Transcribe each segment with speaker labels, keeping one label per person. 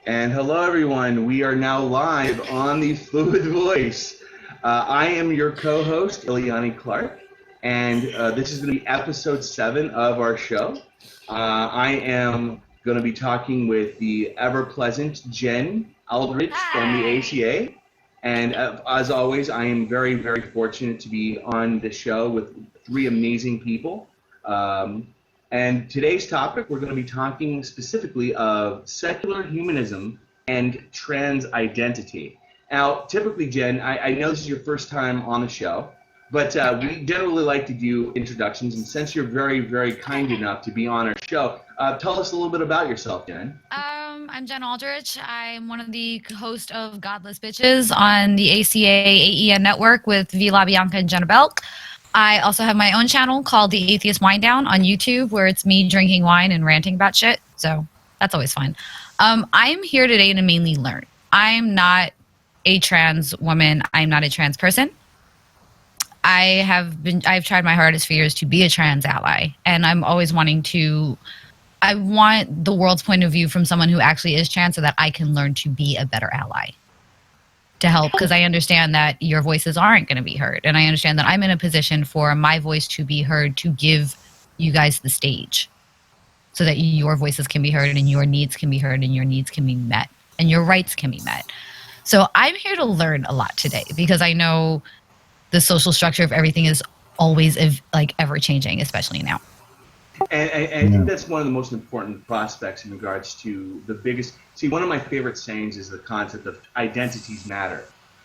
Speaker 1: And hello, everyone. We are now live on the Fluid Voice. I am your co-host, Eliani Clark, and this is going to be episode 7 of our show. I am going to be talking with the ever-pleasant Jen Aldridge from the ACA. And as always, I am very, very fortunate to be on the show with 3 amazing people. And today's topic, we're going to be talking specifically of secular humanism and trans identity. Now, typically, Jen, I know this is your first time on the show, but we generally like to do introductions. And since you're very, very kind enough to be on our show, tell us a little bit about yourself, Jen.
Speaker 2: I'm Jen Aldrich. I'm one of the hosts of Godless Bitches on the ACA AEN network with Vila Bianca and Jenna Belk. I also have my own channel called The Atheist Wine Down on YouTube, where it's me drinking wine and ranting about shit. So that's always fun. I'm here today to mainly learn. I'm not a trans woman. I'm not a trans person. I've tried my hardest for years to be a trans ally, and I'm always I want the world's point of view from someone who actually is trans so that I can learn to be a better ally. To help, because I understand that your voices aren't going to be heard, and I understand that I'm in a position for my voice to be heard, to give you guys the stage so that your voices can be heard and your needs can be heard and your needs can be met and your rights can be met. So I'm here to learn a lot today, because I know the social structure of everything is always ever changing, especially now.
Speaker 1: And I think that's one of the most important prospects in regards to the biggest. See, one of my favorite sayings is the concept of identities matter.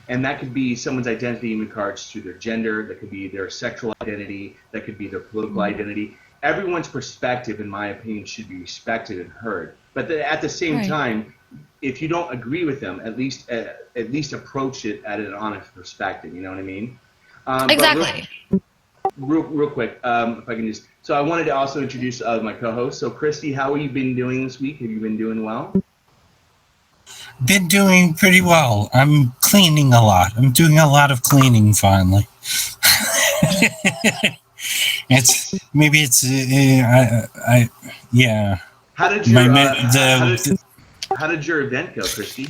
Speaker 1: And that could be someone's identity in regards to their gender, that could be their sexual identity, that could be their political identity. Everyone's perspective, in my opinion, should be respected and heard. But at the same time, if you don't agree with them, at least approach it at an honest perspective. You know what I mean?
Speaker 2: Exactly.
Speaker 1: Real quick, if I can just. So I wanted to also introduce my co-host. So Christy, how have you been doing this week? Have you been doing well?
Speaker 3: Been doing pretty well. I'm cleaning a lot. I'm doing a lot of cleaning finally. Yeah.
Speaker 1: How did your event go, Christy?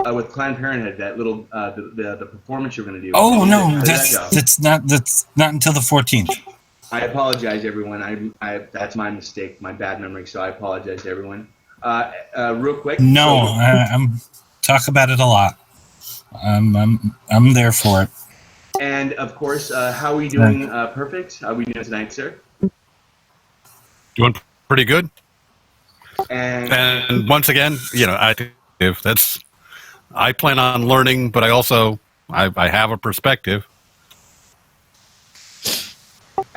Speaker 1: With Planned Parenthood, that little the performance you're going to do.
Speaker 3: Oh no, that's not until the 14th.
Speaker 1: I apologize, everyone. That's my mistake, my bad memory. So I apologize to everyone. Real quick.
Speaker 3: No, I'm talk about it a lot. I'm there for it.
Speaker 1: And of course, how are we doing? Perfict. How are we doing tonight, sir?
Speaker 4: Doing pretty good.
Speaker 1: And
Speaker 4: once again, I plan on learning, but I have a perspective.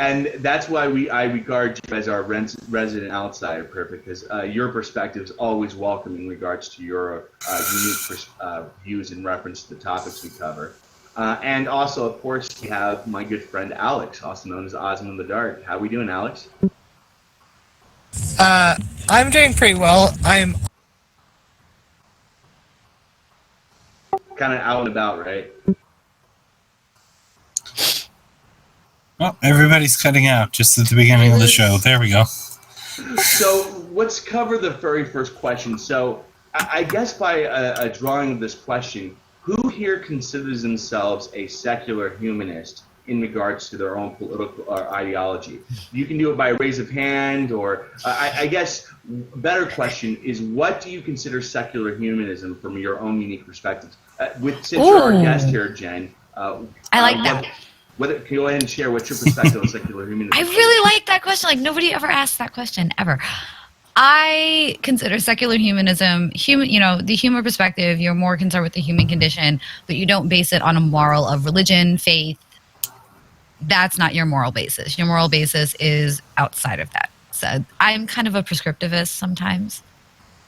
Speaker 1: And that's why I regard you as our resident outsider, Perfect, because your perspective is always welcome in regards to your unique views in reference to the topics we cover. And also, of course, we have my good friend Alex, also known as Ozma in the Dark. How are we doing, Alex?
Speaker 5: I'm doing pretty well. I'm
Speaker 1: Kind of out and about, right?
Speaker 3: Well, everybody's cutting out just at the beginning of the show. There we go.
Speaker 1: So let's cover the very first question. So I guess by a drawing of this question, who here considers themselves a secular humanist in regards to their own political ideology? You can do it by a raise of hand, or I guess a better question is, what do you consider secular humanism from your own unique perspective? Since you're our guest here, Jen,
Speaker 2: I like that.
Speaker 1: Can you go ahead and share what's your perspective on secular humanism?
Speaker 2: I really like that question. Like, nobody ever asked that question, ever. I consider secular humanism, the human perspective. You're more concerned with the human condition, but you don't base it on a moral of religion, faith. That's not your moral basis. Your moral basis is outside of that. So I'm kind of a prescriptivist sometimes,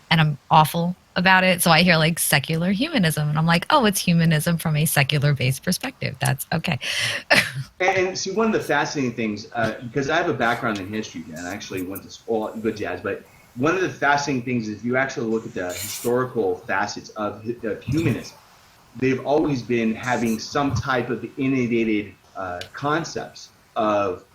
Speaker 2: and I'm awful about it. So I hear like secular humanism, and I'm like, oh, it's humanism from a secular-based perspective. That's okay.
Speaker 1: And see, one of the fascinating things, because I have a background in history, and I actually went to school, good jazz, but one of the fascinating things is if you actually look at the historical facets of humanism, they've always been having some type of innovated concepts of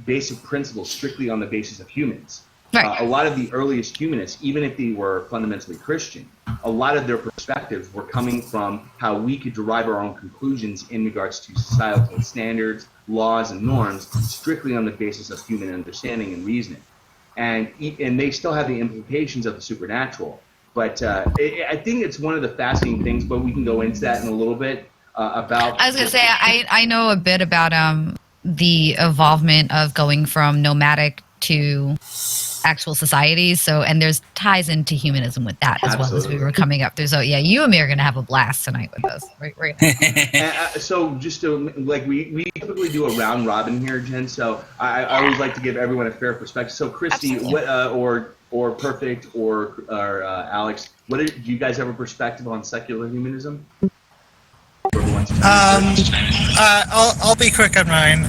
Speaker 1: basic principles strictly on the basis of humans.
Speaker 2: Right.
Speaker 1: A lot of the earliest humanists, even if they were fundamentally Christian, a lot of their perspectives were coming from how we could derive our own conclusions in regards to societal standards, laws, and norms strictly on the basis of human understanding and reasoning. And they still have the implications of the supernatural. But I think it's one of the fascinating things, but we can go into that in a little bit about...
Speaker 2: I was going to say, I know a bit about the evolvement of going from nomadic to actual societies. So, and there's ties into humanism with that as well as we were coming up through. So yeah, you and me are going to have a blast tonight with us.
Speaker 1: So just to, like, we typically do a round robin here, Jen. So I always like to give everyone a fair perspective. So Christy, what, or Perfict, or Alex, do you guys have a perspective on secular humanism?
Speaker 5: I'll be quick on mine.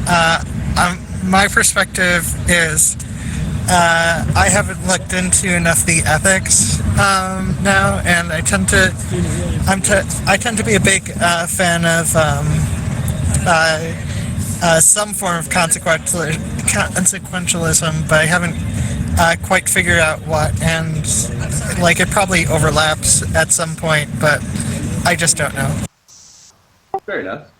Speaker 5: My perspective is I haven't looked into enough the ethics now, and I tend to be a big fan of some form of consequentialism, but I haven't quite figured out what, and like it probably overlaps at some point, but I just don't know.
Speaker 1: Fair enough.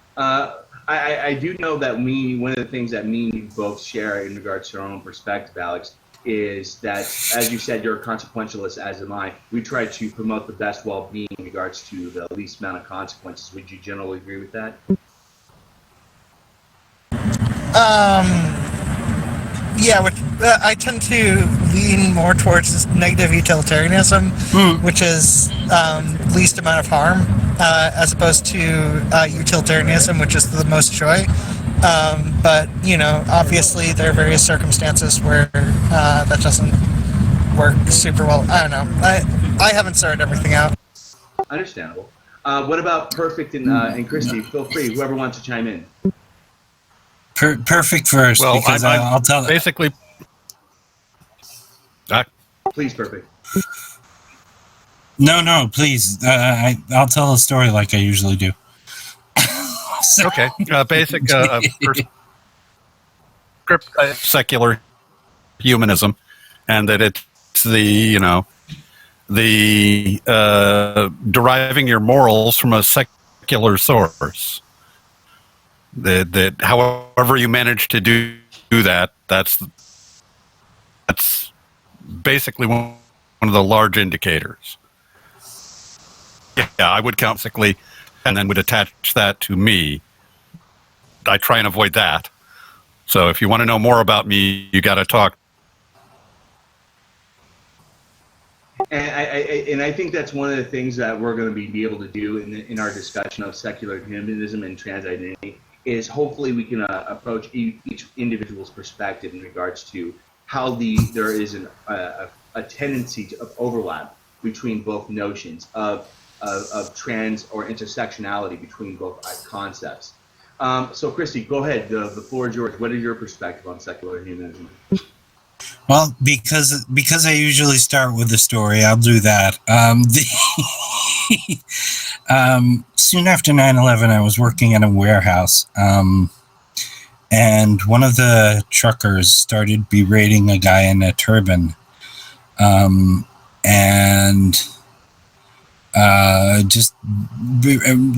Speaker 1: I do know that one of the things that me and you both share in regards to our own perspective, Alex, is that, as you said, you're a consequentialist, as am I. We try to promote the best well-being in regards to the least amount of consequences. Would you generally agree with that?
Speaker 5: Yeah, I tend to lean more towards negative utilitarianism, which is least amount of harm, as opposed to utilitarianism, which is the most joy. But, obviously there are various circumstances where that doesn't work super well. I don't know. I haven't sorted everything out.
Speaker 1: Understandable. What about Perfict and Christy? Feel free, whoever wants to chime in.
Speaker 3: Perfect first,
Speaker 4: Well,
Speaker 3: because I'll tell.
Speaker 4: Basically,
Speaker 1: Please, Perfect.
Speaker 3: No, please. I'll tell a story like I usually do.
Speaker 4: okay. Basic secular humanism, and that it's the deriving your morals from a secular source. That however you manage to do that, that's basically one of the large indicators. Yeah, I would count cyclically, and then would attach that to me. I try and avoid that. So if you want to know more about me, you got to talk.
Speaker 1: And I think that's one of the things that we're going to be able to do in our discussion of secular humanism and trans identity is hopefully we can approach each individual's perspective in regards to how there is a tendency of overlap between both notions of trans or intersectionality between both concepts. So, Christy, go ahead. The floor is yours. What is your perspective on secular humanism?
Speaker 3: Well, because I usually start with a story, I'll do that. Soon after 9/11, I was working in a warehouse, and one of the truckers started berating a guy in a turban, and just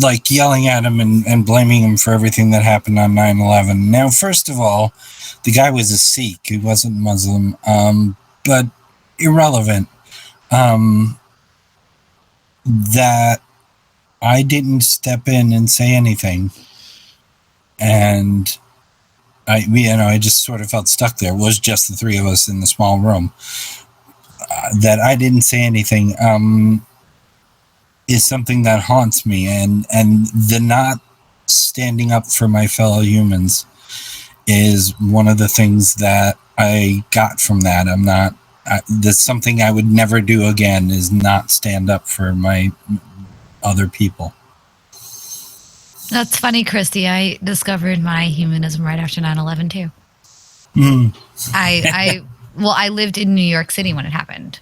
Speaker 3: like yelling at him and blaming him for everything that happened on 9/11. Now, first of all, the guy was a Sikh. He wasn't Muslim, but irrelevant. That I didn't step in and say anything, and I just sort of felt stuck there. It was just the three of us in the small room. That I didn't say anything is something that haunts me, and the not standing up for my fellow humans is one of the things that I got from that. That's something I would never do again, is not stand up for my other people.
Speaker 2: That's funny, Christy. I discovered my humanism right after 9/11 too.
Speaker 3: Mm.
Speaker 2: I lived in New York City when it happened.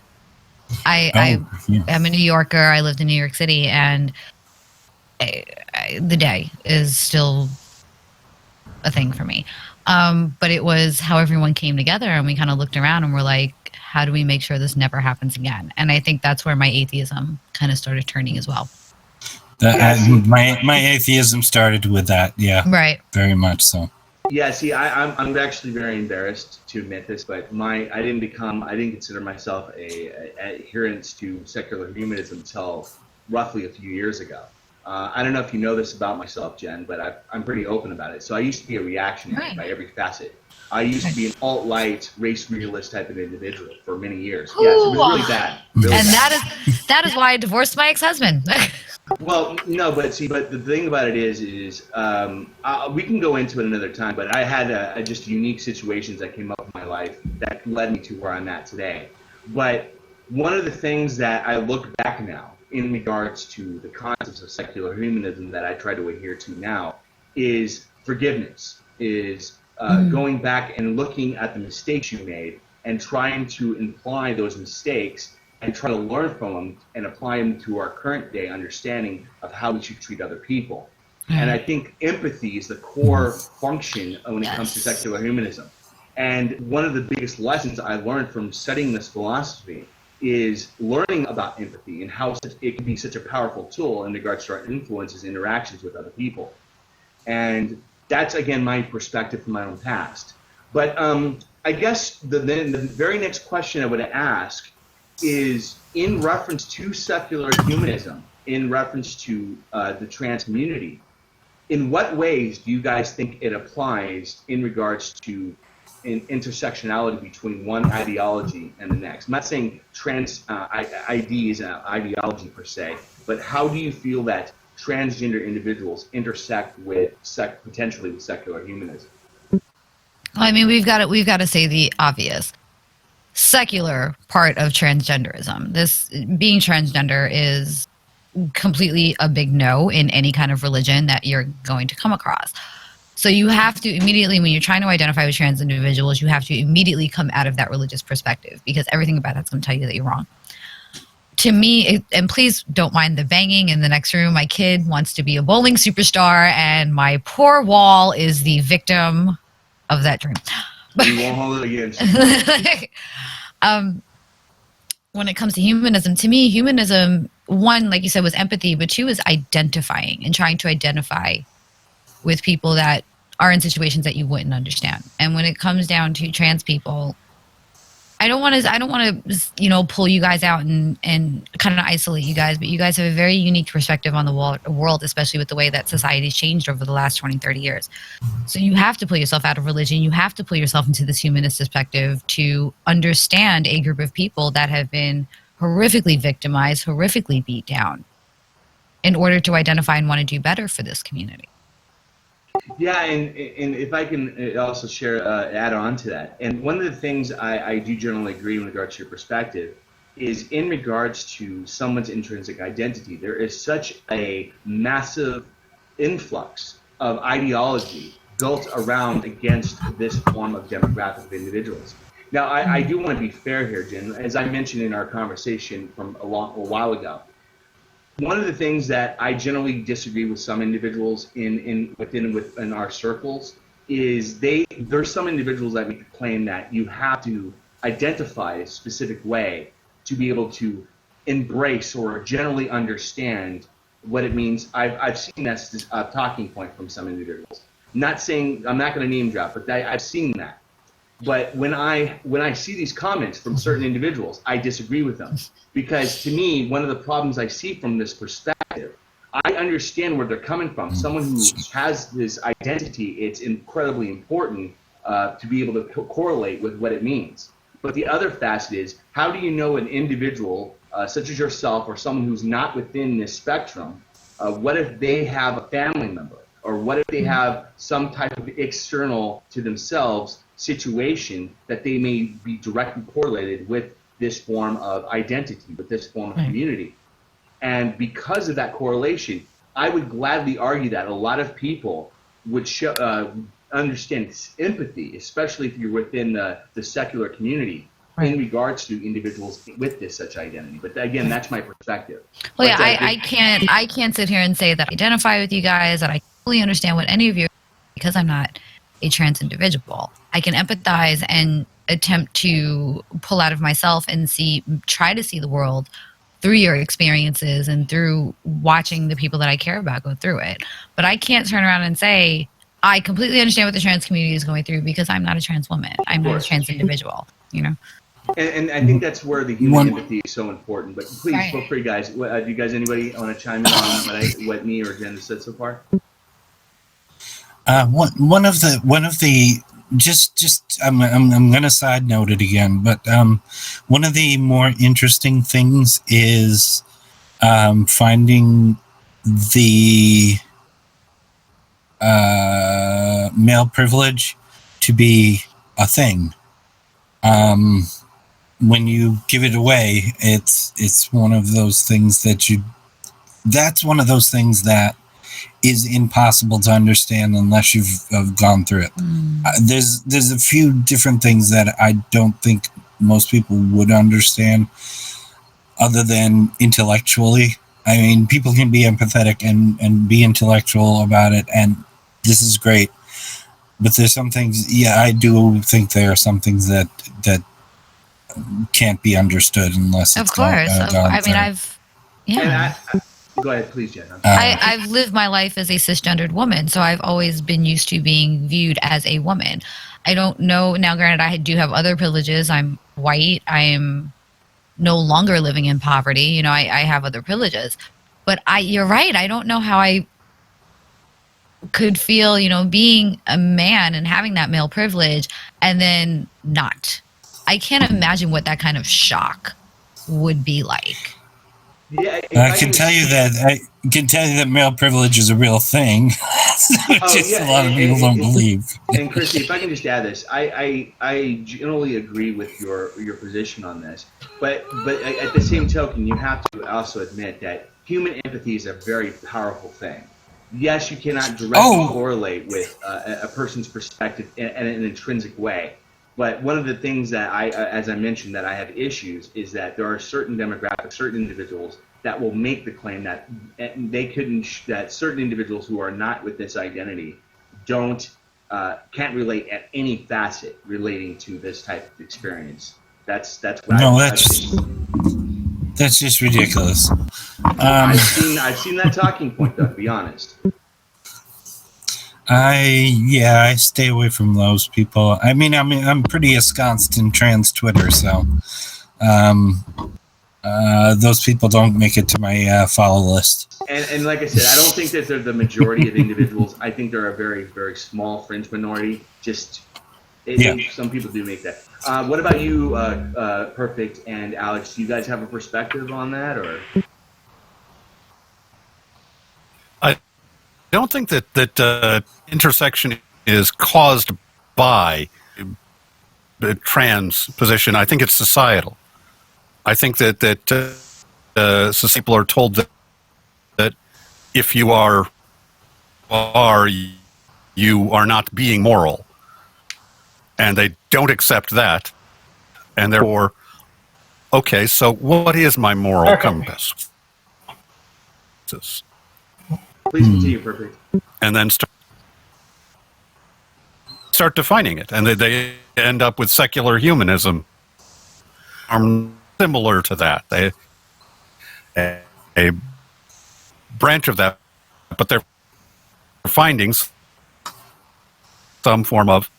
Speaker 2: I'm a New Yorker. I lived in New York City, and the day is still a thing for me. But it was how everyone came together, and we kind of looked around and we're like, how do we make sure this never happens again? And I think that's where my atheism kind of started turning as well.
Speaker 3: My atheism started with that, yeah.
Speaker 2: Right.
Speaker 3: Very much so.
Speaker 1: Yeah, see, I'm actually very embarrassed to admit this, but I didn't consider myself a adherent to secular humanism until roughly a few years ago. I don't know if you know this about myself, Jen, but I'm pretty open about it. So I used to be a reactionary by every facet. I used to be an alt-right, race realist type of individual for many years. Yes, it was really bad. Really bad.
Speaker 2: That is why I divorced my ex-husband.
Speaker 1: Well, no, but the thing about it is we can go into it another time, but I had just unique situations that came up in my life that led me to where I'm at today. But one of the things that I look back now in regards to the concepts of secular humanism that I try to adhere to now is forgiveness, is going back and looking at the mistakes you made and trying to imply those mistakes and try to learn from them and apply them to our current day understanding of how we should treat other people. And I think empathy is the core function when it comes to secular humanism. And one of the biggest lessons I learned from studying this philosophy is learning about empathy and how it can be such a powerful tool in regards to our influences, interactions with other people. And that's, again, my perspective from my own past. But I guess the very next question I would ask is, in reference to secular humanism, in reference to the trans community, in what ways do you guys think it applies in regards to intersectionality between one ideology and the next? I'm not saying trans ID is an ideology per se, but how do you feel that transgender individuals intersect with potentially with secular humanism?
Speaker 2: Well, I mean, we've got to say the obvious. Secular part of transgenderism. This being transgender is completely a big no in any kind of religion that you're going to come across. So you have to immediately, when you're trying to identify with trans individuals, you have to immediately come out of that religious perspective, because everything about that's going to tell you that you're wrong. To me, and please don't mind the banging in the next room, my kid wants to be a bowling superstar, and my poor wall is the victim of that dream.
Speaker 1: We won't hold it against you.
Speaker 2: When it comes to humanism, to me, humanism, one, like you said, was empathy, but two is identifying and trying to identify with people that are in situations that you wouldn't understand. And when it comes down to trans people, I don't want to, pull you guys out and kind of isolate you guys, but you guys have a very unique perspective on the world, especially with the way that society's changed over the last 20, 30 years. So you have to pull yourself out of religion. You have to pull yourself into this humanist perspective to understand a group of people that have been horrifically victimized, horrifically beat down, in order to identify and want to do better for this community.
Speaker 1: Yeah, and if I can also share, add on to that, and one of the things I do generally agree in regards to your perspective is in regards to someone's intrinsic identity. There is such a massive influx of ideology built around against this form of demographic of individuals. Now, I do want to be fair here, Jen. As I mentioned in our conversation from a while ago, one of the things that I generally disagree with some individuals within our circles is there's some individuals that make the claim that you have to identify a specific way to be able to embrace or generally understand what it means. I've seen that's a talking point from some individuals. Not saying I'm not going to name drop, but I've seen that. But when I see these comments from certain individuals, I disagree with them. Because to me, one of the problems I see from this perspective, I understand where they're coming from. Someone who has this identity, it's incredibly important to be able to correlate with what it means. But the other facet is, how do you know an individual such as yourself or someone who's not within this spectrum, what if they have a family member? Or what if they have some type of external to themselves situation that they may be directly correlated with this form of identity, with this form of community? And because of that correlation, I would gladly argue that a lot of people would understand empathy, especially if you're within the secular community, in regards to individuals with this such identity. But again, that's my perspective.
Speaker 2: Well, yeah, I can't sit here and say that I identify with you guys, that I fully understand what any of you, because I'm not a trans individual. I can empathize and attempt to pull out of myself and try to see the world through your experiences and through watching the people that I care about go through it. But I can't turn around and say, I completely understand what the trans community is going through because I'm not a trans woman. I'm not a trans individual, you know?
Speaker 1: And I think that's where the human empathy is so important. But please feel free, guys. Do you guys, anybody want to chime in on what me or Jen has said so far?
Speaker 3: One of the just I'm going to side note it again, but one of the more interesting things is finding the male privilege to be a thing. When you give it away, it's one of those things that's one of those things that is impossible to understand unless you've gone through it. There's a few different things that I don't think most people would understand other than intellectually. I mean, people can be empathetic and be intellectual about it, and this is great. But there's some things, I do think there are some things that can't be understood unless it's
Speaker 2: gone through.
Speaker 1: Go ahead, please, Jen.
Speaker 2: I've lived my life as a cisgendered woman, so I've always been used to being viewed as a woman. I don't know, now granted, I do have other privileges. I'm white. I am no longer living in poverty. You know, I have other privileges. But you're right. I don't know how I could feel, you know, being a man and having that male privilege and then not. I can't imagine what that kind of shock would be like.
Speaker 1: Yeah,
Speaker 3: I can tell you that male privilege is a real thing, which a lot of people don't believe.
Speaker 1: And Christy, if I can just add this, I generally agree with your position on this, but at the same token, you have to also admit that human empathy is a very powerful thing. Yes, you cannot directly correlate with a person's perspective in an intrinsic way. But one of the things that as I mentioned, that I have issues is that there are certain demographics, certain individuals that will make the claim that that certain individuals who are not with this identity can't relate at any facet relating to this type of experience. That's
Speaker 3: just ridiculous.
Speaker 1: I've seen that talking point, though, to be honest.
Speaker 3: I stay away from those people. I mean, I'm pretty ensconced in trans Twitter, so those people don't make it to my follow list.
Speaker 1: And like I said, I don't think that they're the majority of individuals. I think they're a very, very small fringe minority. Some people do make that. What about you, Perfict and Alex? Do you guys have a perspective on that, or?
Speaker 4: don't think that intersection is caused by the trans position. I think it's societal. I think that people are told that if you are you are not being moral, and they don't accept that, and therefore, okay, so what is my moral compass?
Speaker 1: Please continue, Perfect.
Speaker 4: And then start defining it, and they end up with secular humanism. Similar to that, a branch of that, but they're findings some form of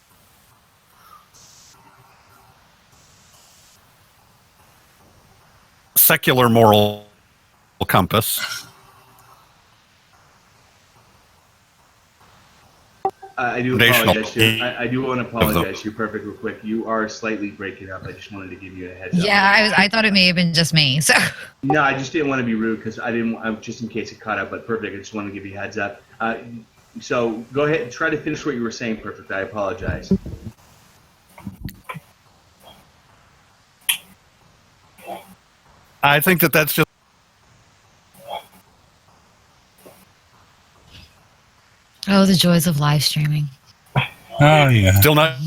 Speaker 4: secular moral compass.
Speaker 1: I do apologize. I do want to apologize to you, Perfect, real quick. You are slightly breaking up. I just wanted to give you a heads up.
Speaker 2: Yeah, I thought it may have been just me. So.
Speaker 1: No, I just didn't want to be rude because just in case it caught up. But Perfect, I just want to give you a heads up. So go ahead and try to finish what you were saying, Perfect. I apologize.
Speaker 4: I think that's just.
Speaker 2: Oh, the joys of live streaming.
Speaker 3: Oh, yeah.
Speaker 4: Still not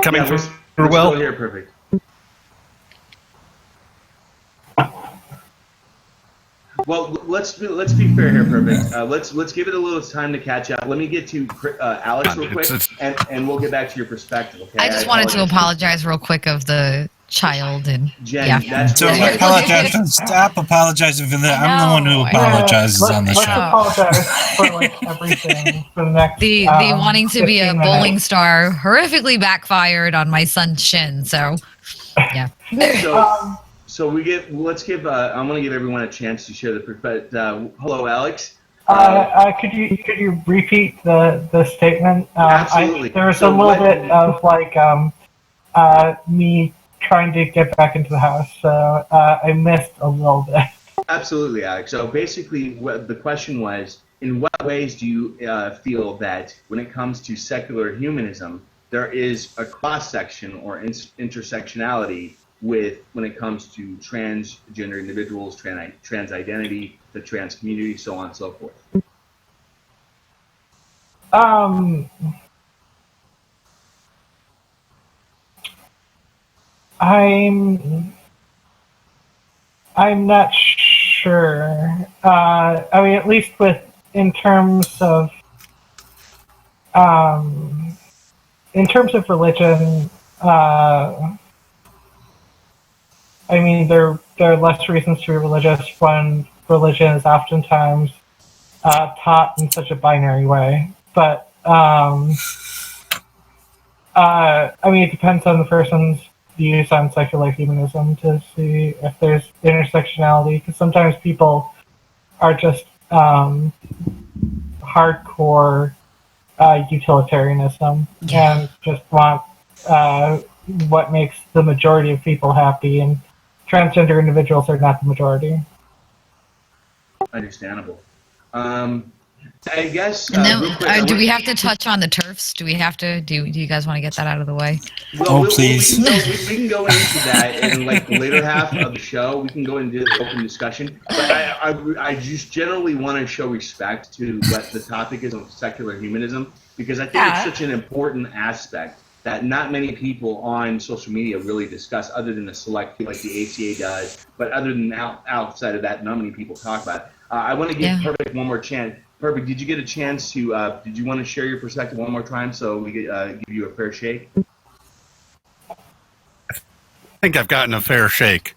Speaker 4: coming through well?
Speaker 1: Still here, Perfect. Well, let's be fair here, Perfect. Let's give it a little time to catch up. Let me get to Alex real quick, and we'll get back to your perspective. Okay?
Speaker 2: I just wanted to apologize real quick of the child and
Speaker 1: Jen,
Speaker 2: yeah.
Speaker 3: Don't apologize. Stop apologizing for that. I'm the one who apologizes on the
Speaker 5: let's
Speaker 3: show.
Speaker 5: apologize for like everything for the next.
Speaker 2: The wanting to be a
Speaker 5: 15
Speaker 2: bowling
Speaker 5: minutes.
Speaker 2: star horrifically backfired on my son's shin. So, yeah.
Speaker 1: So let's give. I'm going to give everyone a chance to share the perspective. Hello, Alex.
Speaker 5: Could you repeat the statement?
Speaker 1: Absolutely.
Speaker 5: There was a little bit of like me trying to get back into the house, so I missed a little bit.
Speaker 1: Absolutely, Alex. So basically, what the question was: in what ways do you feel that when it comes to secular humanism, there is a cross section or intersectionality with when it comes to transgender individuals, trans identity, the trans community, so on and so forth?
Speaker 5: I'm not sure. I mean, at least in terms of religion, I mean, there are less reasons to be religious when religion is oftentimes taught in such a binary way. But I mean, it depends on the person's views on secular humanism to see if there's intersectionality, because sometimes people are just hardcore utilitarianism and just want what makes the majority of people happy, and transgender individuals are not the majority.
Speaker 1: Understandable. I guess.
Speaker 2: And then,
Speaker 1: real quick,
Speaker 2: do we have to touch on the turfs? Do we have to? Do you guys want to get that out of the way?
Speaker 1: Well,
Speaker 3: please.
Speaker 1: We can go into that in like the later half of the show. We can go into the open discussion. But I just generally want to show respect to what the topic is of secular humanism, because I think it's such an important aspect that not many people on social media really discuss, other than the select like the ACA does. But other than outside of that, not many people talk about it. I want to give Perfect one more chance. Perfect, did you get a chance to, did you want to share your perspective one more time so we could give you a fair shake?
Speaker 4: I think I've gotten a fair shake.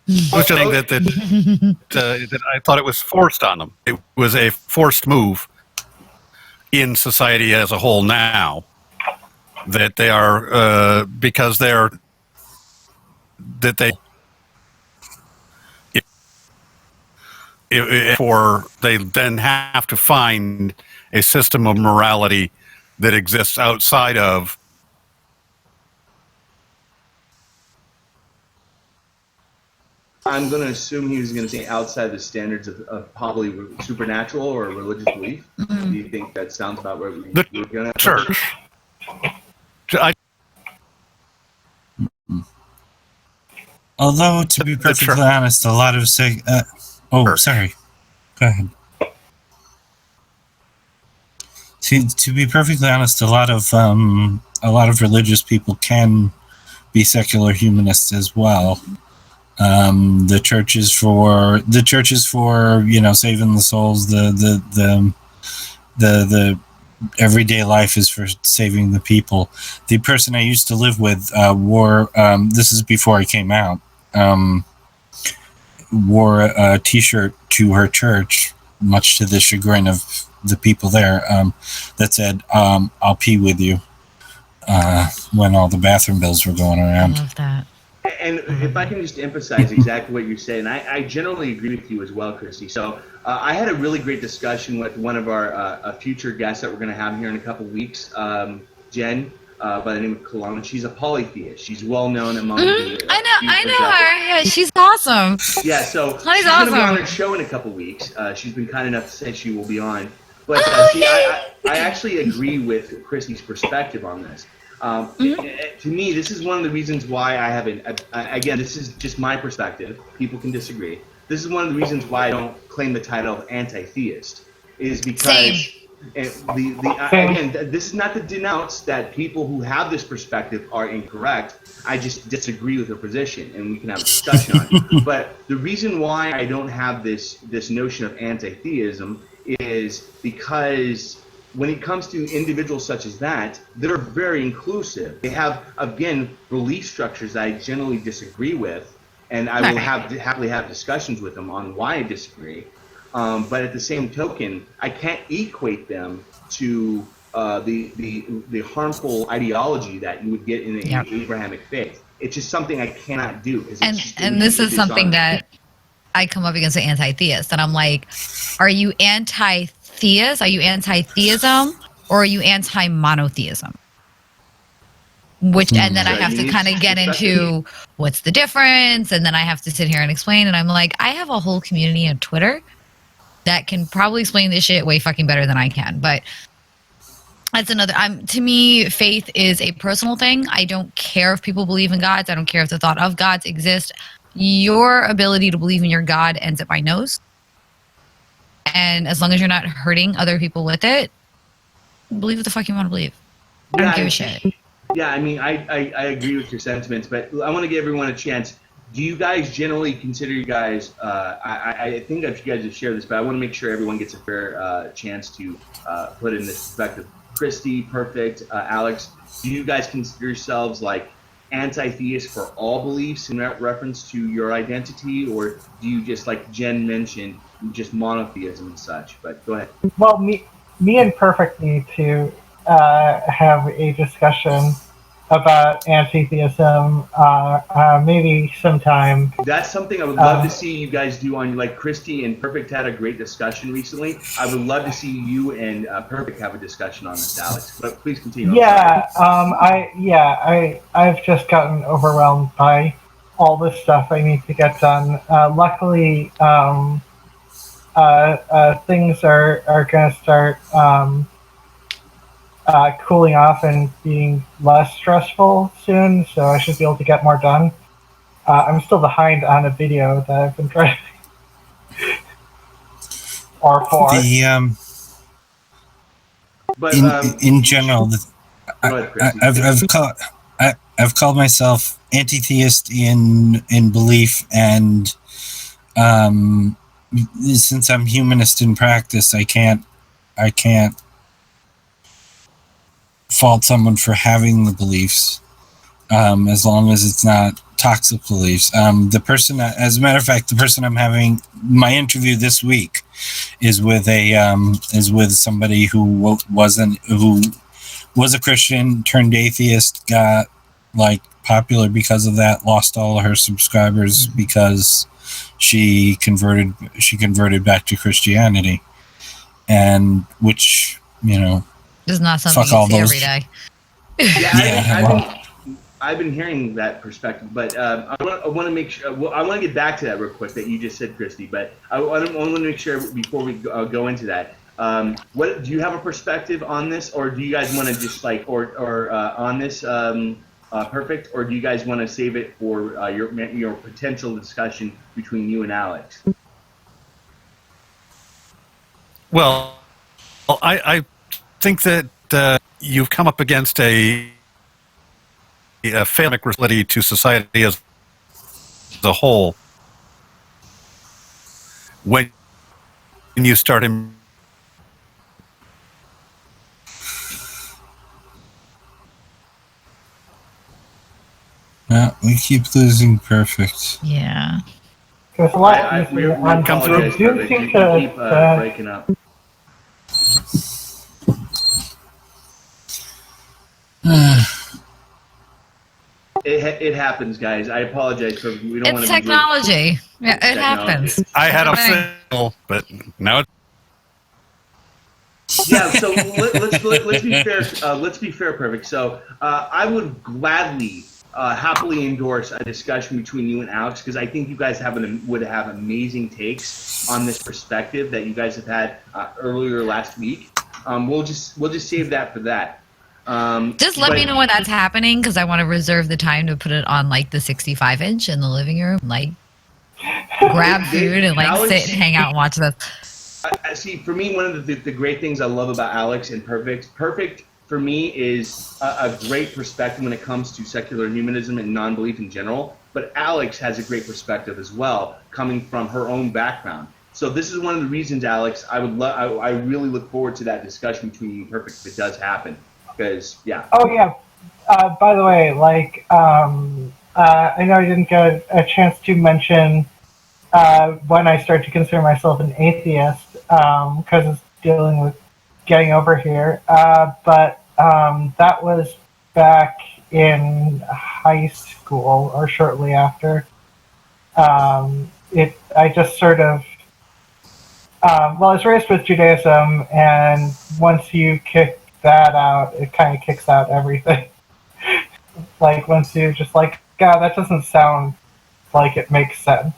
Speaker 4: Which I think that I thought it was forced on them. It was a forced move in society as a whole now. That they are, because they then have to find a system of morality that exists outside of
Speaker 1: I'm going to assume he was going to say outside the standards of probably supernatural or religious belief.
Speaker 2: Mm-hmm.
Speaker 1: Do you think that sounds about where we're going to
Speaker 4: Church.
Speaker 3: Although, to be perfectly honest, a lot of sorry. Go ahead. To be perfectly honest, a lot of religious people can be secular humanists as well. The church is for saving the souls. The everyday life is for saving the people. The person I used to live with wore this is before I came out. Wore a T-shirt to her church, much to the chagrin of the people there, that said, "I'll pee with you," when all the bathroom bills were going around.
Speaker 2: I love that.
Speaker 1: And if I can just emphasize exactly what you're saying, I generally agree with you as well, Christy. So I had a really great discussion with one of our future guests that we're going to have here in a couple weeks, Jen, by the name of Kelowna. She's a polytheist. She's well known among the...
Speaker 2: I know her. Yeah, she's awesome.
Speaker 1: Yeah, so she's
Speaker 2: Honey's
Speaker 1: going to be on
Speaker 2: awesome.
Speaker 1: her show in a couple weeks. She's been kind enough to say she will be on. But I actually agree with Christy's perspective on this. To me, this is one of the reasons why I haven't. Again, this is just my perspective. People can disagree. This is one of the reasons why I don't claim the title of anti-theist. Is because again, this is not to denounce that people who have this perspective are incorrect. I just disagree with their position, and we can have a discussion on it. But the reason why I don't have this notion of anti-theism is because when it comes to individuals such as that, they're very inclusive. They have, again, belief structures that I generally disagree with, and I will happily have discussions with them on why I disagree. But at the same token, I can't equate them to the harmful ideology that you would get in the Abrahamic faith. It's just something I cannot do.
Speaker 2: And this is something that I come up against an anti-theist, and I'm like, are you anti-theist? Are you anti-theism, or are you anti-monotheism? And then I have to kind of get into what's the difference, and then I have to sit here and explain, and I'm like, I have a whole community on Twitter that can probably explain this shit way fucking better than I can, but that's another. To me, faith is a personal thing. I don't care if people believe in gods. I don't care if the thought of gods exists. Your ability to believe in your God ends at my nose. And as long as you're not hurting other people with it, believe what the fuck you want to believe. I don't give a shit.
Speaker 1: Yeah, I mean, I agree with your sentiments, but I want to give everyone a chance. Do you guys generally consider you guys, I think that you guys have shared this, but I want to make sure everyone gets a fair chance to put in this perspective. Christy, Perfict, Alex, do you guys consider yourselves like anti-theist for all beliefs in reference to your identity, or do you just, like Jen mentioned, just monotheism and such? But go ahead.
Speaker 5: Well, me and Perfict need to have a discussion about anti-theism maybe sometime.
Speaker 1: That's something I would love to see you guys do on, like Christy and Perfict had a great discussion recently. I would love to see you and Perfict have a discussion on this, Alex. But please continue.
Speaker 5: Yeah, I've just gotten overwhelmed by all this stuff I need to get done. Luckily, things are going to start cooling off and being less stressful soon, so I should be able to get more done. I'm still behind on a video that I've been trying to
Speaker 3: in general, I've called myself anti-theist in belief, and since I'm humanist in practice, I can't fault someone for having the beliefs, as long as it's not toxic beliefs. The person, as a matter of fact, the person I'm having my interview this week is with somebody who was a Christian, turned atheist, got like popular because of that, lost all of her subscribers because she converted back to Christianity, and which,
Speaker 2: It's not something you see every day.
Speaker 1: I I've been hearing that perspective, but I want to make sure. Well, I want to get back to that real quick that you just said, Christy. But I want to make sure before we go into that. What do you have a perspective on this, or do you guys want to just or on this Perfict, or do you guys want to save it for your potential discussion between you and Alex?
Speaker 4: Well, I think that you've come up against a failing reality to society as a whole when you start
Speaker 3: Yeah, we keep losing Perfict.
Speaker 2: Yeah.
Speaker 5: There's a lot
Speaker 1: I
Speaker 5: easier
Speaker 4: come through.
Speaker 1: apologize, Perfict. You keep breaking up. It happens, guys. I apologize. We don't want
Speaker 2: It's
Speaker 1: to
Speaker 2: technology. Yeah, it happens.
Speaker 4: I had a
Speaker 2: Okay.
Speaker 4: signal, but now it's
Speaker 1: Yeah, so let's be fair. Let's be fair, Perfect. So I would gladly, happily endorse a discussion between you and Alex, because I think you guys would have amazing takes on this perspective that you guys have had earlier last week. We'll just save that for that.
Speaker 2: Just let me know when that's happening, because I want to reserve the time to put it on like the 65-inch in the living room, like grab food and like
Speaker 1: Alex,
Speaker 2: sit and hang out and watch this.
Speaker 1: See, for me, one of the great things I love about Alex and Perfict for me is a great perspective when it comes to secular humanism and non-belief in general. But Alex has a great perspective as well, coming from her own background. So this is one of the reasons, Alex, I really look forward to that discussion between you and Perfict if it does happen. Because, yeah.
Speaker 5: Oh, yeah. By the way, I know I didn't get a chance to mention when I started to consider myself an atheist, because it's dealing with getting over here. But that was back in high school or shortly after. I just sort of, I was raised with Judaism, and once you kick that out, it kind of kicks out everything. Like, once you just like, God, that doesn't sound like it makes sense.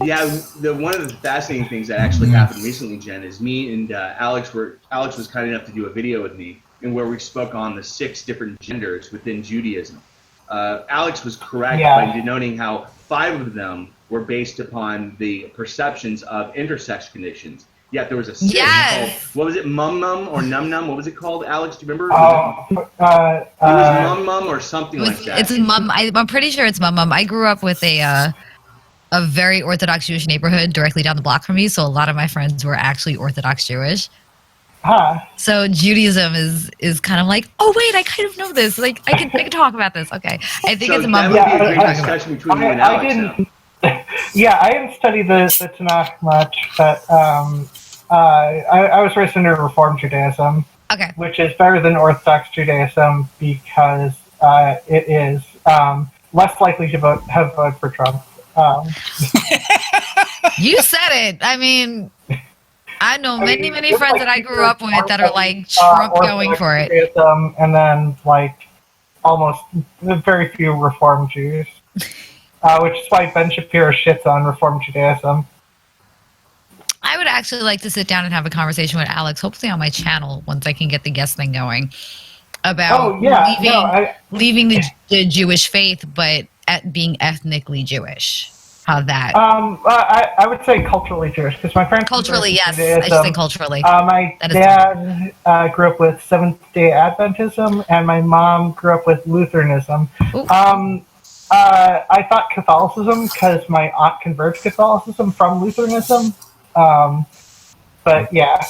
Speaker 1: Yeah, one of the fascinating things that actually happened recently, Jen, is me and Alex was kind enough to do a video with me, and where we spoke on the 6 different genders within Judaism. Alex was correct by denoting how 5 of them were based upon the perceptions of intersex conditions. Yet there was a 6th called, what was it, Mum Mum or Num Num? What was it called, Alex? Do you remember? It was Mum Mum or something like that.
Speaker 2: It's Mum. I'm pretty sure it's Mum Mum. I grew up with a very Orthodox Jewish neighborhood directly down the block from me, so a lot of my friends were actually Orthodox Jewish. So Judaism is kind of like, oh wait, I kind of know this. Like I can talk about this. Okay, I think it's a Mum.
Speaker 1: That would be a great discussion between you and Alex.
Speaker 5: I didn't study the Tanakh much, but I was raised under Reform Judaism, which is better than Orthodox Judaism because it is less likely to vote for Trump.
Speaker 2: You said it. I mean, I know many friends that I grew up with that are like Trump going for it.
Speaker 5: Judaism, and then like almost very few Reform Jews, which is why Ben Shapiro shits on Reform Judaism.
Speaker 2: I would actually like to sit down and have a conversation with Alex, hopefully on my channel once I can get the guest thing going, about leaving the Jewish faith, but being ethnically Jewish. How that?
Speaker 5: I would say culturally Jewish, because my parents
Speaker 2: culturally, yes, I should say culturally.
Speaker 5: My dad grew up with Seventh-day Adventism, and my mom grew up with Lutheranism. I thought Catholicism because my aunt converted to Catholicism from Lutheranism. But yeah.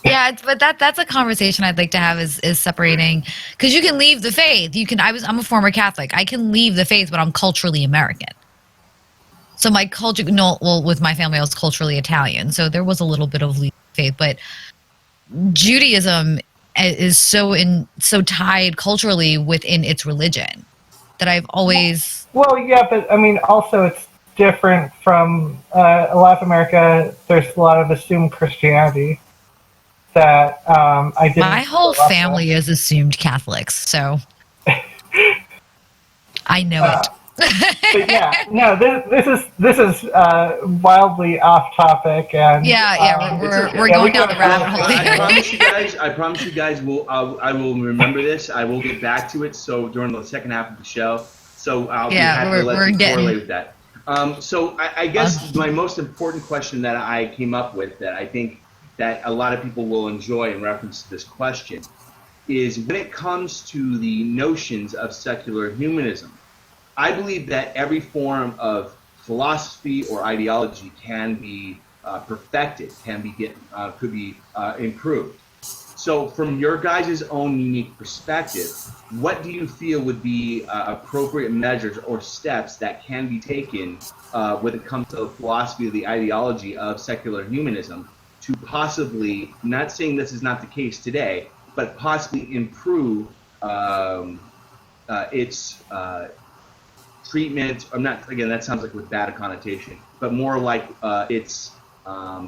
Speaker 2: Yeah, but that's a conversation I'd like to have is separating, because you can leave the faith. I'm a former Catholic. I can leave the faith, but I'm culturally American. So my culture, with my family, I was culturally Italian. So there was a little bit of faith, but Judaism is so tied culturally within its religion that I've always.
Speaker 5: Well, yeah, but I mean, also it's different from a lot of America. There's a lot of assumed Christianity that I didn't.
Speaker 2: My whole family is assumed Catholics, so. I know it.
Speaker 5: But yeah, no, this is wildly off topic, and
Speaker 2: we're going down the rabbit hole.
Speaker 1: I promise you guys I will remember this. I will get back to it. So during the second half of the show, so I'll be happy to let you correlate with that. So I guess my most important question that I came up with that I think that a lot of people will enjoy in reference to this question is when it comes to the notions of secular humanism. I believe that every form of philosophy or ideology can be perfected, could be improved. So from your guys' own unique perspective, what do you feel would be appropriate measures or steps that can be taken when it comes to the philosophy or the ideology of secular humanism to possibly, not saying this is not the case today, but possibly improve its treatment? Again, that sounds like with bad connotation, but more like its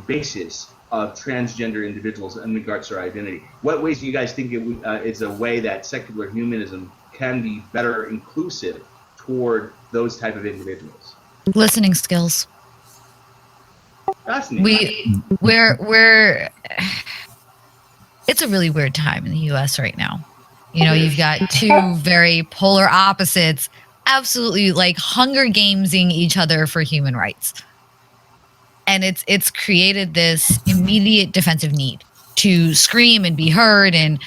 Speaker 1: basis of transgender individuals in regards to their identity. What ways do you guys think is a way that secular humanism can be better inclusive toward those type of individuals?
Speaker 2: Listening skills.
Speaker 1: Fascinating.
Speaker 2: We're it's a really weird time in the US right now. You know, you've got two very polar opposites absolutely like Hunger Gamesing each other for human rights. And it's created this immediate defensive need to scream and be heard. And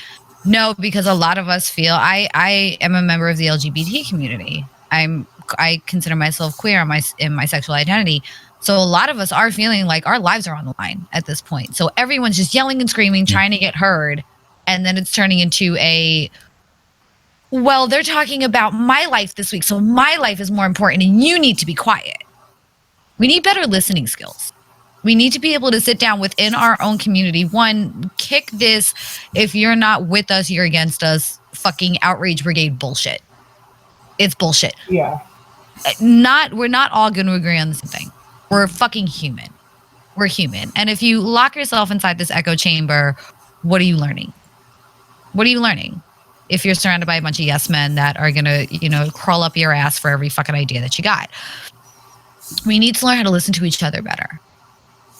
Speaker 2: no, because a lot of us feel I am a member of the LGBT community. I consider myself queer in my sexual identity. So a lot of us are feeling like our lives are on the line at this point. So everyone's just yelling and screaming, trying to get heard. And then it's turning into well, they're talking about my life this week, so my life is more important and you need to be quiet. We need better listening skills. We need to be able to sit down within our own community. One, kick this, if you're not with us, you're against us, fucking outrage brigade bullshit. It's bullshit.
Speaker 5: Yeah.
Speaker 2: We're not all going to agree on the same thing. We're fucking human. We're human. And if you lock yourself inside this echo chamber, what are you learning? What are you learning? If you're surrounded by a bunch of yes men that are going to, crawl up your ass for every fucking idea that you got. We need to learn how to listen to each other better.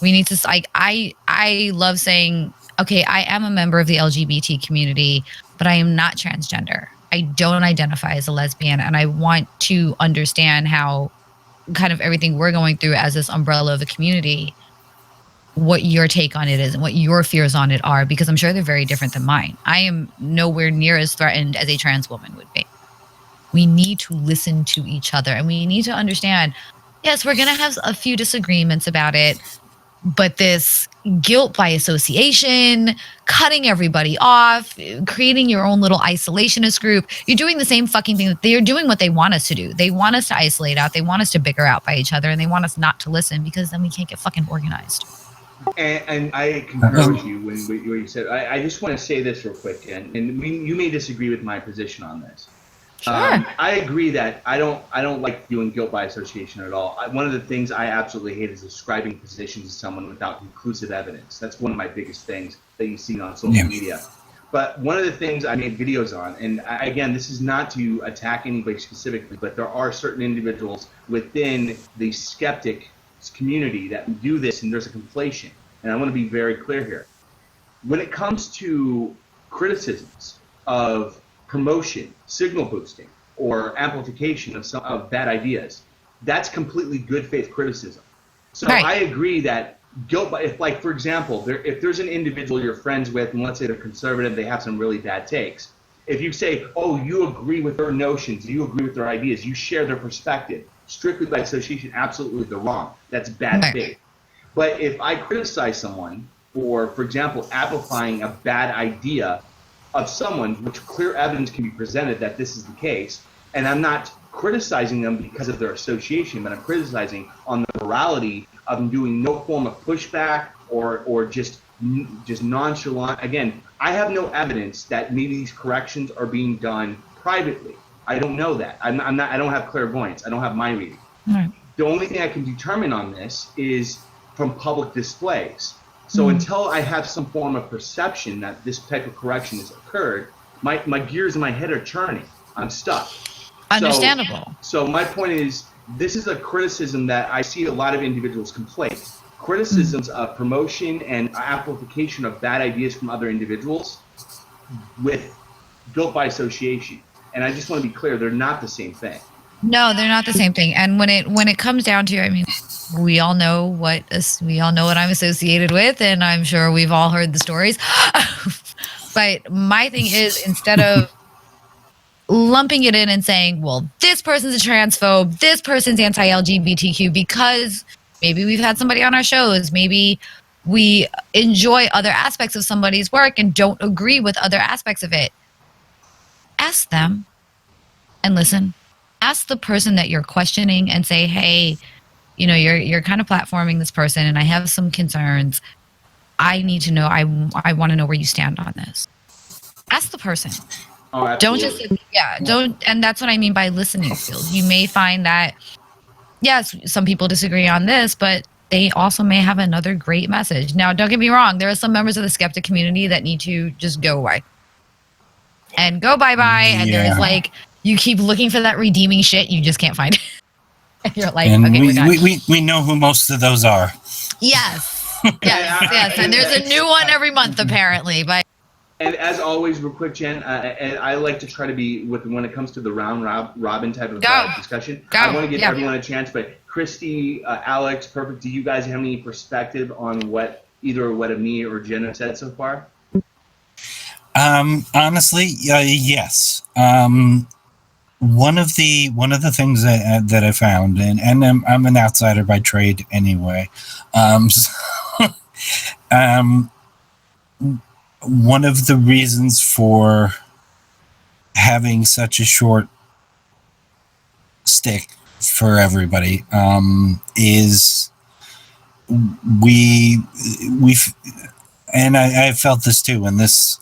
Speaker 2: We need to, I love saying, okay, I am a member of the LGBT community, but I am not transgender. I don't identify as a lesbian, and I want to understand how kind of everything we're going through as this umbrella of a community, what your take on it is and what your fears on it are, because I'm sure they're very different than mine. I am nowhere near as threatened as a trans woman would be. We need to listen to each other, and we need to understand, yes, we're going to have a few disagreements about it, but this guilt by association, cutting everybody off, creating your own little isolationist group, you're doing the same fucking thing that they're doing what they want us to do. They want us to isolate out. They want us to bicker out by each other, and they want us not to listen because then we can't get fucking organized.
Speaker 1: And I concur with you when you said. I just want to say this real quick, and you may disagree with my position on this.
Speaker 2: Sure.
Speaker 1: I agree that I don't like doing guilt by association at all. One of the things I absolutely hate is ascribing positions to someone without conclusive evidence. That's one of my biggest things that you see on social media. But one of the things I made videos on, and again, this is not to attack anybody specifically, but there are certain individuals within the skeptic community that do this, and there's a conflation. And I want to be very clear here. When it comes to criticisms of promotion, signal boosting, or amplification of bad ideas, that's completely good faith criticism. So right. I agree that guilt, if like, for example, if there's an individual you're friends with, and let's say they're conservative, they have some really bad takes, if you say, oh, you agree with their notions, you agree with their ideas, you share their perspective, strictly by association, absolutely they're wrong. That's bad faith. But if I criticize someone for example, amplifying a bad idea of someone, which clear evidence can be presented that this is the case, and I'm not criticizing them because of their association, but I'm criticizing on the morality of them doing no form of pushback or just nonchalant. Again, I have no evidence that maybe these corrections are being done privately. I don't know that. I don't have clairvoyance. I don't have mind reading. Right. The only thing I can determine on this is from public displays. So until I have some form of perception that this type of correction has occurred, my gears in my head are churning. I'm stuck.
Speaker 2: Understandable.
Speaker 1: So my point is, this is a criticism that I see a lot of individuals conflate. Criticisms of promotion and amplification of bad ideas from other individuals with guilt by association. And I just want to be clear, they're not the same thing.
Speaker 2: No, they're not the same thing. And when it comes down to, I mean, we all know what I'm associated with, and I'm sure we've all heard the stories. But my thing is, instead of lumping it in and saying, well, this person's a transphobe, this person's anti-LGBTQ, because maybe we've had somebody on our shows, maybe we enjoy other aspects of somebody's work and don't agree with other aspects of it. Ask them and listen. Ask the person that you're questioning and say, hey, you know, you're kind of platforming this person and I have some concerns. I need to know, I want to know where you stand on this. Ask the person.
Speaker 1: Oh,
Speaker 2: don't just, and that's what I mean by listening skills. You may find that, yes, some people disagree on this, but they also may have another great message. Now, don't get me wrong. There are some members of the skeptic community that need to just go away. And go bye-bye, and there's like, you keep looking for that redeeming shit, you just can't find it. And you're like,
Speaker 3: and
Speaker 2: okay, we're done.
Speaker 3: We know who most of those are.
Speaker 2: Yes. Yes. And there's a new one every month, apparently. But
Speaker 1: and as always, real quick, Jen, and I like to try to be when it comes to the round robin type of discussion. I want to give everyone a chance, but Christy, Alex, Perfict, do you guys have any perspective on what me or Jen have said so far?
Speaker 3: Honestly, yes. One of the things that I found, and I'm an outsider by trade anyway. One of the reasons for having such a short stick for everybody is we've, and I felt this too, and this.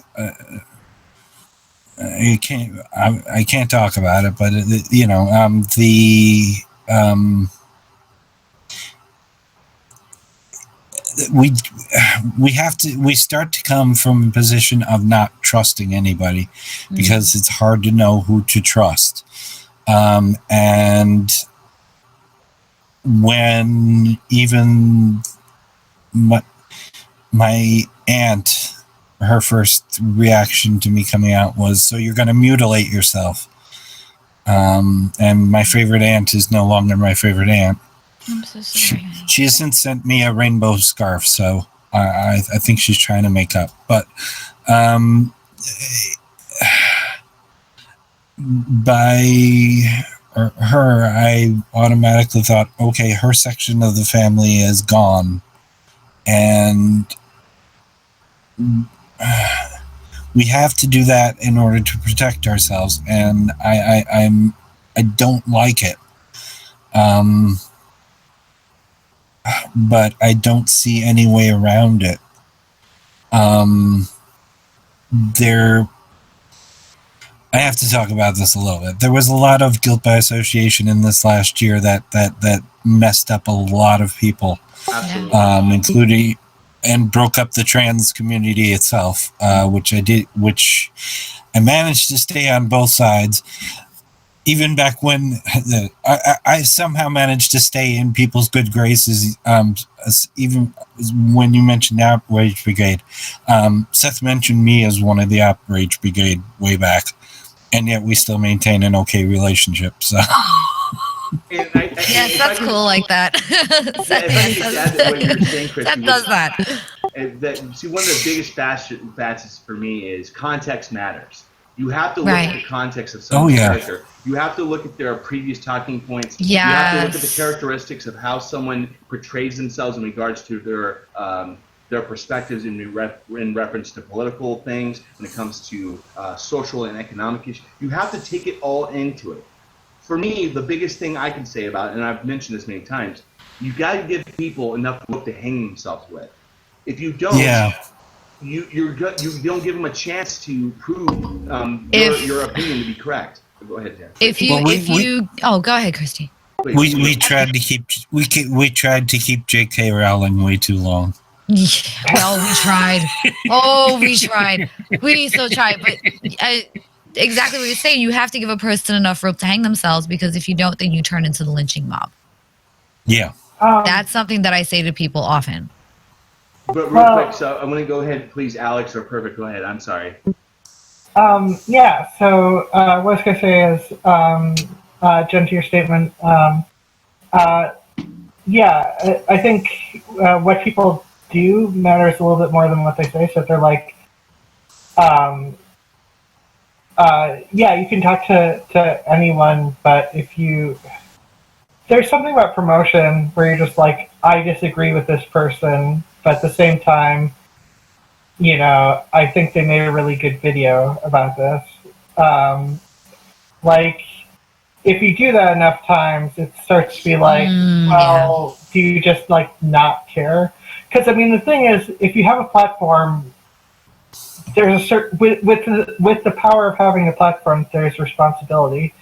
Speaker 3: I can't talk about it, but we start to come from a position of not trusting anybody because it's hard to know who to trust. And when even my aunt, her first reaction to me coming out was, so you're going to mutilate yourself. And my favorite aunt is no longer my favorite aunt.
Speaker 2: I'm so sorry.
Speaker 3: She has since sent me a rainbow scarf, so I think she's trying to make up. But by her, I automatically thought, okay, her section of the family is gone. And we have to do that in order to protect ourselves, and I don't like it. But I don't see any way around it. I have to talk about this a little bit. There was a lot of guilt by association in this last year that messed up a lot of people, including and broke up the trans community itself, which I managed to stay on both sides. Even back when I somehow managed to stay in people's good graces, even when you mentioned the Outrage Brigade. Seth mentioned me as one of the Outrage Brigade way back, and yet we still maintain an okay relationship. So.
Speaker 2: Yes, that's cool like that. Seth does that.
Speaker 1: See, one of the biggest facets for me is context matters. You have to look at the context of someone's character. You have to look at their previous talking points.
Speaker 2: Yes.
Speaker 1: You have to look at the characteristics of how someone portrays themselves in regards to their perspectives in reference to political things, when it comes to social and economic issues. You have to take it all into it. For me, the biggest thing I can say about it, and I've mentioned this many times, you got to give people enough rope to hang themselves with. If you don't, you don't give them a chance to prove your opinion to be correct. Go ahead, Dan.
Speaker 2: Go ahead, Christy.
Speaker 3: We tried to keep J.K. Rowling way too long.
Speaker 2: Yeah, well, we tried. We so tried. But exactly what you're saying. You have to give a person enough rope to hang themselves, because if you don't, then you turn into the lynching mob.
Speaker 3: Yeah.
Speaker 2: That's something that I say to people often.
Speaker 1: But real quick, so I'm going to go ahead, please, Alex or Perfect, go ahead. I'm sorry.
Speaker 5: Yeah, so what I was going to say is, Jen, to your statement, yeah, I think what people do matters a little bit more than what they say. So if they're like, yeah, you can talk to anyone, but if you, there's something about promotion where you're just like, I disagree with this person, but at the same time, you know, I think they made a really good video about this. Like, if you do that enough times, it starts to be like, well, do you just like not care? Because I mean, the thing is, if you have a platform, there's a certain with the power of having a platform, there's responsibility.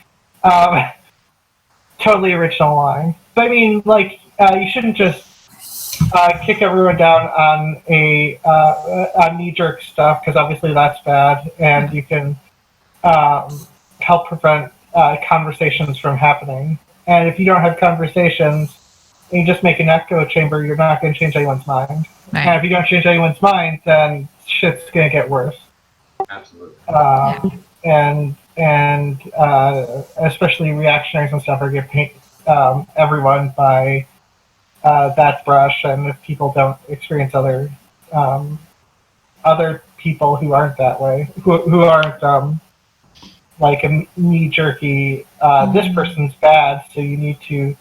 Speaker 5: Totally original line, but I mean, like, you shouldn't just kick everyone down on on knee-jerk stuff, because obviously that's bad, and you can help prevent conversations from happening. And if you don't have conversations, and you just make an echo chamber, you're not going to change anyone's mind.
Speaker 2: Right.
Speaker 5: And if you don't change anyone's mind, then shit's going to get worse.
Speaker 1: Absolutely.
Speaker 5: And especially reactionaries and stuff are going to paint everyone by that brush, and if people don't experience other people who aren't that way, who aren't like a knee-jerky, this person's bad, so you need to,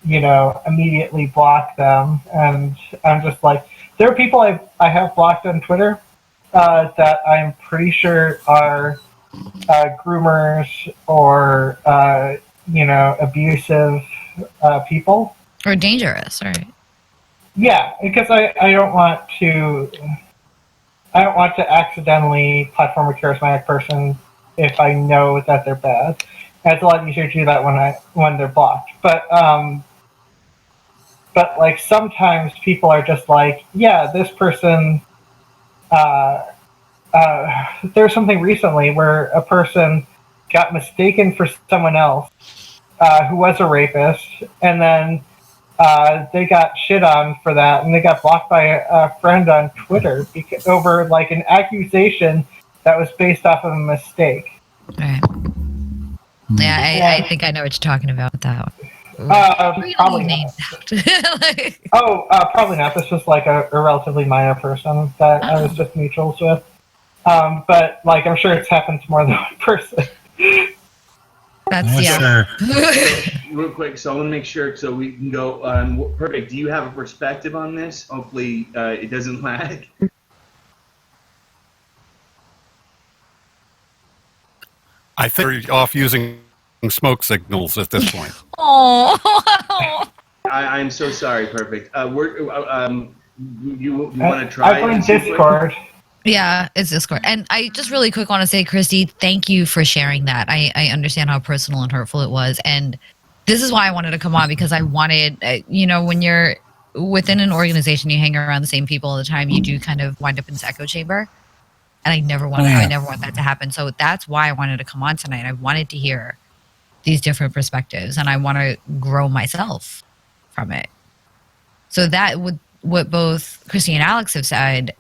Speaker 5: you know, immediately block them. And I'm just like, there are people I have blocked on Twitter that I'm pretty sure are groomers or, you know, abusive people.
Speaker 2: Or dangerous, right?
Speaker 5: Yeah, because I don't want to accidentally platform a charismatic person if I know that they're bad. And it's a lot easier to do that when they're blocked. But like sometimes people are just like, yeah, this person. There's something recently where a person got mistaken for someone else who was a rapist, and then they got shit on for that, and they got blocked by a friend on Twitter over like an accusation that was based off of a mistake.
Speaker 2: Right. Yeah, I think I know what you're talking about with that one.
Speaker 5: Probably not. Probably not. This was like a relatively minor person that I was just mutuals with. But like, I'm sure it's happened to more than one person.
Speaker 2: That's
Speaker 3: Sure.
Speaker 1: Real quick, so I want to make sure so we can go. Perfect. Do you have a perspective on this? Hopefully, it doesn't lag.
Speaker 4: I think we're off using smoke signals at this point.
Speaker 2: Oh.
Speaker 1: I'm so sorry. Perfect. You want to try?
Speaker 5: I'm on Discord.
Speaker 2: Yeah, it's Discord. And I just really quick want to say, Christy, thank you for sharing that. I understand how personal and hurtful it was. And this is why I wanted to come on, because I wanted, you know, when you're within an organization, you hang around the same people all the time, you do kind of wind up in this echo chamber. And I never want that to happen. So that's why I wanted to come on tonight. I wanted to hear these different perspectives, and I want to grow myself from it. So that with what both Christy and Alex have said,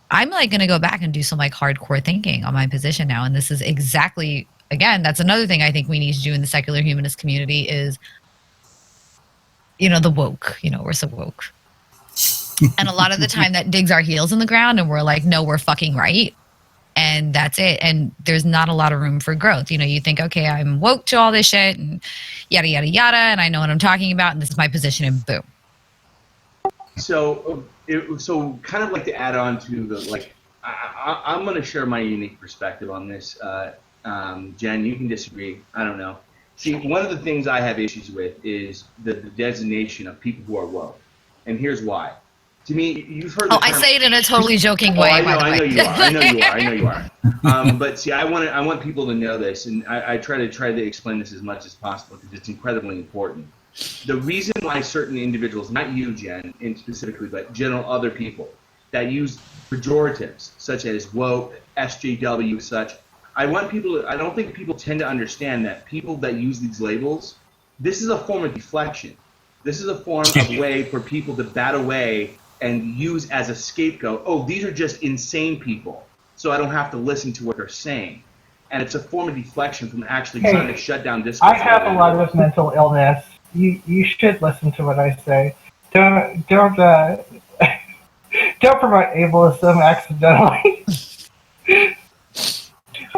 Speaker 2: I'm like going to go back and do some like hardcore thinking on my position now. And this is exactly, again, that's another thing I think we need to do in the secular humanist community is, you know, the woke, you know, we're so woke. And a lot of the time that digs our heels in the ground and we're like, no, we're fucking right. And that's it. And there's not a lot of room for growth. You know, you think, okay, I'm woke to all this shit and yada, yada, yada. And I know what I'm talking about. And this is my position, and boom.
Speaker 1: So kind of like to add on to the, like, I'm going to share my unique perspective on this. Jen, you can disagree. I don't know. See, one of the things I have issues with is the designation of people who are woke. And here's why. To me, you've heard the term,
Speaker 2: I say it in a totally joking way.
Speaker 1: I know you are. But see, I want people to know this, and I try to explain this as much as possible because it's incredibly important. The reason why certain individuals, not you, Jen, specifically, but general other people that use pejoratives such as woke, SJW, such, I want people to, I don't think people tend to understand that people that use these labels, this is a form of deflection. This is a form of way for people to bat away and use as a scapegoat. Oh, these are just insane people, so I don't have to listen to what they're saying. And it's a form of deflection from actually trying to shut down discourse.
Speaker 5: I have a lot of mental illness. You should listen to what I say. Don't promote ableism accidentally.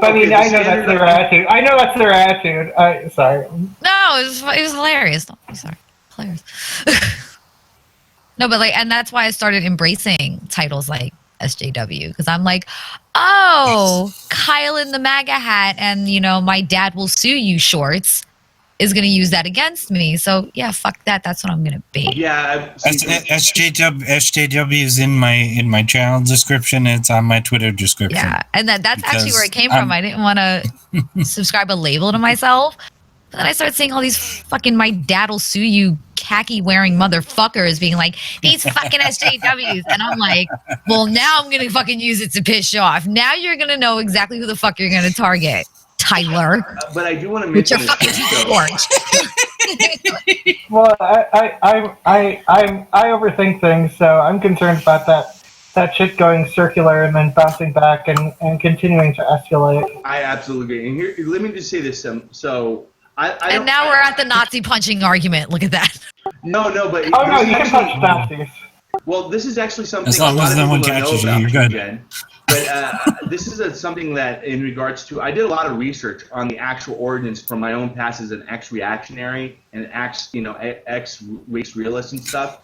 Speaker 5: I mean, I know that's their attitude. I know that's their attitude. Sorry.
Speaker 2: No, it was hilarious. Don't be sorry. Hilarious. No, but like, and that's why I started embracing titles like SJW, because I'm like, oh, Kyle in the MAGA hat and, you know, my dad will sue you shorts is going to use that against me. So yeah, fuck that. That's what I'm going to be.
Speaker 1: Yeah.
Speaker 3: SJW is in my channel description. It's on my Twitter description.
Speaker 2: Yeah. And that's actually where it came from. I didn't want to subscribe a label to myself. But then I started seeing all these fucking my dad will sue you khaki wearing motherfuckers being like, these fucking SJWs. And I'm like, well, now I'm going to fucking use it to piss you off. Now you're going to know exactly who the fuck you're going to target, Tyler.
Speaker 1: But I do want to mention this.
Speaker 5: Well, I overthink things, so I'm concerned about that shit going circular and then bouncing back and continuing to escalate.
Speaker 1: I absolutely agree. And here, let me just say this.
Speaker 2: And now we're at the Nazi punching argument. Look at that.
Speaker 1: No, but
Speaker 5: you can punch Nazis.
Speaker 1: Well, this is actually something
Speaker 3: as long as no one catches you, you're good.
Speaker 1: Jen. But this is something that, in regards to, I did a lot of research on the actual origins from my own past as an ex-reactionary and ex-race realist and stuff.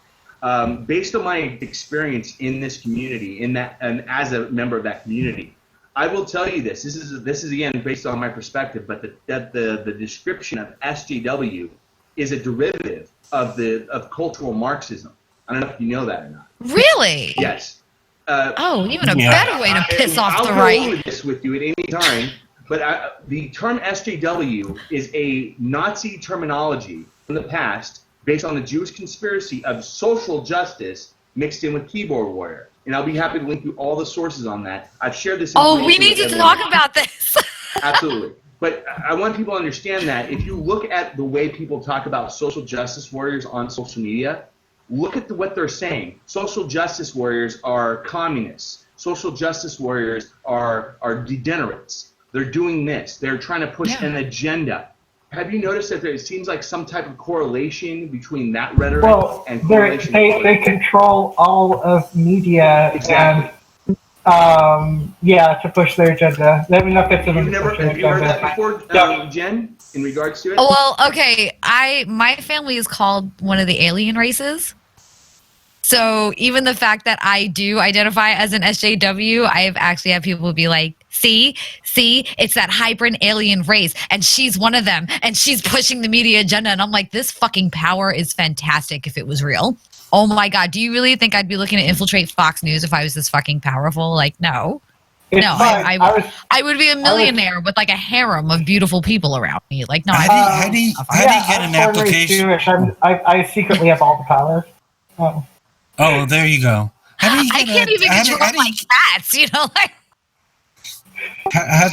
Speaker 1: Based on my experience in this community, and as a member of that community, I will tell you this. This is again based on my perspective, but the description of SJW is a derivative of cultural Marxism. I don't know if you know that or not.
Speaker 2: Really?
Speaker 1: Yes.
Speaker 2: Even a better way to piss off the right.
Speaker 1: I'll go over this with you at any time, but the term SJW is a Nazi terminology from the past based on the Jewish conspiracy of social justice mixed in with keyboard warrior. And I'll be happy to link you all the sources on that. I've shared this information.
Speaker 2: Oh, we need to talk about this.
Speaker 1: Absolutely. But I want people to understand that if you look at the way people talk about social justice warriors on social media, look at what they're saying. Social justice warriors are communists. Social justice warriors are degenerates. They're doing this. They're trying to push an agenda. Have you noticed that there seems like some type of correlation between that rhetoric and correlation?
Speaker 5: They control all of media
Speaker 1: exactly.
Speaker 5: And to push their agenda. Let me know if it's
Speaker 1: have you heard that before, Jen, in regards to it?
Speaker 2: Well, okay. My family is called one of the alien races. So even the fact that I do identify as an SJW, I've actually had people be like, see, it's that hybrid alien race, and she's one of them, and she's pushing the media agenda. And I'm like, this fucking power is fantastic if it was real. Oh my God, do you really think I'd be looking to infiltrate Fox News if I was this fucking powerful? Like, no. I would be a millionaire with like a harem of beautiful people around me. Like, no.
Speaker 3: How do you get an application?
Speaker 5: Jewish. I secretly have all the power.
Speaker 3: Oh, there you go.
Speaker 2: I can't even control my cats, you know? Like,
Speaker 3: how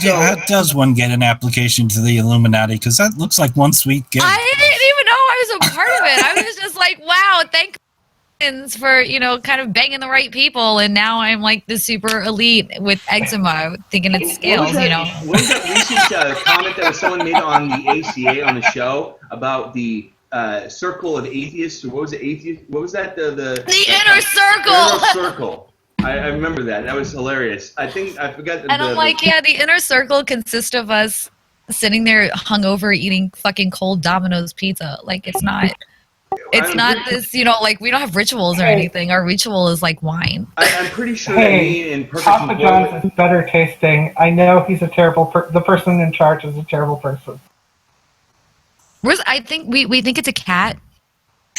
Speaker 3: does one get an application to the Illuminati? Because that looks like one sweet gift.
Speaker 2: I didn't even know I was a part of it. I was just like, wow, thank for, you know, kind of banging the right people. And now I'm like the super elite with eczema, thinking it's scales, you know.
Speaker 1: What was that recent comment that someone made on the ACA on the show about the circle of atheists? Or what was it? What was that? The
Speaker 2: inner circle.
Speaker 1: The inner circle. I remember that. That was hilarious. I forgot.
Speaker 2: And I'm like, the inner circle consists of us sitting there hungover eating fucking cold Domino's pizza. Like, it's not this, you know, like, we don't have rituals or anything. Our ritual is like wine.
Speaker 1: I'm pretty sure that me and Perfict
Speaker 5: Papa John's is better tasting. I know he's a terrible the person in charge is a terrible person.
Speaker 2: I think we think it's a cat.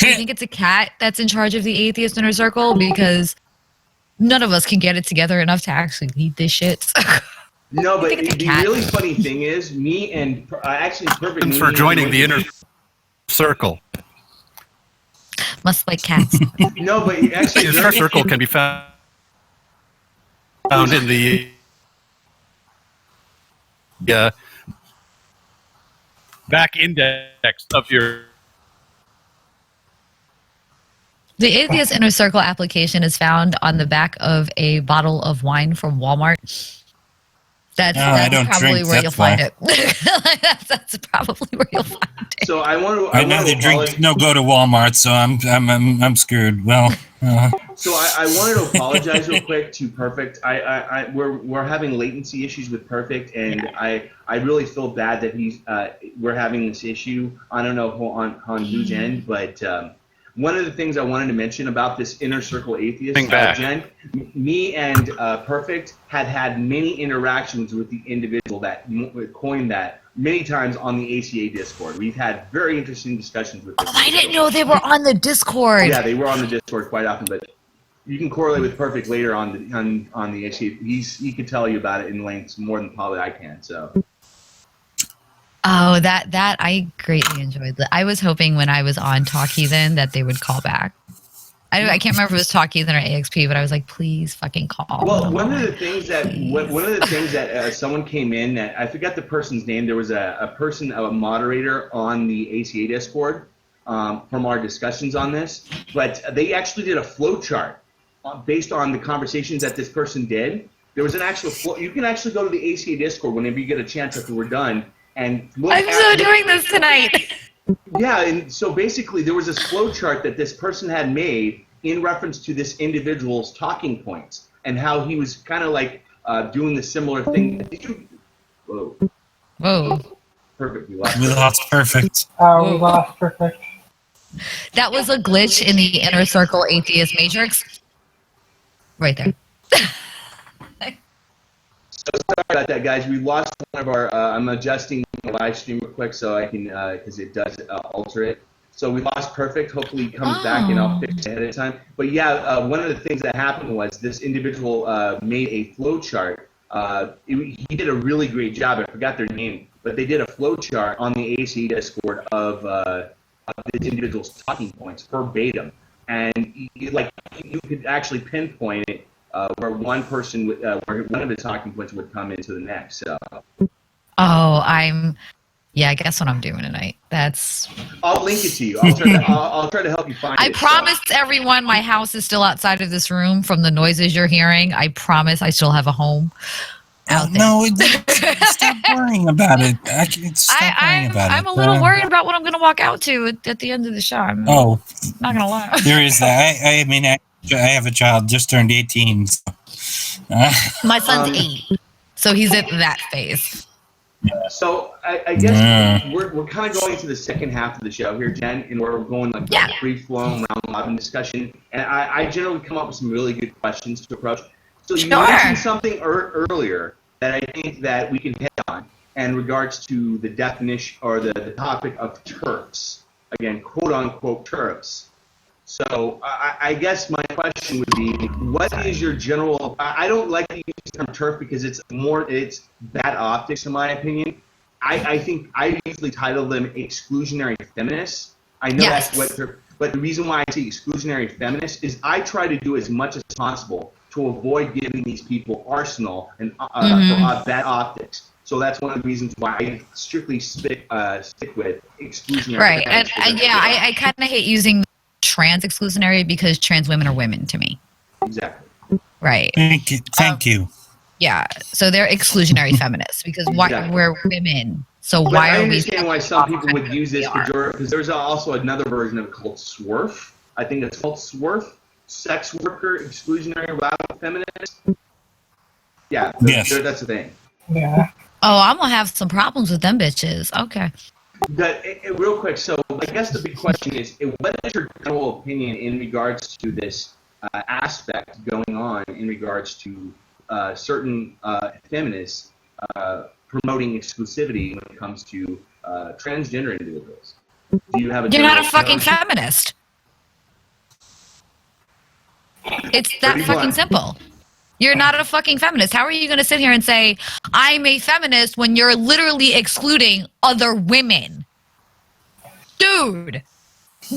Speaker 2: We think it's a cat that's in charge of the atheist inner circle because none of us can get it together enough to actually lead this shit.
Speaker 1: No, but the really funny thing is, me and actually Perfict
Speaker 4: for joining the inner circle.
Speaker 2: Must like cats.
Speaker 1: No, but actually,
Speaker 4: the inner circle can be found in the back index of your.
Speaker 2: The Atheist Inner Circle application is found on the back of a bottle of wine from Walmart. That's
Speaker 3: I don't
Speaker 2: probably
Speaker 3: drink,
Speaker 2: where you'll
Speaker 3: that's
Speaker 2: find
Speaker 3: why.
Speaker 2: it. that's probably where you'll find it.
Speaker 1: So I want to.
Speaker 3: I neither drink no go to Walmart, so I'm screwed. Well,
Speaker 1: So I wanted to apologize real quick to Perfict. We're having latency issues with Perfict, and I really feel bad that we're having this issue. I don't know on whose end, but one of the things I wanted to mention about this Inner Circle Atheist, Jen, me and Perfict had many interactions with the individual that coined that many times on the ACA Discord. We've had very interesting discussions with this.
Speaker 2: I didn't know they were on the Discord.
Speaker 1: Yeah, they were on the Discord quite often, but you can correlate with Perfict later on the ACA. He could tell you about it in lengths more than probably I can. So.
Speaker 2: Oh, that I greatly enjoyed. I was hoping when I was on Talk Heathen that they would call back. I can't remember if it was Talk Heathen or AXP, but I was like, please fucking call.
Speaker 1: Well, one of the things that someone came in, that I forgot the person's name. There was a moderator on the ACA Discord from our discussions on this, but they actually did a flow chart based on the conversations that this person did. There was an actual flow. You can actually go to the ACA Discord whenever you get a chance after we're done. And
Speaker 2: I'm so doing this tonight.
Speaker 1: Yeah, and so basically there was this flow chart that this person had made in reference to this individual's talking points and how he was kind of like doing the similar thing.
Speaker 2: Whoa.
Speaker 1: Perfect. We
Speaker 3: lost Perfict.
Speaker 5: We lost Perfect.
Speaker 2: That was a glitch in the Inner Circle Atheist Matrix. Right there.
Speaker 1: So sorry about that, guys. We lost one of our. I'm adjusting the live stream real quick so I can, because it does alter it. So we lost Perfict. Hopefully he comes back and I'll fix it ahead of time. But yeah, one of the things that happened was this individual made a flow chart. He did a really great job. I forgot their name, but they did a flow chart on the AC Discord of this individual's talking points verbatim, and you could actually pinpoint it. Where one person, where one of the talking points would come into the next. So.
Speaker 2: I guess what I'm doing tonight.
Speaker 1: I'll link it to you. I'll try to help you find it.
Speaker 2: I promised everyone my house is still outside of this room from the noises you're hearing. I promise I still have a home.
Speaker 3: No, stop worrying about it.
Speaker 2: I'm a little worried about what I'm going to walk out to at the end of the show. I'm not going to lie.
Speaker 3: There is that. I mean, I have a child, just turned 18. So.
Speaker 2: My son's 8, so he's at that phase.
Speaker 1: So I guess we're kind of going to the second half of the show here, Jen, and we're going like a free-flowing round-robin discussion. And I generally come up with some really good questions to approach. So you mentioned something earlier that I think that we can hit on in regards to the definition or the topic of TERFs. Again, quote-unquote TERFs. So I guess my question would be, what is your general? I don't like to use the term TERF because it's bad optics in my opinion. I think I usually title them exclusionary feminists. I know that's what they're, but the reason why I say exclusionary feminists is I try to do as much as possible to avoid giving these people arsenal and for bad optics. So that's one of the reasons why I strictly stick with exclusionary.
Speaker 2: Right, and I kind of hate using trans exclusionary because trans women are women to me.
Speaker 1: Exactly.
Speaker 2: Right.
Speaker 3: Thank you.
Speaker 2: Yeah. So they're exclusionary feminists because we're women. So why are we?
Speaker 1: I understand why some people would use this because there's also another version of it called SWERF. I think it's called SWERF, sex worker exclusionary radical feminist. Yeah.
Speaker 3: Yes.
Speaker 1: That's the thing.
Speaker 5: Yeah.
Speaker 2: Oh, I'm gonna have some problems with them bitches. Okay.
Speaker 1: Real quick, so I guess the big question is, what is your general opinion in regards to this aspect going on in regards to certain feminists promoting exclusivity when it comes to transgender individuals? Do you have a?
Speaker 2: You're not a fucking feminist. It's that fucking simple. You're not a fucking feminist. How are you going to sit here and say, I'm a feminist when you're literally excluding other women? Dude.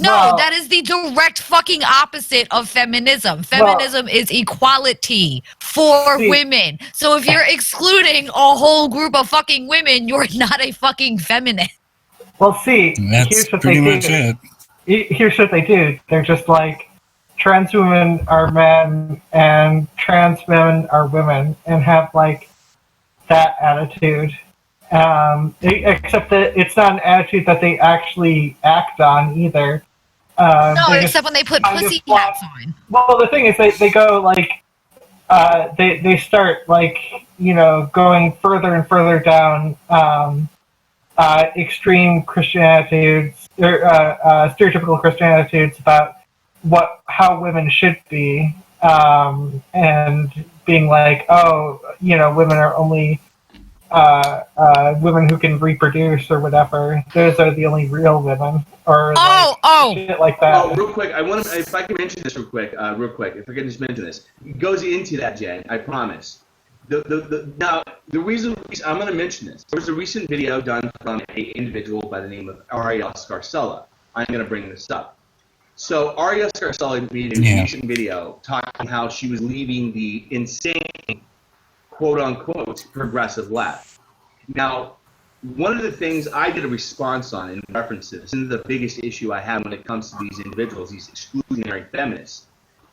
Speaker 2: No,
Speaker 6: Well-
Speaker 2: that is the direct fucking opposite of feminism. Feminism is equality for
Speaker 6: See-
Speaker 2: women. So if you're excluding a whole group of fucking women, you're not a fucking feminist.
Speaker 6: Well, see,
Speaker 3: That's
Speaker 6: here's what
Speaker 3: pretty
Speaker 6: they
Speaker 3: much
Speaker 6: do.
Speaker 3: it.
Speaker 6: Here's what they do. They're just like, trans women are men and trans men are women, and have like that attitude. Except that it's not an attitude that they actually act on either.
Speaker 2: No,
Speaker 6: They
Speaker 2: except when they put
Speaker 6: kind of
Speaker 2: pussy
Speaker 6: flop-
Speaker 2: hats on.
Speaker 6: Well, the thing is, they go like, they start like, going further and further down extreme Christian attitudes, or stereotypical Christian attitudes about how women should be, and being like, oh, women are only women who can reproduce or whatever. Those are the only real women, or shit like that.
Speaker 1: Oh, real quick, if I can mention this real quick, if I can just mention this, it goes into that, Jen. I promise. Now, the reason I'm going to mention this, there was a recent video done from an individual by the name of Ariel Scarcella. I'm going to bring this up. So Ariel Scarcella made a recent video talking how she was leaving the insane, quote-unquote, progressive left. Now, one of the things I did a response on in reference to this, and the biggest issue I have when it comes to these individuals, these exclusionary feminists,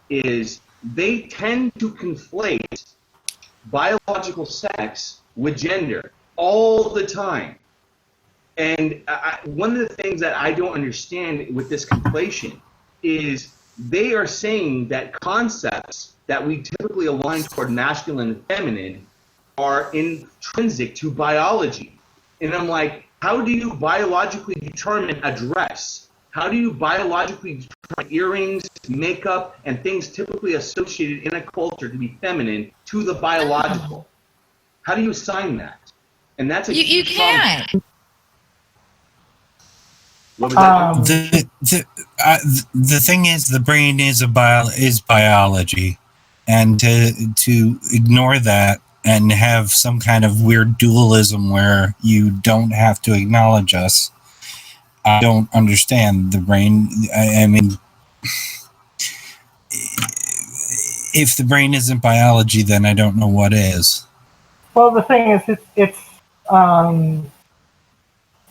Speaker 1: is they tend to conflate biological sex with gender all the time. And one of the things that I don't understand with this conflation is they are saying that concepts that we typically align toward masculine and feminine are intrinsic to biology. And I'm like, how do you biologically determine a dress? How do you biologically determine earrings, makeup, and things typically associated in a culture to be feminine to the biological? How do you assign that? And that's a
Speaker 2: You can't.
Speaker 1: What was that?
Speaker 3: The thing is, the brain is biology, and to ignore that and have some kind of weird dualism where you don't have to acknowledge us, I don't understand the brain. I mean, if the brain isn't biology, then I don't know what is.
Speaker 6: Well, the thing is,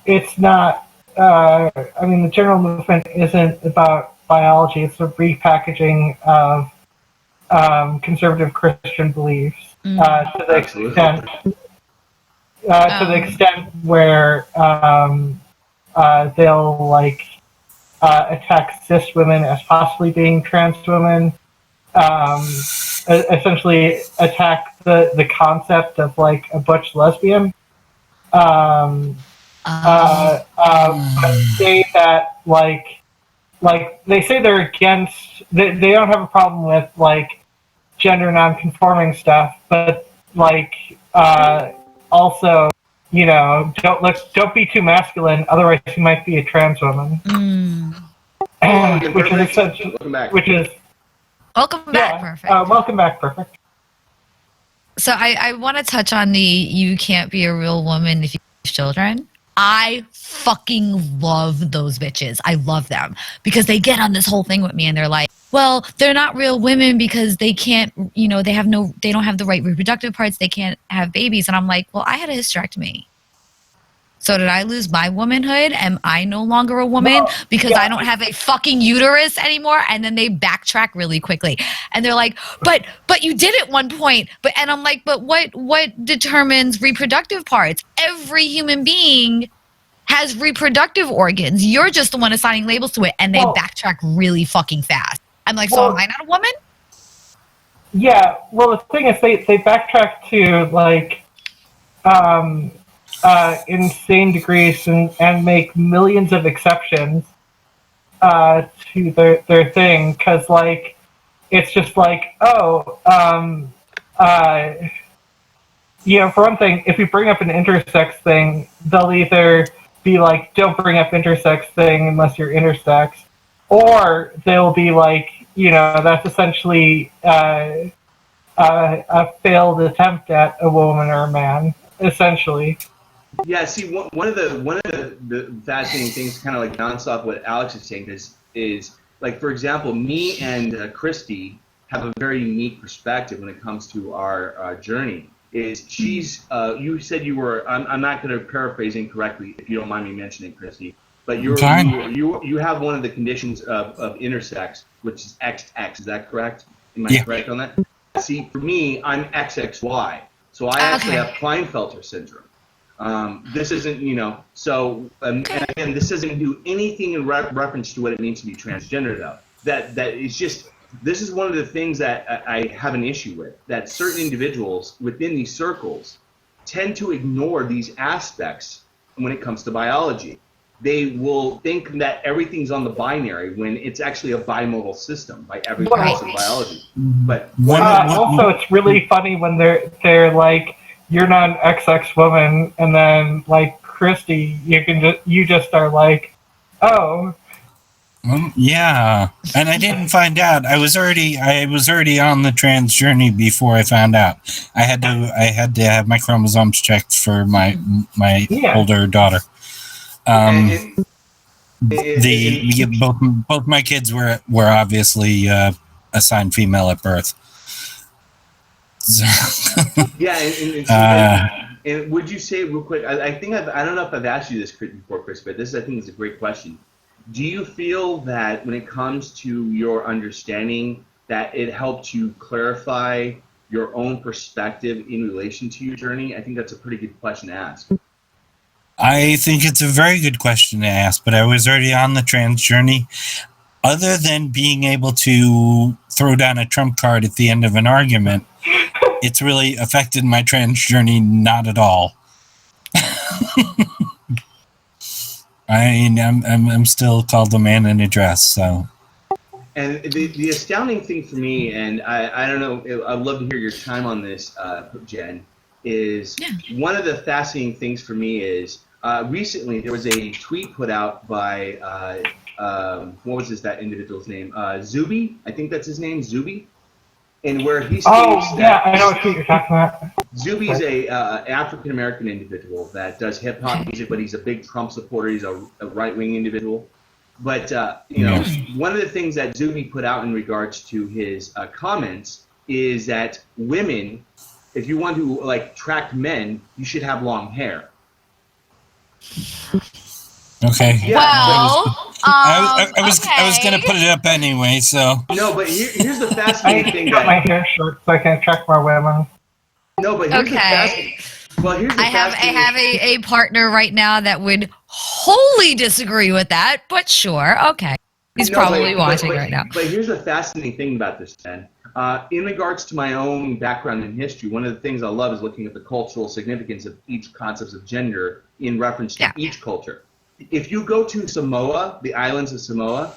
Speaker 6: it's not. I mean, the general movement isn't about biology. It's a repackaging of conservative Christian beliefs to the extent where they'll like attack cis women as possibly being trans women. Essentially, attack the concept of like a butch lesbian. Say that like they say they're against. They don't have a problem with like gender non-conforming stuff, but like also, don't be too masculine, otherwise you might be a trans woman. Which is essentially,
Speaker 2: Welcome back, Perfect.
Speaker 6: Welcome back, Perfect.
Speaker 2: So I want to touch on the you can't be a real woman if you have children. I fucking love those bitches. I love them because they get on this whole thing with me and they're like, well, they're not real women because they can't, they don't have the right reproductive parts. They can't have babies. And I'm like, well, I had a hysterectomy. So did I lose my womanhood? Am I no longer a woman because I don't have a fucking uterus anymore? And then they backtrack really quickly. And they're like, but you did at one point. And I'm like, but what determines reproductive parts? Every human being has reproductive organs. You're just the one assigning labels to it. And they backtrack really fucking fast. I'm like, so am I not a woman?
Speaker 6: Yeah, well, the thing is they backtrack to like insane degrees and make millions of exceptions to their thing, because like it's just like, for one thing, if you bring up an intersex thing, they'll either be like, don't bring up intersex thing unless you're intersex, or they'll be like, that's essentially a failed attempt at a woman or a man, essentially.
Speaker 1: Yeah, see, one of the fascinating things, kind of like bounce off what Alex is saying, is is like, for example, me and Christy have a very unique perspective when it comes to our journey. Is she's you said you were I'm not going to paraphrase incorrectly if you don't mind me mentioning, Christy, but you have one of the conditions of intersex, which is XX. Is that correct? Am I correct on that? See, for me, I'm XXY, so I actually have Klinefelter syndrome. This isn't, so, and again, this doesn't do anything in reference to what it means to be transgender, though. That is just, this is one of the things that I have an issue with, that certain individuals within these circles tend to ignore these aspects when it comes to biology. They will think that everything's on the binary when it's actually a bimodal system by every class of biology. But
Speaker 6: also, it's really funny when they're like, "You're not an XX woman," and then like Christy, you just are like, "Oh."
Speaker 3: Yeah, and I didn't find out. I was already on the trans journey before I found out. I had to have my chromosomes checked for my older daughter. Both my kids were obviously assigned female at birth. So.
Speaker 1: And would you say real quick? I think I don't know if I've asked you this before, Chris, but this I think is a great question. Do you feel that when it comes to your understanding that it helped you clarify your own perspective in relation to your journey? I think that's a pretty good question to ask.
Speaker 3: I think it's a very good question to ask, but I was already on the trans journey. Other than being able to throw down a trump card at the end of an argument, it's really affected my trans journey not at all. I mean, I'm still called a man in a dress, so.
Speaker 1: And the astounding thing for me, and I don't know, I'd love to hear your time on this, Jen, is one of the fascinating things for me is recently there was a tweet put out by what was that individual's name? Zuby, I think that's his name, Zuby, and where he states that
Speaker 6: I know what you're talking about.
Speaker 1: Zuby's a African American individual that does hip hop music, but he's a big Trump supporter. He's a right wing individual. But one of the things that Zuby put out in regards to his comments is that women, if you want to attract men, you should have long hair.
Speaker 3: Okay.
Speaker 1: Yeah.
Speaker 2: Well,
Speaker 3: I was going to put it up anyway, so.
Speaker 1: No, but here's the fascinating thing.
Speaker 6: I got my hair short so I can attract more women.
Speaker 1: No, but here's the fascinating. Well, here's the
Speaker 2: I have a partner right now that would wholly disagree with that, but sure, okay. He's probably watching right now.
Speaker 1: But here's the fascinating thing about this, Jen. In regards to my own background in history, one of the things I love is looking at the cultural significance of each concept of gender in reference to each culture. If you go to Samoa, the islands of Samoa,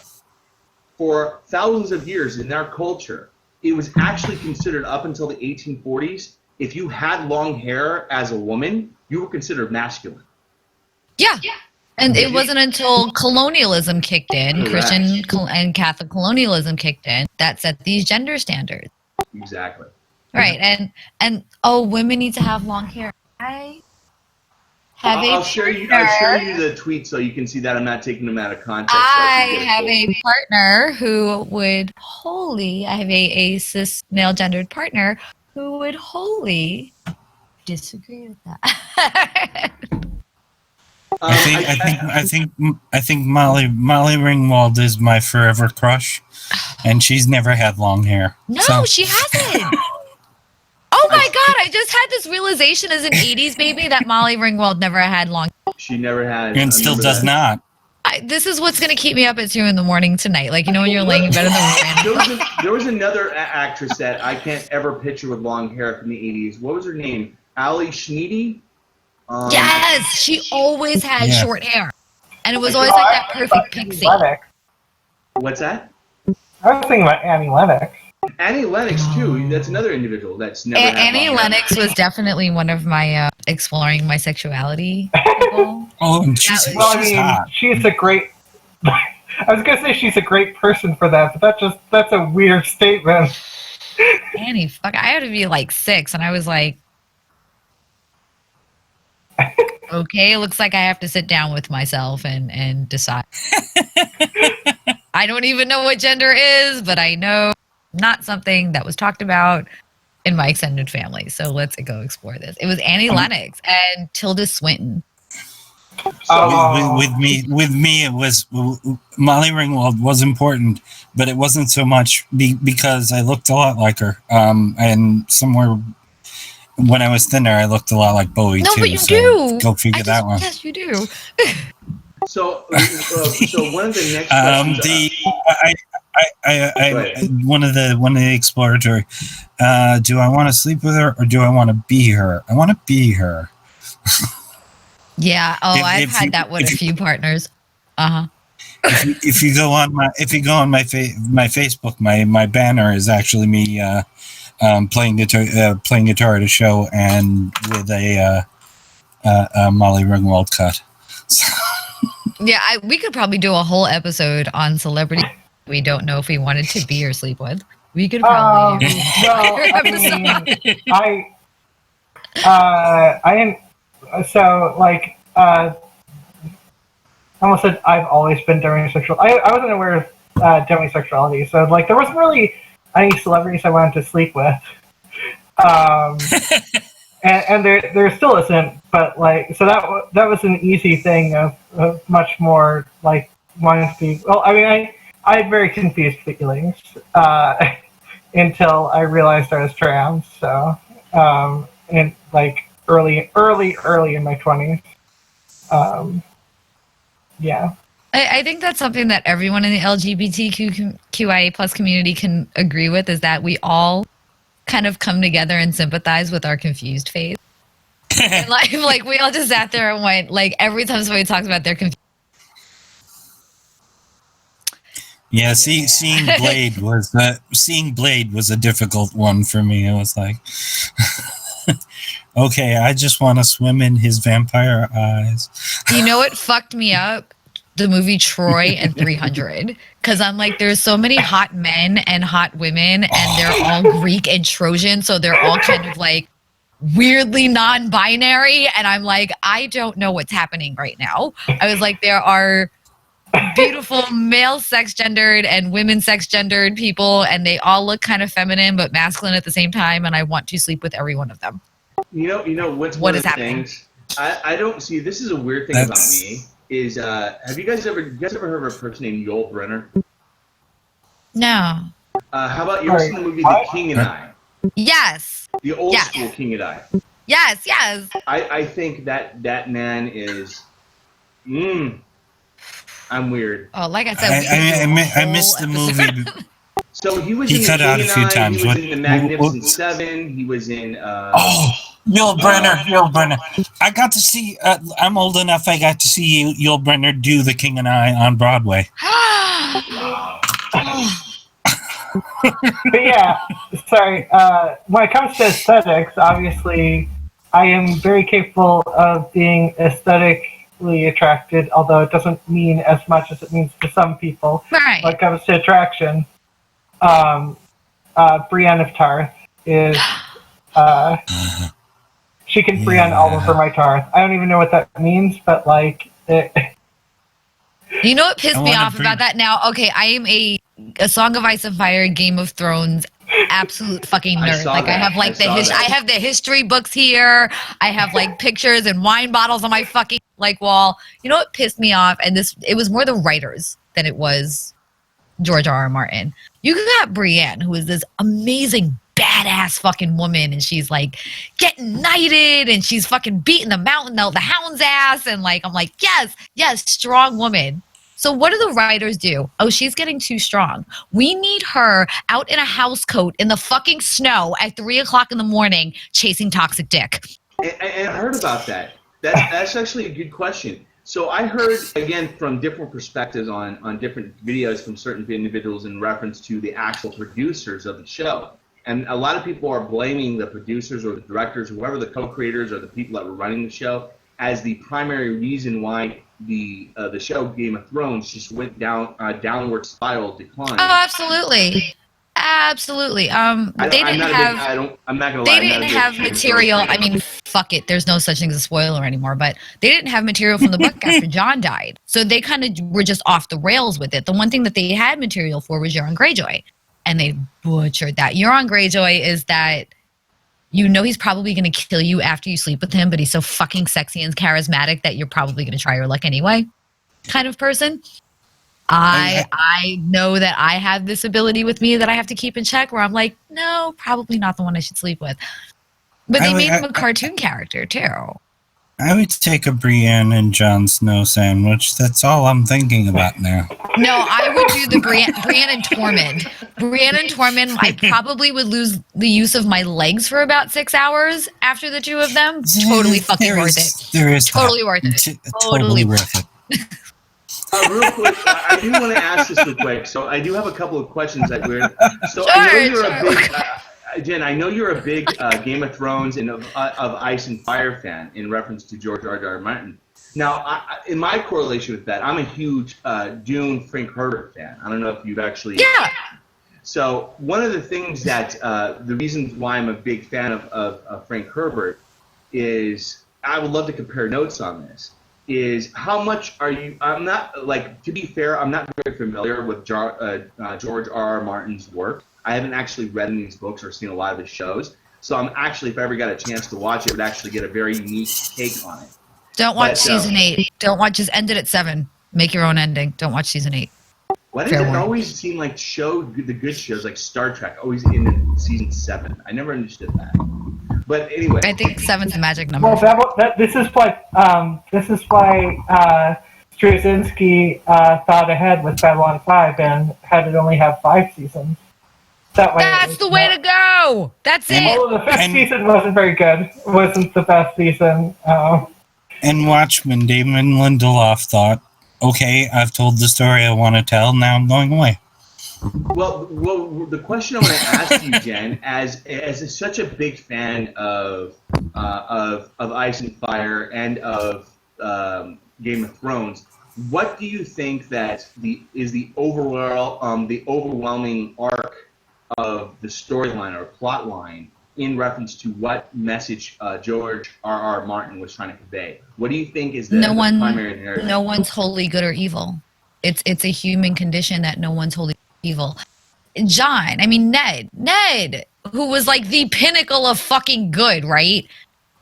Speaker 1: for thousands of years in their culture, it was actually considered up until the 1840s, if you had long hair as a woman, you were considered masculine.
Speaker 2: Yeah. And it wasn't until colonialism kicked in,
Speaker 1: Correct.
Speaker 2: Christian and Catholic colonialism kicked in, that set these gender standards.
Speaker 1: Exactly.
Speaker 2: Right. And women need to have long hair.
Speaker 1: I'll share you the tweet so you can see that I'm not taking them out of context.
Speaker 2: I have a partner who would I have a cis male gendered partner who would wholly disagree with that.
Speaker 3: I think Molly Ringwald is my forever crush, and she's never had long hair.
Speaker 2: No, she hasn't. Oh my God! I just had this realization as an '80s baby that Molly Ringwald never had long.
Speaker 1: She never had,
Speaker 3: and still does not.
Speaker 2: This is what's going to keep me up at 2 in the morning tonight. Like, when you're laying in bed in the morning.
Speaker 1: There was another actress that I can't ever picture with long hair from the '80s. What was her name? Ali Schneedy.
Speaker 2: Yes, she always had short hair, and it was always like that perfect pixie.
Speaker 1: What's that?
Speaker 6: I was thinking about Annie Lennox.
Speaker 1: Annie Lennox too. That's another individual that's never.
Speaker 2: Annie Lennox was definitely one of my exploring my sexuality people.
Speaker 3: And she's hot.
Speaker 6: She's a great. I was gonna say she's a great person for that, but that's a weird statement.
Speaker 2: Annie, fuck! I had to be like 6, and I was like, okay, looks like I have to sit down with myself and decide. I don't even know what gender is, but I know not something that was talked about in my extended family. So let's go explore this. It was Annie Lennox and Tilda Swinton.
Speaker 3: With me, it was Molly Ringwald was important, but it wasn't so much because I looked a lot like her. And somewhere when I was thinner, I looked a lot like Bowie too.
Speaker 2: No, but you
Speaker 3: so
Speaker 2: do.
Speaker 3: Go figure that one.
Speaker 2: Yes, you do.
Speaker 1: So one of the next questions.
Speaker 3: One of the exploratory. Do I want to sleep with her or do I want to be her? I want to be her.
Speaker 2: Yeah. Oh, I've had that with a few partners.
Speaker 3: If you go on my Facebook, my banner is actually me playing guitar at a show and with a Molly Ringwald cut.
Speaker 2: Yeah, we could probably do a whole episode on celebrity we don't know if we wanted to be or sleep with. We could probably do
Speaker 6: I almost said I've always been demisexual. I wasn't aware of demisexuality, so like there wasn't really any celebrities I wanted to sleep with. And there still isn't, but like so that was an easy thing of much more like wanting to be. Well, I mean, I had very confused feelings until I realized I was trans. So in like early in my 20s. Yeah.
Speaker 2: I think that's something that everyone in the LGBTQIA plus community can agree with is that we all kind of come together and sympathize with our confused phase. And like we all just sat there and went like every time somebody talks about their confused.
Speaker 3: Yeah, seeing Blade was a difficult one for me. It was like, okay, I just want to swim in his vampire eyes.
Speaker 2: You know what fucked me up? The movie Troy and 300. Because I'm like, there's so many hot men and hot women, and they're all Greek and Trojan, so they're all kind of like weirdly non-binary. And I'm like, I don't know what's happening right now. I was like, there are beautiful male sex-gendered and women sex-gendered people, and they all look kind of feminine but masculine at the same time, and I want to sleep with every one of them.
Speaker 1: You know what's
Speaker 2: what
Speaker 1: one
Speaker 2: is
Speaker 1: of the
Speaker 2: happening?
Speaker 1: things I don't see. This is a weird thing about me. Is have you guys ever heard of a person named Yul Brynner?
Speaker 2: No.
Speaker 1: How about you ever seen the movie The King and I?
Speaker 2: Yes.
Speaker 1: The old school King and I.
Speaker 2: Yes.
Speaker 1: I think that man is. I'm weird.
Speaker 2: Oh, like I said,
Speaker 3: I missed the movie.
Speaker 1: So he was in
Speaker 3: cut
Speaker 1: The
Speaker 3: out
Speaker 1: King
Speaker 3: a few
Speaker 1: and I,
Speaker 3: times.
Speaker 1: He was in The Magnificent Seven. He was in.
Speaker 3: Yul Brynner. I got to see. I'm old enough. I got to see Yul Brynner do The King and I on Broadway.
Speaker 6: But yeah, sorry. When it comes to aesthetics, obviously, I am very capable of being aesthetically attracted, although it doesn't mean as much as it means to some people.
Speaker 2: Right.
Speaker 6: When it comes to attraction, Brienne of Tarth is. She can Brienne all over my Tarth. I don't even know what that means, but like.
Speaker 2: You know what pissed me off about that? Now, okay, I am a Song of Ice and Fire, Game of Thrones, absolute fucking nerd. Like I have like I have the history books here. I have like pictures and wine bottles on my fucking like wall. You know what pissed me off? And it was more the writers than it was George R.R. Martin. You got Brienne, who is this amazing badass fucking woman, and she's like getting knighted and she's fucking beating the hound's ass, and like I'm like, yes, strong woman. So what do the writers do? Oh, she's getting too strong. We need her out in a house coat in the fucking snow at 3:00 in the morning chasing toxic dick.
Speaker 1: And I heard about that. That's actually a good question. So I heard, again, from different perspectives on different videos from certain individuals in reference to the actual producers of the show. And a lot of people are blaming the producers or the directors, whoever the co-creators or the people that were running the show, as the primary reason why the show Game of Thrones just went downward spiral decline.
Speaker 2: Oh, absolutely. They didn't have material. I mean, fuck it, there's no such thing as a spoiler anymore. But they didn't have material from the book after John died. So they kind of were just off the rails with it. The one thing that they had material for was Euron Greyjoy. And they butchered that. Euron Greyjoy is that, you know, he's probably going to kill you after you sleep with him, but he's so fucking sexy and charismatic that you're probably going to try your luck anyway, kind of person. I know that I have this ability with me that I have to keep in check, where I'm like, no, probably not the one I should sleep with. But they made him a cartoon character too.
Speaker 3: I would take a Brienne and Jon Snow sandwich. That's all I'm thinking about now.
Speaker 2: No, I would do the Brienne and Tormund. Brienne and Tormund, I probably would lose the use of my legs for about 6 hours after the two of them. Totally fucking worth it.
Speaker 3: There is
Speaker 2: totally worth it.
Speaker 3: Totally worth it.
Speaker 1: Real quick, I do want to ask this real quick. So I do have a couple of questions that we're. So
Speaker 2: Sure,
Speaker 1: I know you're a
Speaker 2: sure.
Speaker 1: big. Jen, I know you're a big Game of Thrones and of Ice and Fire fan in reference to George R.R. Martin. Now, in my correlation with that, I'm a huge Dune Frank Herbert fan. I don't know if you've actually.
Speaker 2: Yeah.
Speaker 1: So one of the things that the reasons why I'm a big fan of Frank Herbert is I would love to compare notes on this. Is how much are you? I'm not like, to be fair, I'm not very familiar with George R.R. Martin's work. I haven't actually read any of his books or seen a lot of his shows. So I'm actually, if I ever got a chance to watch it, would actually get a very unique take on it.
Speaker 2: Don't watch season 8. Don't watch. Just end it at 7. Make your own ending. Don't watch season 8.
Speaker 1: Why does it always seem like the good shows like Star Trek always end in season 7? I never understood that. But anyway,
Speaker 2: I think 7's the magic number.
Speaker 6: Well, this is why Straczynski thought ahead with Babylon 5 and had it only have 5 seasons. That way,
Speaker 2: that's the way to go. That's it.
Speaker 6: Well, the 5th season wasn't very good. It wasn't the best season.
Speaker 3: And Watchmen, Damon Lindelof thought, okay, I've told the story I want to tell, now I'm going away.
Speaker 1: Well, the question I want to ask you, Jen, as such a big fan of Ice and Fire and of Game of Thrones, what do you think that the overwhelming arc of the storyline or plot line in reference to what message George R.R. Martin was trying to convey? What do you think is the primary narrative?
Speaker 2: No one's wholly good or evil. It's a human condition that no one's wholly evil. John, I mean Ned, who was like the pinnacle of fucking good, right?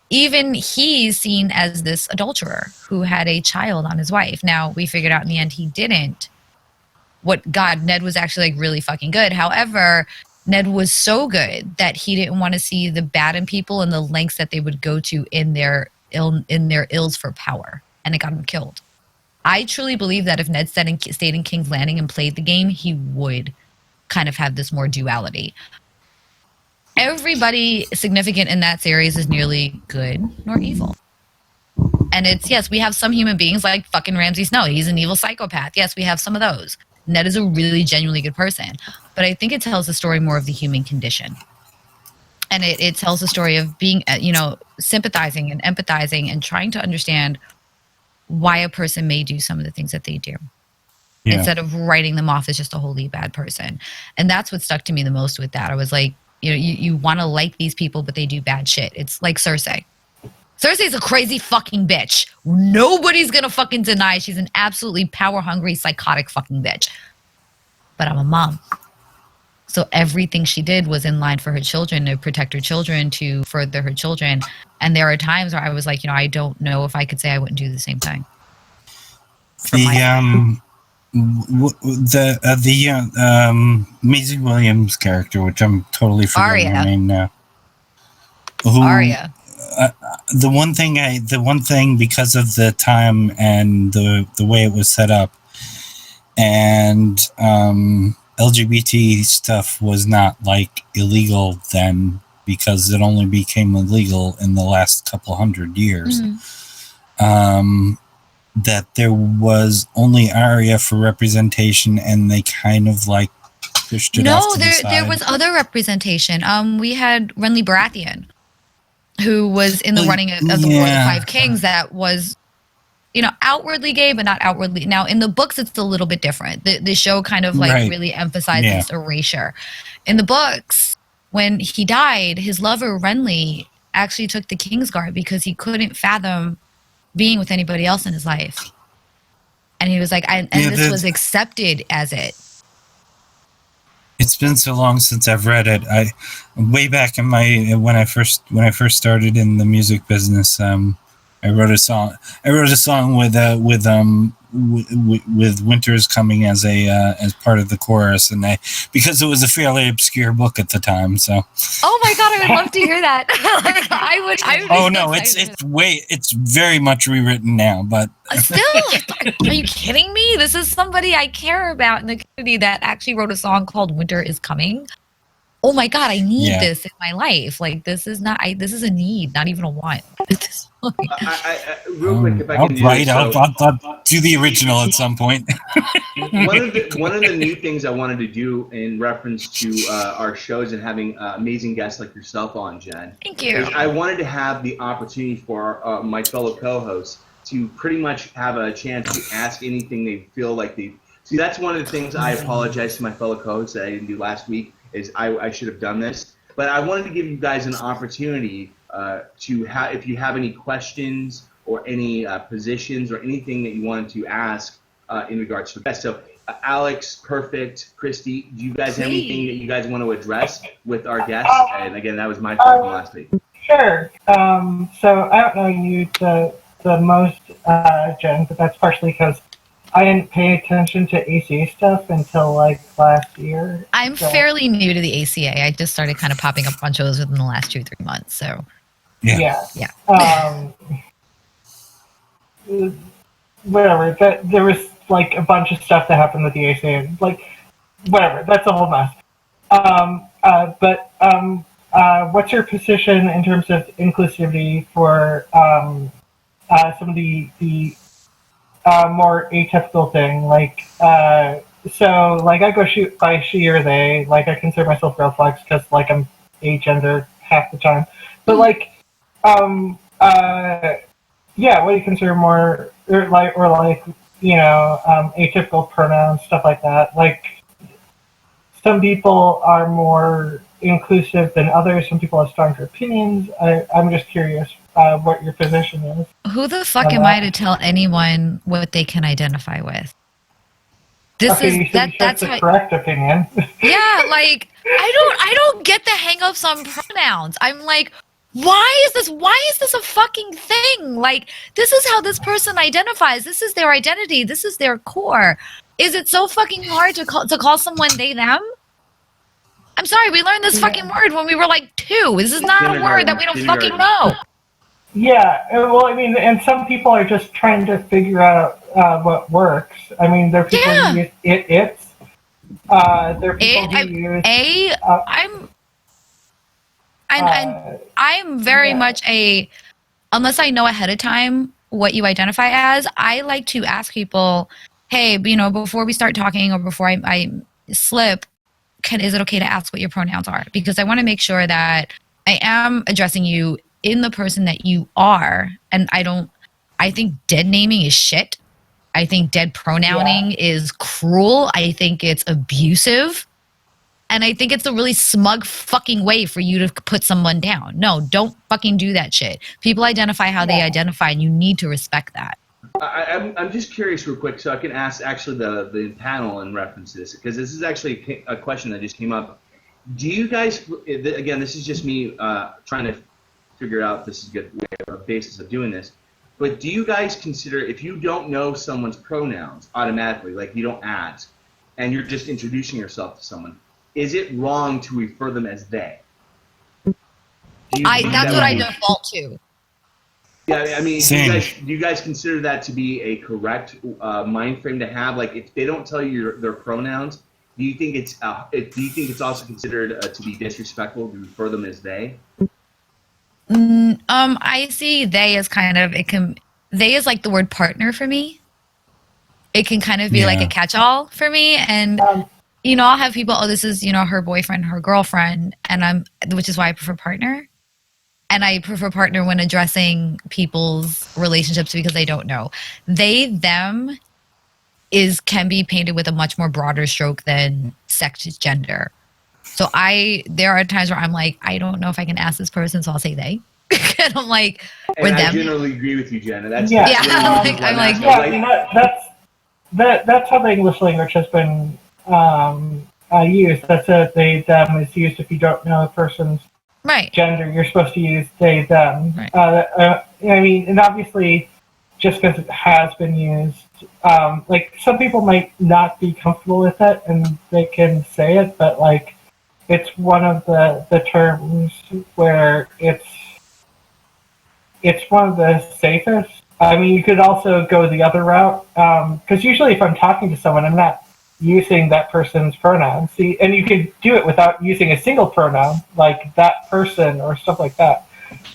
Speaker 2: Even he's seen as this adulterer who had a child on his wife. Now, we figured out in the end he didn't. Ned was actually like really fucking good. However, Ned was so good that he didn't want to see the bad in people and the lengths that they would go to in their ills for power, and it got him killed. I truly believe that if Ned stayed in King's Landing and played the game, he would kind of have this more duality. Everybody significant in that series is nearly good nor evil. And yes, we have some human beings like fucking Ramsay Snow. He's an evil psychopath. Yes, we have some of those. Ned is a really genuinely good person. But I think it tells the story more of the human condition. And it tells the story of being, sympathizing and empathizing and trying to understand why a person may do some of the things that they do. Yeah. Instead of writing them off as just a wholly bad person. And that's what stuck to me the most with that. I was like, you want to like these people, but they do bad shit. It's like Cersei. Cersei's a crazy fucking bitch. Nobody's gonna fucking deny she's an absolutely power-hungry, psychotic fucking bitch. But I'm a mom. So everything she did was in line for her children, to protect her children, to further her children. And there are times where I was like, I don't know if I could say I wouldn't do the same thing.
Speaker 3: Maisie Williams character, which I'm totally forgetting her name now.
Speaker 2: Arya.
Speaker 3: The one thing because of the time and the way it was set up, and LGBT stuff was not like illegal then, because it only became illegal in the last couple 100 years. Mm-hmm. That there was only Arya for representation, and they kind of like pushed it off to the side. No,
Speaker 2: there was other representation. We had Renly Baratheon, who was in the running of the War of the Five Kings, that was, outwardly gay, but not outwardly. Now, in the books, it's a little bit different. The show kind of really emphasized this erasure. In the books, when he died, his lover, Renly, actually took the Kingsguard because he couldn't fathom being with anybody else in his life. And he was like, this was accepted as it.
Speaker 3: It's been so long since I've read it. Way back in when I first started in the music business, I wrote a song. With Winters coming as part of the chorus, and because it was a fairly obscure book at the time. So.
Speaker 2: Oh my god, I would love to hear that. I would.
Speaker 3: Oh no, it's very much rewritten now, but
Speaker 2: still, are you kidding me? This is somebody I care about in the community that actually wrote a song called "Winter Is Coming." Oh my god, I need this in my life. Like this is a need, not even a want.
Speaker 1: Real quick, if I can do
Speaker 3: this. I'll do the original at some point.
Speaker 1: One of the new things I wanted to do in reference to our shows and having amazing guests like yourself on, Jen.
Speaker 2: Thank you.
Speaker 1: I wanted to have the opportunity for my fellow co-hosts to pretty much have a chance to ask anything they feel like they. See, that's one of the things I apologize to my fellow co-hosts that I didn't do last week. Is I should have done this, but I wanted to give you guys an opportunity to have, if you have any questions or any positions or anything that you wanted to ask in regards to the guest. So, Alex, Perfict, Christy, do you guys have anything that you guys want to address with our guests? And again, that was my fault from last week.
Speaker 6: Sure. So I don't know you the most, Jen, but that's partially because I didn't pay attention to ACA stuff until like last year.
Speaker 2: I'm fairly new to the ACA. I just started kind of popping up on shows within the last 2-3 months. So
Speaker 6: yeah. Whatever. There was like a bunch of stuff that happened with the ACA. Like whatever. That's a whole mess. What's your position in terms of inclusivity for some of the more atypical thing, like so like I go shoot by she or they, like I consider myself real flex because like I'm agender half the time, but like what do you consider more or you know atypical pronouns, stuff like that? Like some people are more inclusive than others, some people have stronger opinions. I'm just curious what your position is.
Speaker 2: Who the fuck am I to tell anyone what they can identify with? That's
Speaker 6: the correct opinion.
Speaker 2: Yeah, like I don't get the hang-ups on pronouns. I'm like, why is this a fucking thing? Like, this is how this person identifies. This is their identity. This is their core. Is it so fucking hard to call someone they them? I'm sorry, we learned this fucking word when we were like 2. This is not a word that we don't fucking know.
Speaker 6: Yeah, well, I mean, and some people are just trying to figure out what works. I mean, there are people who use it's. There are people who use...
Speaker 2: I'm very much unless I know ahead of time what you identify as, I like to ask people, hey, you know, before we start talking or before I slip, is it okay to ask what your pronouns are? Because I want to make sure that I am addressing you in the person that you are. And I think dead naming is shit. I think dead pronouncing is cruel. I think it's abusive. And I think it's a really smug fucking way for you to put someone down. No, don't fucking do that shit. People identify how they identify, and you need to respect that.
Speaker 1: I'm just curious real quick, so I can ask actually the panel in reference to this, because this is actually a question that just came up. Do you guys, again, this is just me trying to figure out this is a good way, a basis of doing this, but do you guys consider, if you don't know someone's pronouns automatically, like you don't ask, and you're just introducing yourself to someone, is it wrong to refer them as they?
Speaker 2: That's what I default to.
Speaker 1: Yeah, I mean, do you guys consider that to be a correct mind frame to have? Like, if they don't tell you their pronouns, do you think it's also considered to be disrespectful to refer them as they?
Speaker 2: I see they as kind of they is like the word partner for me. It can kind of be like a catch-all for me, and you know, I'll have people, this is, you know, her boyfriend, her girlfriend, and which is why I prefer partner. And I prefer partner when addressing people's relationships because they don't know. They, them can be painted with a much more broader stroke than sex, gender. So there are times where I'm like, I don't know if I can ask this person, so I'll say they. and I'm like,
Speaker 1: And
Speaker 2: we're
Speaker 1: I
Speaker 2: them.
Speaker 1: generally agree with you, Jenna. That's
Speaker 6: Yeah.
Speaker 1: that's
Speaker 2: Yeah,
Speaker 1: really
Speaker 2: I'm like,
Speaker 6: Yeah, I mean, that's how the English language has been used. That's it. They, them is used if you don't know a person's
Speaker 2: right.
Speaker 6: gender. You're supposed to use they, them.
Speaker 2: Right.
Speaker 6: I mean, and obviously, just because it has been used, like some people might not be comfortable with it, and they can say it, but like, it's one of the terms where it's one of the safest. I mean, you could also go the other route, because usually if I'm talking to someone, I'm not using that person's pronouns. See, and you could do it without using a single pronoun, like that person or stuff like that.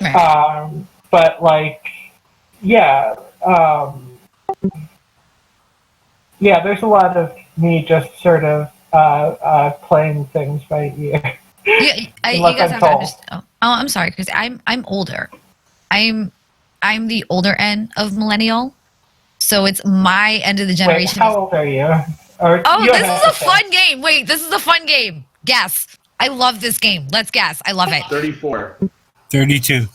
Speaker 2: Right.
Speaker 6: But like, yeah, yeah, there's a lot of me just sort of playing things by ear.
Speaker 2: Yeah, you
Speaker 6: Unless
Speaker 2: guys
Speaker 6: I'm
Speaker 2: have to
Speaker 6: told.
Speaker 2: understand. Oh, I'm sorry, because I'm older. I'm the older end of millennial, so it's my end of the
Speaker 6: Wait,
Speaker 2: generation.
Speaker 6: how old are you? Or
Speaker 2: Oh,
Speaker 6: you don't
Speaker 2: this
Speaker 6: have
Speaker 2: is a
Speaker 6: to say.
Speaker 2: fun game. Wait, this is a fun game. Guess. I love this game. Let's guess. I love it.
Speaker 1: 34.
Speaker 3: 32.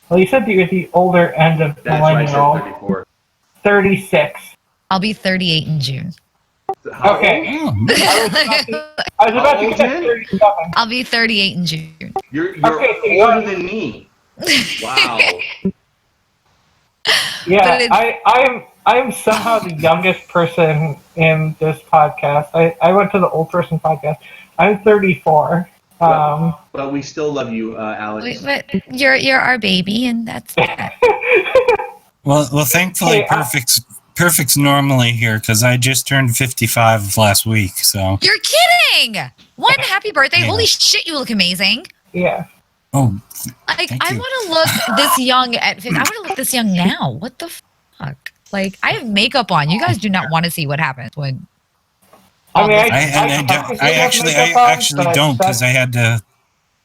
Speaker 6: Well, you said that you're the older end of
Speaker 1: That's why I said
Speaker 6: millennial.
Speaker 1: 34.
Speaker 6: 36.
Speaker 2: I'll be 38 in June.
Speaker 1: How
Speaker 6: Okay.
Speaker 3: Oh,
Speaker 6: I was about
Speaker 1: How
Speaker 6: to
Speaker 1: old,
Speaker 6: get
Speaker 1: Jen?
Speaker 6: 37.
Speaker 2: I'll be 38 in June.
Speaker 1: You're
Speaker 6: Okay, so you're-
Speaker 1: older than me. Wow.
Speaker 6: Yeah,
Speaker 2: But it's-
Speaker 6: I'm somehow the youngest person in this podcast. I went to the old person podcast. I'm 34.
Speaker 1: But we still love you, Alex.
Speaker 2: But you're our baby, and that's that.
Speaker 3: well, thankfully,
Speaker 6: Hey,
Speaker 3: Perfect's normally here because I just turned 55 last week. So,
Speaker 2: You're kidding! One happy birthday!
Speaker 3: Yeah.
Speaker 2: Holy shit, you look amazing.
Speaker 6: yeah.
Speaker 3: oh,
Speaker 2: Like
Speaker 3: Thank
Speaker 2: I
Speaker 3: you.
Speaker 2: want to look this young at 50. I want to look this young now. What the fuck? Like I have makeup on. You guys do not want to see what happens when.
Speaker 6: I mean,
Speaker 2: all this-
Speaker 3: I actually don't because I had to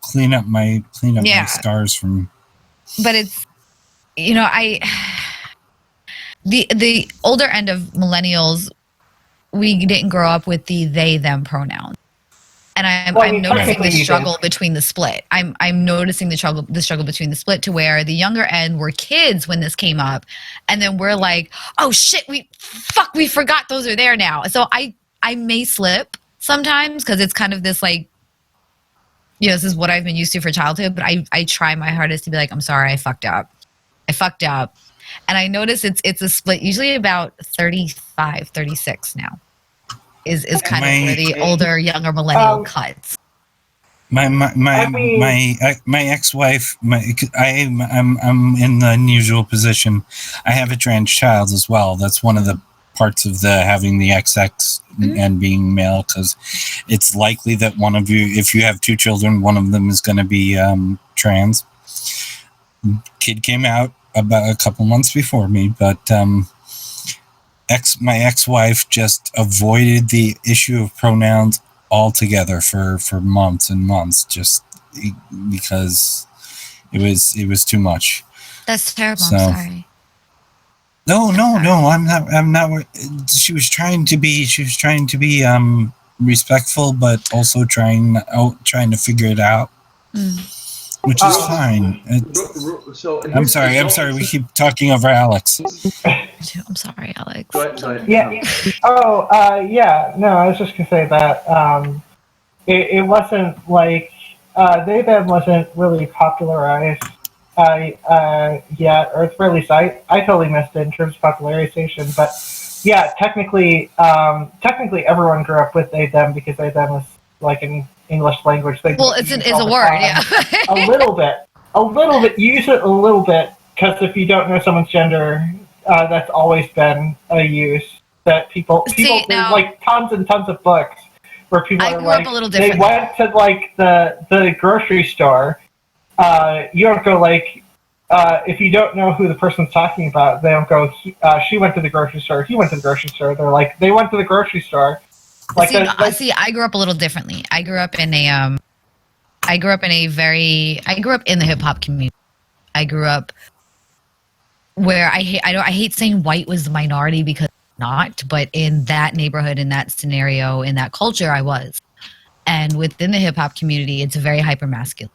Speaker 3: clean up my
Speaker 2: Yeah.
Speaker 3: scars from.
Speaker 2: but it's the older end of millennials, we didn't grow up with the they them pronouns, and I'm noticing
Speaker 6: technically
Speaker 2: the
Speaker 6: you
Speaker 2: struggle
Speaker 6: did.
Speaker 2: between the split. I'm noticing the struggle between the split to where the younger end were kids when this came up, and then we're like, oh shit, we forgot those are there now. So I may slip sometimes because it's kind of this like, this is what I've been used to for childhood, but I try my hardest to be like, I'm sorry, I fucked up. And I notice it's a split, usually about 35, 36 now is kind of where the older, younger millennial cuts.
Speaker 3: My ex-wife, I'm in the unusual position. I have a trans child as well. That's one of the parts of the having the XX and being male, because it's likely that one of you, if you have two children, one of them is going to be trans. Kid came out about a couple months before me, but my ex-wife just avoided the issue of pronouns altogether for months and months, just because it was too much.
Speaker 2: That's terrible.
Speaker 3: So-
Speaker 2: I'm sorry.
Speaker 3: No, I'm not. She was trying to be respectful, but also trying to figure it out, which is fine.
Speaker 1: So
Speaker 3: I'm sorry. We keep talking over Alex.
Speaker 2: I'm sorry, Alex.
Speaker 1: Go ahead.
Speaker 6: Yeah. Oh, yeah. No, I was just gonna say that it wasn't like they them wasn't really popularized yet, or it's really I totally missed it in terms of popularization. But yeah, technically everyone grew up with they them because they them was like an English language thing.
Speaker 2: Well, it's a word, yeah.
Speaker 6: a little bit. Use it a little bit, because if you don't know someone's gender, that's always been a use that people
Speaker 2: See,
Speaker 6: there's
Speaker 2: now-
Speaker 6: like tons and tons of books where people
Speaker 2: I
Speaker 6: are
Speaker 2: grew
Speaker 6: like
Speaker 2: up a little
Speaker 6: they
Speaker 2: differently.
Speaker 6: went to like the grocery store. You don't go like if you don't know who the person's talking about, they don't go she went to the grocery store, he went to the grocery store. They're like they went to the grocery store. Like
Speaker 2: See, I grew up a little differently. I grew up in the hip hop community. I grew up where I hate saying white was the minority because it's not, but in that neighborhood, in that scenario, in that culture, I was. And within the hip hop community, it's very hyper masculine.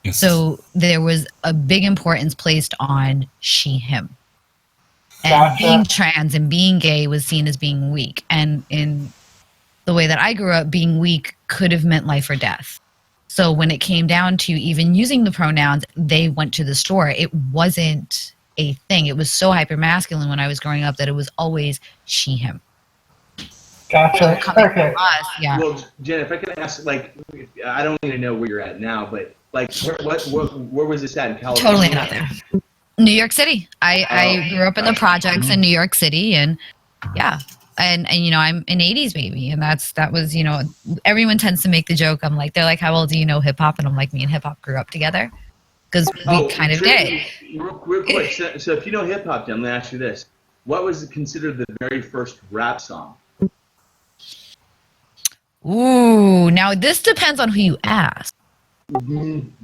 Speaker 3: Yes.
Speaker 2: So there was a big importance placed on she, him. And
Speaker 6: Gotcha.
Speaker 2: being trans and being gay was seen as being weak. And in the way that I grew up, being weak could have meant life or death. So when it came down to even using the pronouns, they went to the store. It wasn't a thing. It was so hyper masculine when I was growing up that it was always she, him.
Speaker 6: Gotcha.
Speaker 2: Coming
Speaker 6: Okay.
Speaker 2: from us, yeah.
Speaker 1: Well, Jen, if I could ask, like, I don't even know where you're at now, but like, where was this at in California?
Speaker 2: Totally not there. New York City. I grew up in the projects in New York City, and yeah. And you know, I'm an 80s baby, and that was, you know, everyone tends to make the joke. I'm like, they're like, how well do you know hip hop? And I'm like, me and hip hop grew up together because we kind of did.
Speaker 1: Real quick, so if you know hip hop, Jen, let me ask you this: what was considered the very first rap song?
Speaker 2: Ooh, now this depends on who you ask.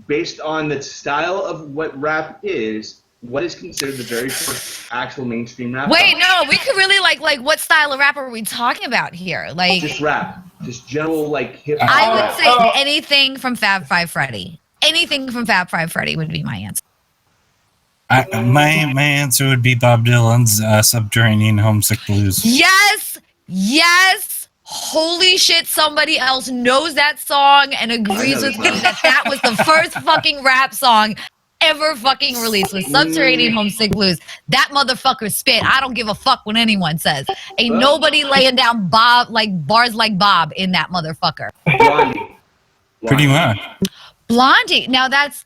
Speaker 1: Based on the style of what rap is, what is considered the very first actual mainstream rap
Speaker 2: Wait,
Speaker 1: song?
Speaker 2: no, we could really like what style of rap are we talking about here? Like,
Speaker 1: Just rap. Just general, like, hip hop.
Speaker 2: I would
Speaker 1: rap.
Speaker 2: say anything from Fab Five Freddy. Anything from Fab Five Freddy would be my answer.
Speaker 3: My answer would be Bob Dylan's Subterranean Homesick Blues.
Speaker 2: Yes. Holy shit, somebody else knows that song and agrees with me that was the first fucking rap song ever fucking released with Subterranean Homesick Blues. That motherfucker spit. I don't give a fuck what anyone says. Ain't nobody laying down bars like Bob in that motherfucker.
Speaker 1: Blondie.
Speaker 3: Pretty much.
Speaker 2: Blondie. Now that's...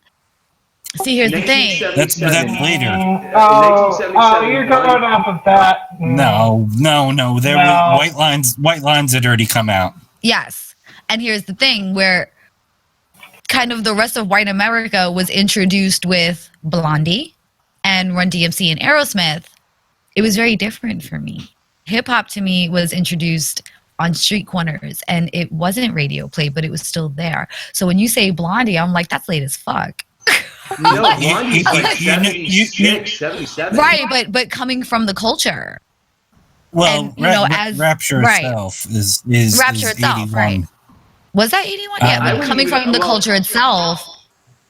Speaker 2: See, here's the thing.
Speaker 3: That's later.
Speaker 6: Oh, you're going off of that.
Speaker 3: No. There were White Lines had already come out.
Speaker 2: Yes. And here's the thing where kind of the rest of white America was introduced with Blondie and Run DMC and Aerosmith. It was very different for me. Hip hop to me was introduced on street corners, and it wasn't radio play, but it was still there. So when you say Blondie, I'm like, that's late as fuck.
Speaker 1: No, Blondie's like 76, 77.
Speaker 2: Right, but coming from the culture.
Speaker 3: Well,
Speaker 2: And,
Speaker 3: Rapture itself is
Speaker 2: Rapture
Speaker 3: is
Speaker 2: itself,
Speaker 3: 81.
Speaker 2: right. Was that 81? Yeah,
Speaker 1: I
Speaker 2: but
Speaker 1: wouldn't
Speaker 2: coming
Speaker 1: even-
Speaker 2: from the
Speaker 1: well-
Speaker 2: culture itself,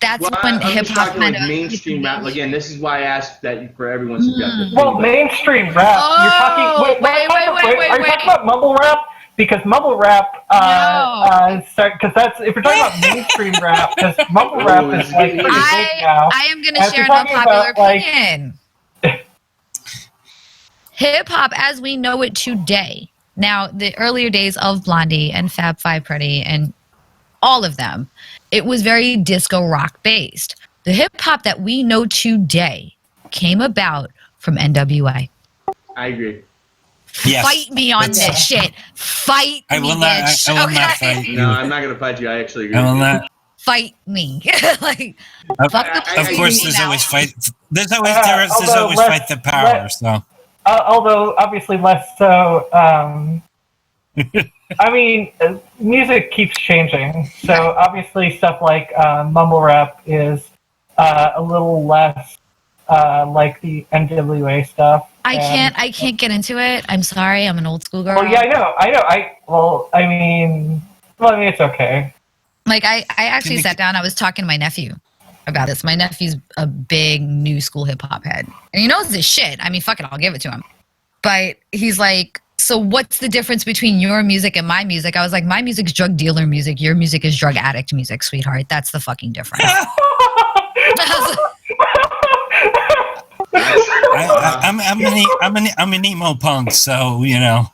Speaker 2: that's when
Speaker 1: I'm
Speaker 2: hip
Speaker 1: just
Speaker 2: hop
Speaker 1: talking
Speaker 2: kind
Speaker 1: like
Speaker 2: of
Speaker 1: mainstream rap. Again, this is why I asked that for everyone's subjective.
Speaker 6: Well, mainstream rap. You're talking.
Speaker 2: wait,
Speaker 6: Are you talking about mumble rap? Because mumble rap, because that's if you're talking about mainstream rap, because mumble rap is like pretty big now.
Speaker 2: I am going to
Speaker 6: As
Speaker 2: share
Speaker 6: you're
Speaker 2: an
Speaker 6: talking
Speaker 2: unpopular
Speaker 6: about, like-
Speaker 2: opinion. Hip hop as we know it today. Now, the earlier days of Blondie and Fab Five Freddy and all of them, it was very disco rock based. The hip hop that we know today came about from NWA.
Speaker 1: I agree.
Speaker 3: Yes.
Speaker 2: Fight me on this shit. Fight
Speaker 3: I
Speaker 2: me,
Speaker 3: will not.
Speaker 2: bitch.
Speaker 3: I will not
Speaker 2: Okay?
Speaker 3: fight you.
Speaker 1: No, I'm not going to fight you. I actually agree.
Speaker 3: I will
Speaker 1: with you.
Speaker 3: not.
Speaker 2: Fight me. Like,
Speaker 3: Of,
Speaker 2: fuck the
Speaker 3: of
Speaker 2: pussy
Speaker 3: course, there's
Speaker 2: now.
Speaker 3: always fight. There's always
Speaker 6: although
Speaker 3: fight the power. So
Speaker 6: Although obviously less so. I mean, music keeps changing, so obviously stuff like mumble rap is a little less like the NWA stuff.
Speaker 2: I can't get into it. I'm sorry. I'm an old school girl.
Speaker 6: Well, yeah, I mean, it's okay.
Speaker 2: Like I actually sat down. I was talking to my nephew about this. My nephew's a big new school hip hop head, and he knows this shit. I mean, fuck it, I'll give it to him. But he's like, so what's the difference between your music and my music? I was like, my music's drug dealer music. Your music is drug addict music, sweetheart. That's the fucking difference.
Speaker 3: I'm an emo punk, so you know,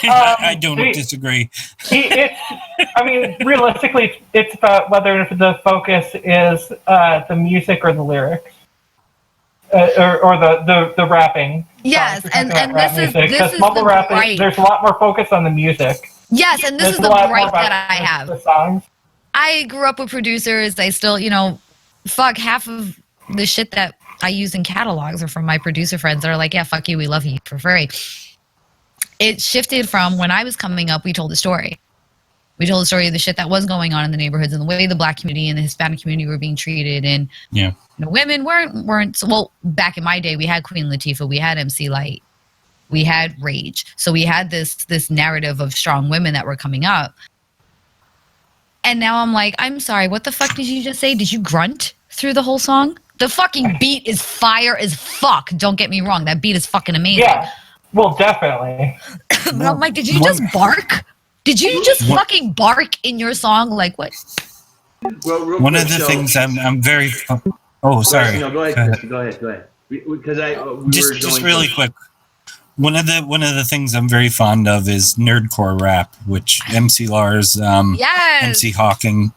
Speaker 3: I don't disagree.
Speaker 6: I mean, realistically, it's about whether the focus is the music or the lyrics, or the rapping.
Speaker 2: Yes, and this is
Speaker 6: mumble
Speaker 2: the
Speaker 6: rap.
Speaker 2: gripe.
Speaker 6: There's a lot more focus on the music.
Speaker 2: Yes, and this
Speaker 6: There's
Speaker 2: is
Speaker 6: a
Speaker 2: the
Speaker 6: lot more
Speaker 2: gripe
Speaker 6: about
Speaker 2: that I have.
Speaker 6: the songs.
Speaker 2: I grew up with producers. I still, fuck half of the shit that I use in catalogs are from my producer friends that are like, yeah, fuck you, we love you for free. It shifted from when I was coming up, we told the story. We told the story of the shit that was going on in the neighborhoods and the way the black community and the Hispanic community were being treated. And women weren't. Well, back in my day, we had Queen Latifah, we had MC Light, we had Rage. So we had this narrative of strong women that were coming up. And now I'm like, I'm sorry, what the fuck did you just say? Did you grunt through the whole song? The fucking beat is fire as fuck. Don't get me wrong. That beat is fucking amazing.
Speaker 6: Yeah. Well, definitely.
Speaker 2: But I'm like, did you just bark? Did you just fucking bark in your song? Like, what?
Speaker 1: Well,
Speaker 3: One of the things I'm very. Oh, sorry.
Speaker 1: No, go ahead. Go ahead. Because
Speaker 3: just really quick. One of the things I'm very fond of is nerdcore rap, which MC Lars,
Speaker 2: Yes.
Speaker 3: MC Hawking,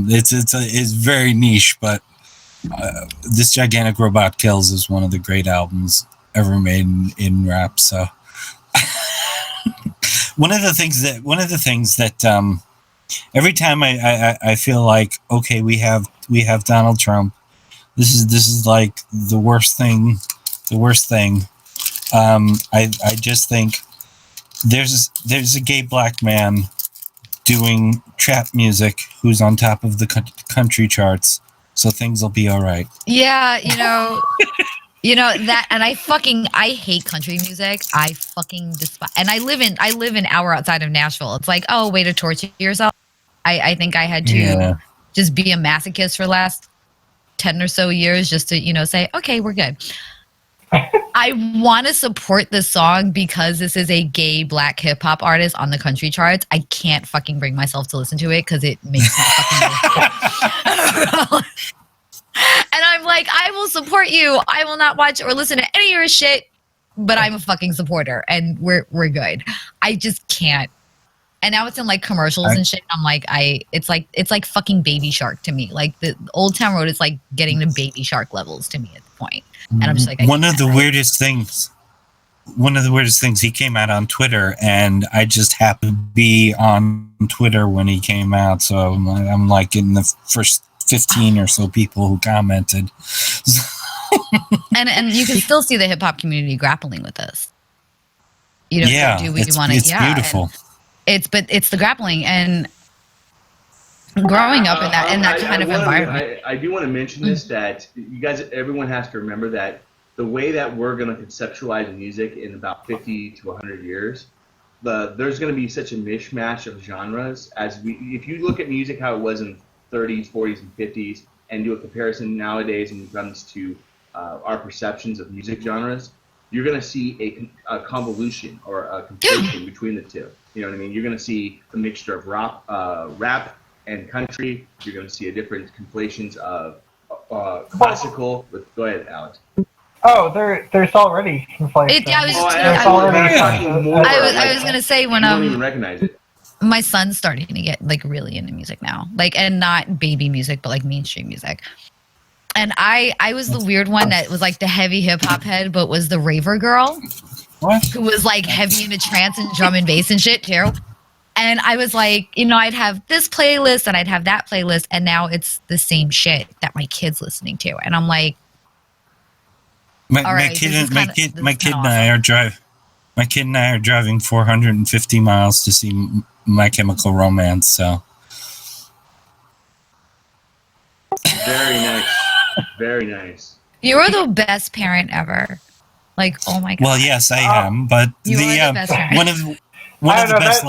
Speaker 3: it's very niche, but This Gigantic Robot Kills is one of the great albums ever made in rap. So one of the things that every time I feel like, okay, we have Donald Trump. This is like the worst thing. I just think there's a gay black man doing trap music who's on top of the country charts, so things will be all right.
Speaker 2: Yeah, you know that, and I hate country music. I fucking despise, and I live an hour outside of Nashville. It's like, oh, way to torture yourself. I think I had to just be a masochist for the last 10 or so years just to, say, okay, we're good. I want to support this song because this is a gay black hip hop artist on the country charts. I can't fucking bring myself to listen to it because it makes me fucking And I'm like, I will support you. I will not watch or listen to any of your shit, but I'm a fucking supporter and we're good. I just can't. And now it's in like commercials and shit. I'm like, it's like fucking Baby Shark to me. Like the Old Town Road is like getting to Baby Shark levels to me at the point. And I'm just like,
Speaker 3: one of the weirdest things, he came out on Twitter, and I just happened to be on Twitter when he came out. So I'm like in the first 15 or so people who commented.
Speaker 2: and you can still see the hip hop community grappling with this. Do we want to?
Speaker 3: It's beautiful.
Speaker 2: It's the grappling and growing up in that kind of environment.
Speaker 1: I do want to mention this, that you guys, everyone has to remember that the way that we're going to conceptualize music in about 50 to 100 years, there's going to be such a mishmash of genres. If you look at music how it was in 30s, 40s, and 50s, and do a comparison nowadays when it comes to our perceptions of music genres, you're going to see a convolution or a conflation between the two. You know what I mean? You're going to see a mixture of rap and country. You're going to see a different conflations of classical. Go ahead, Alex.
Speaker 6: Oh, there's already conflation.
Speaker 2: I was going to say when
Speaker 1: you don't even recognize it.
Speaker 2: My son's starting to get like really into music now, like, and not baby music, but like mainstream music. And I was the weird one that was like the heavy hip hop head, but was the raver girl.
Speaker 3: What?
Speaker 2: Who was like heavy into trance and drum and bass and shit too. And I was like, I'd have this playlist and I'd have that playlist, and now it's the same shit that my kid's listening to. And I'm like,
Speaker 3: my kid and I are driving 450 miles to see My Chemical Romance. So
Speaker 1: very nice, very nice.
Speaker 2: You are the best parent ever. Like, oh my god.
Speaker 3: Well, yes, I am, but one of the best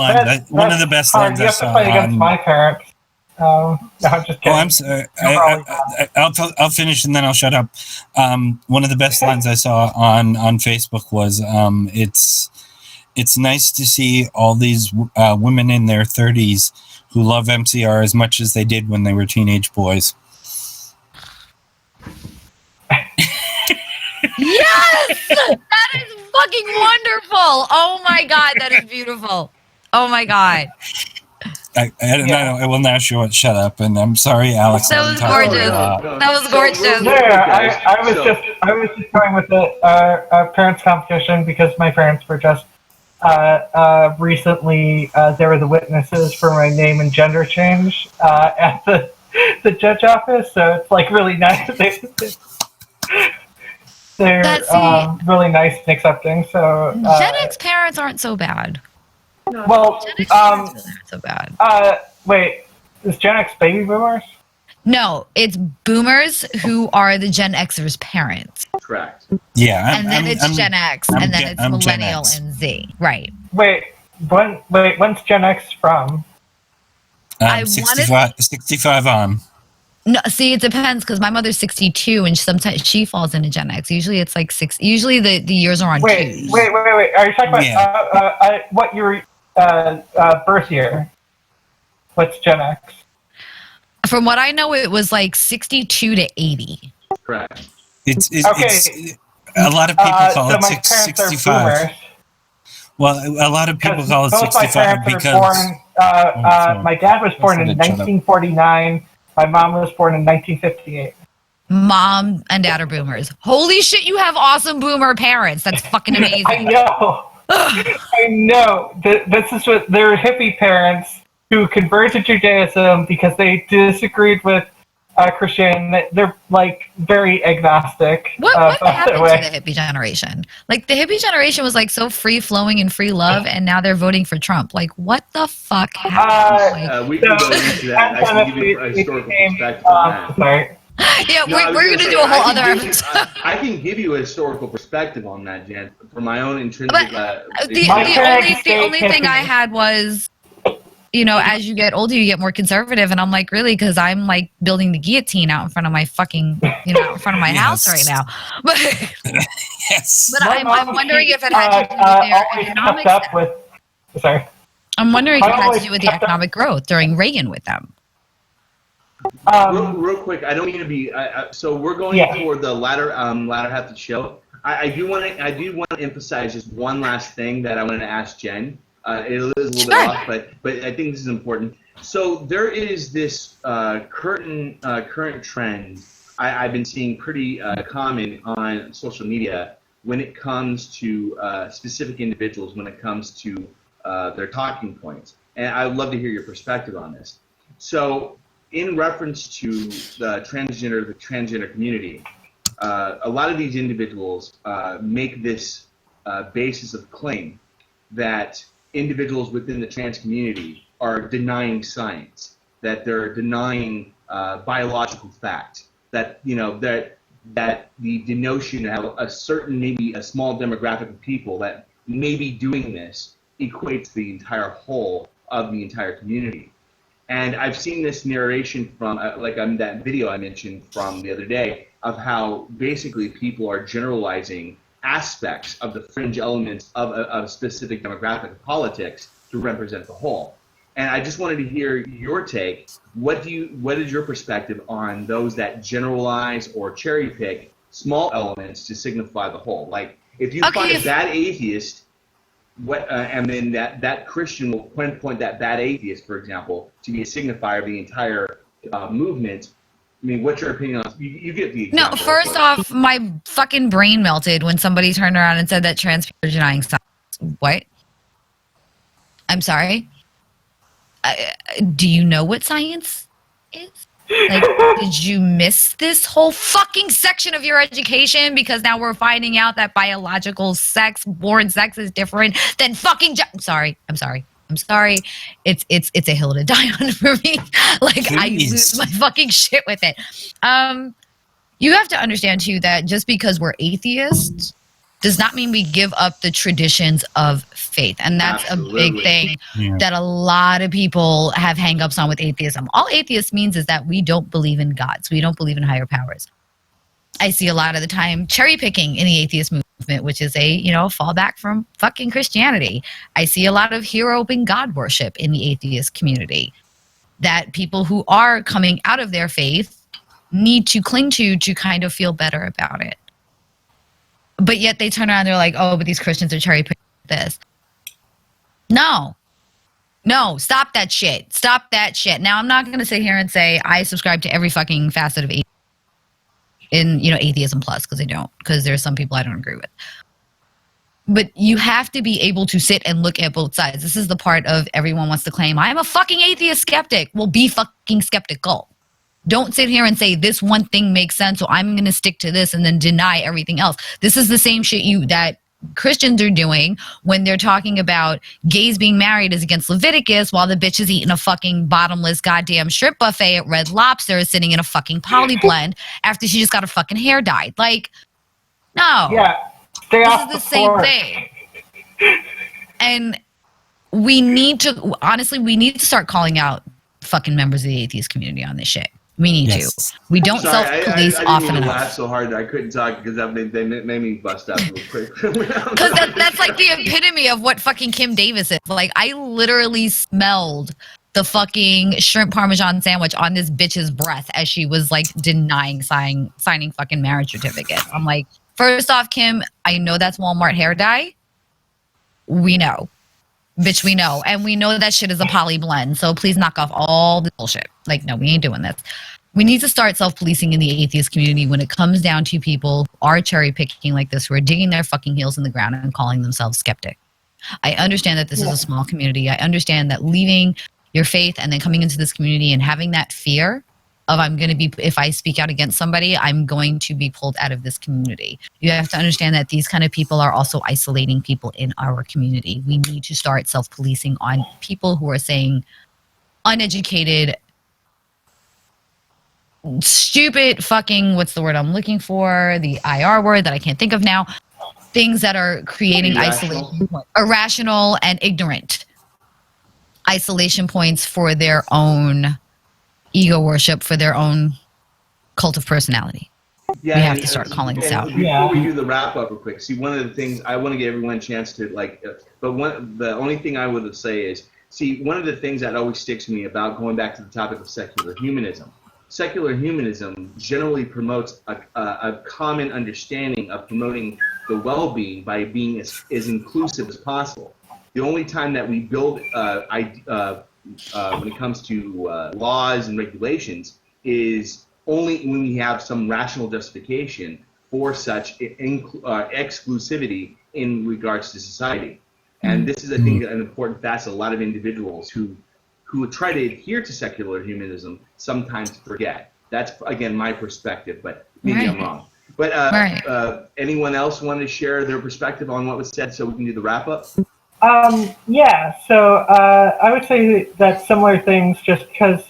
Speaker 3: lines I saw
Speaker 6: against my parents. No, I'm just kidding.
Speaker 3: Oh, I'm sorry. I'll finish and then I'll shut up. One of the best lines I saw on Facebook was, it's nice to see all these women in their 30s who love MCR as much as they did when they were teenage boys.
Speaker 2: Yes! That is fucking wonderful! Oh my god, that is beautiful. Oh my god.
Speaker 3: I will now shut up, and I'm sorry, Alex.
Speaker 2: That was gorgeous. That was gorgeous.
Speaker 6: Yeah, I was just going with the parents competition because my parents were just recently they were the witnesses for my name and gender change at the judge office, so it's like really nice. They're really nice and accepting. So
Speaker 2: Gen X parents aren't so bad.
Speaker 6: Well,
Speaker 2: Gen X parents aren't so bad.
Speaker 6: Wait, is Gen X baby boomers?
Speaker 2: No, it's boomers who are the Gen Xers' parents.
Speaker 1: Correct.
Speaker 3: Yeah.
Speaker 2: And then it's Gen X, and then it's millennial and Z. Right.
Speaker 6: Wait, When's Gen X from?
Speaker 2: I
Speaker 3: 65 on.
Speaker 2: No, see, it depends because my mother's 62 and sometimes she falls into Gen X. Usually it's like six. Usually the years are on twos.
Speaker 6: Wait. Are you talking about what your birth year? What's Gen X?
Speaker 2: From what I know, it was like 62 to 80.
Speaker 1: Correct.
Speaker 3: It's
Speaker 6: Okay.
Speaker 3: a lot of people call
Speaker 6: so
Speaker 3: it
Speaker 6: my parents are
Speaker 3: 65.
Speaker 6: boomers.
Speaker 3: Well, a lot of people call it
Speaker 6: Both my
Speaker 3: 65
Speaker 6: parents
Speaker 3: because
Speaker 6: were born. My dad was born in
Speaker 3: Listen to John.
Speaker 6: 1949. My mom was born in 1958.
Speaker 2: Mom and dad are boomers. Holy shit, you have awesome boomer parents. That's fucking amazing.
Speaker 6: I know. I know. This is what they're hippie parents who converted to Judaism because they disagreed with Christian. They're like very agnostic.
Speaker 2: What happened
Speaker 6: way.
Speaker 2: to the hippie generation? Like the hippie generation was like so free flowing and free love, and now they're voting for Trump. Like what the fuck happened?
Speaker 1: We can go into that. I can give you a historical perspective on that.
Speaker 6: Sorry.
Speaker 2: Yeah, we're gonna do a whole other episode.
Speaker 1: I can give you a historical perspective on that, Jen, from my own intrinsic.
Speaker 2: But the only thing I had was, as you get older, you get more conservative, and I'm like, really, because I'm like building the guillotine out in front of my fucking, in front of my house right now. But
Speaker 3: yes.
Speaker 2: but I'm wondering if it had to do with their economic stuff.
Speaker 6: Sorry.
Speaker 2: I'm wondering if it had to do with the economic growth during Reagan with them.
Speaker 1: Real quick, I don't mean to be. So we're going toward the latter half of the show. I do want to emphasize just one last thing that I wanted to ask Jen. It is a little bit off, but I think this is important. So there is this current trend I've been seeing pretty common on social media when it comes to specific individuals, when it comes to their talking points. And I would love to hear your perspective on this. So in reference to the transgender community, a lot of these individuals make this basis of claim that individuals within the trans community are denying science, that they're denying biological fact, that that the notion of a certain, maybe a small demographic of people that may be doing this equates the entire whole of the entire community. And I've seen this narration from, that video I mentioned from the other day, of how basically people are generalizing aspects of the fringe elements of a specific demographic of politics to represent the whole. And I just wanted to hear your take. What is your perspective on those that generalize or cherry pick small elements to signify the whole? Like, if you find a bad atheist, and then that Christian will point that bad atheist, for example, to be a signifier of the entire movement. I mean, what's your opinion on? You get the example.
Speaker 2: No, first off, my fucking brain melted when somebody turned around and said that trans people are denying science. What? I'm sorry. Do you know what science is? Like, did you miss this whole fucking section of your education? Because now we're finding out that biological sex, born sex, is different than fucking. I'm sorry. It's a hill to die on for me. Like, jeez. I lose my fucking shit with it. You have to understand too that just because we're atheists does not mean we give up the traditions of faith. And that's Absolutely. A big thing that a lot of people have hangups on with atheism. All atheist means is that we don't believe in gods. We don't believe in higher powers. I see a lot of the time cherry picking in the atheist movement, which is a, fallback from fucking Christianity. I see a lot of hero and God worship in the atheist community that people who are coming out of their faith need to cling to kind of feel better about it. But yet they turn around and they're like, oh, but these Christians are cherry picking this. No, stop that shit. Stop that shit. Now, I'm not going to sit here and say I subscribe to every fucking facet of atheism plus, because I don't, because there's some people I don't agree with. But you have to be able to sit and look at both sides. This is the part of everyone wants to claim, I'm a fucking atheist skeptic. Well, be fucking skeptical. Don't sit here and say this one thing makes sense, so I'm going to stick to this and then deny everything else. This is the same shit that Christians are doing when they're talking about gays being married is against Leviticus while the bitch is eating a fucking bottomless goddamn shrimp buffet at Red Lobster is sitting in a fucking poly blend after she just got her fucking hair dyed. Like, no.
Speaker 6: Yeah.
Speaker 2: This is the same thing. And we need to start calling out fucking members of the atheist community on this shit. We need to. We don't self-police often enough.
Speaker 1: I laughed so hard that I couldn't talk because they made me bust up real quick.
Speaker 2: Because that's like the epitome of what fucking Kim Davis is. Like, I literally smelled the fucking shrimp parmesan sandwich on this bitch's breath as she was like denying signing fucking marriage certificates. I'm like, first off, Kim, I know that's Walmart hair dye. We know. Bitch, we know. And we know that shit is a poly blend. So please knock off all the bullshit. Like, no, we ain't doing this. We need to start self-policing in the atheist community when it comes down to people who are cherry-picking like this, who are digging their fucking heels in the ground and calling themselves skeptic. I understand that this is a small community. I understand that leaving your faith and then coming into this community and having that fear of if I speak out against somebody, I'm going to be pulled out of this community. You have to understand that these kind of people are also isolating people in our community. We need to start self-policing on people who are saying uneducated, stupid fucking, what's the word I'm looking for? The IR word that I can't think of now. Things that are creating isolation, irrational and ignorant isolation points for their own ego worship, for their own cult of personality. Yeah, we have to start calling this out.
Speaker 1: Before we do the wrap up real quick, see, one of the things I want to give everyone a chance to the only thing I would say is, see, one of the things that always sticks to me about going back to the topic of secular humanism. Secular humanism generally promotes a common understanding of promoting the well-being by being as inclusive as possible. The only time that we build when it comes to laws and regulations is only when we have some rational justification for such exclusivity in regards to society. And this is, I think, an important facet a lot of individuals who try to adhere to secular humanism sometimes forget. That's, again, my perspective, but maybe I'm wrong. But anyone else want to share their perspective on what was said so we can do the wrap-up?
Speaker 6: So I would say that similar things, just because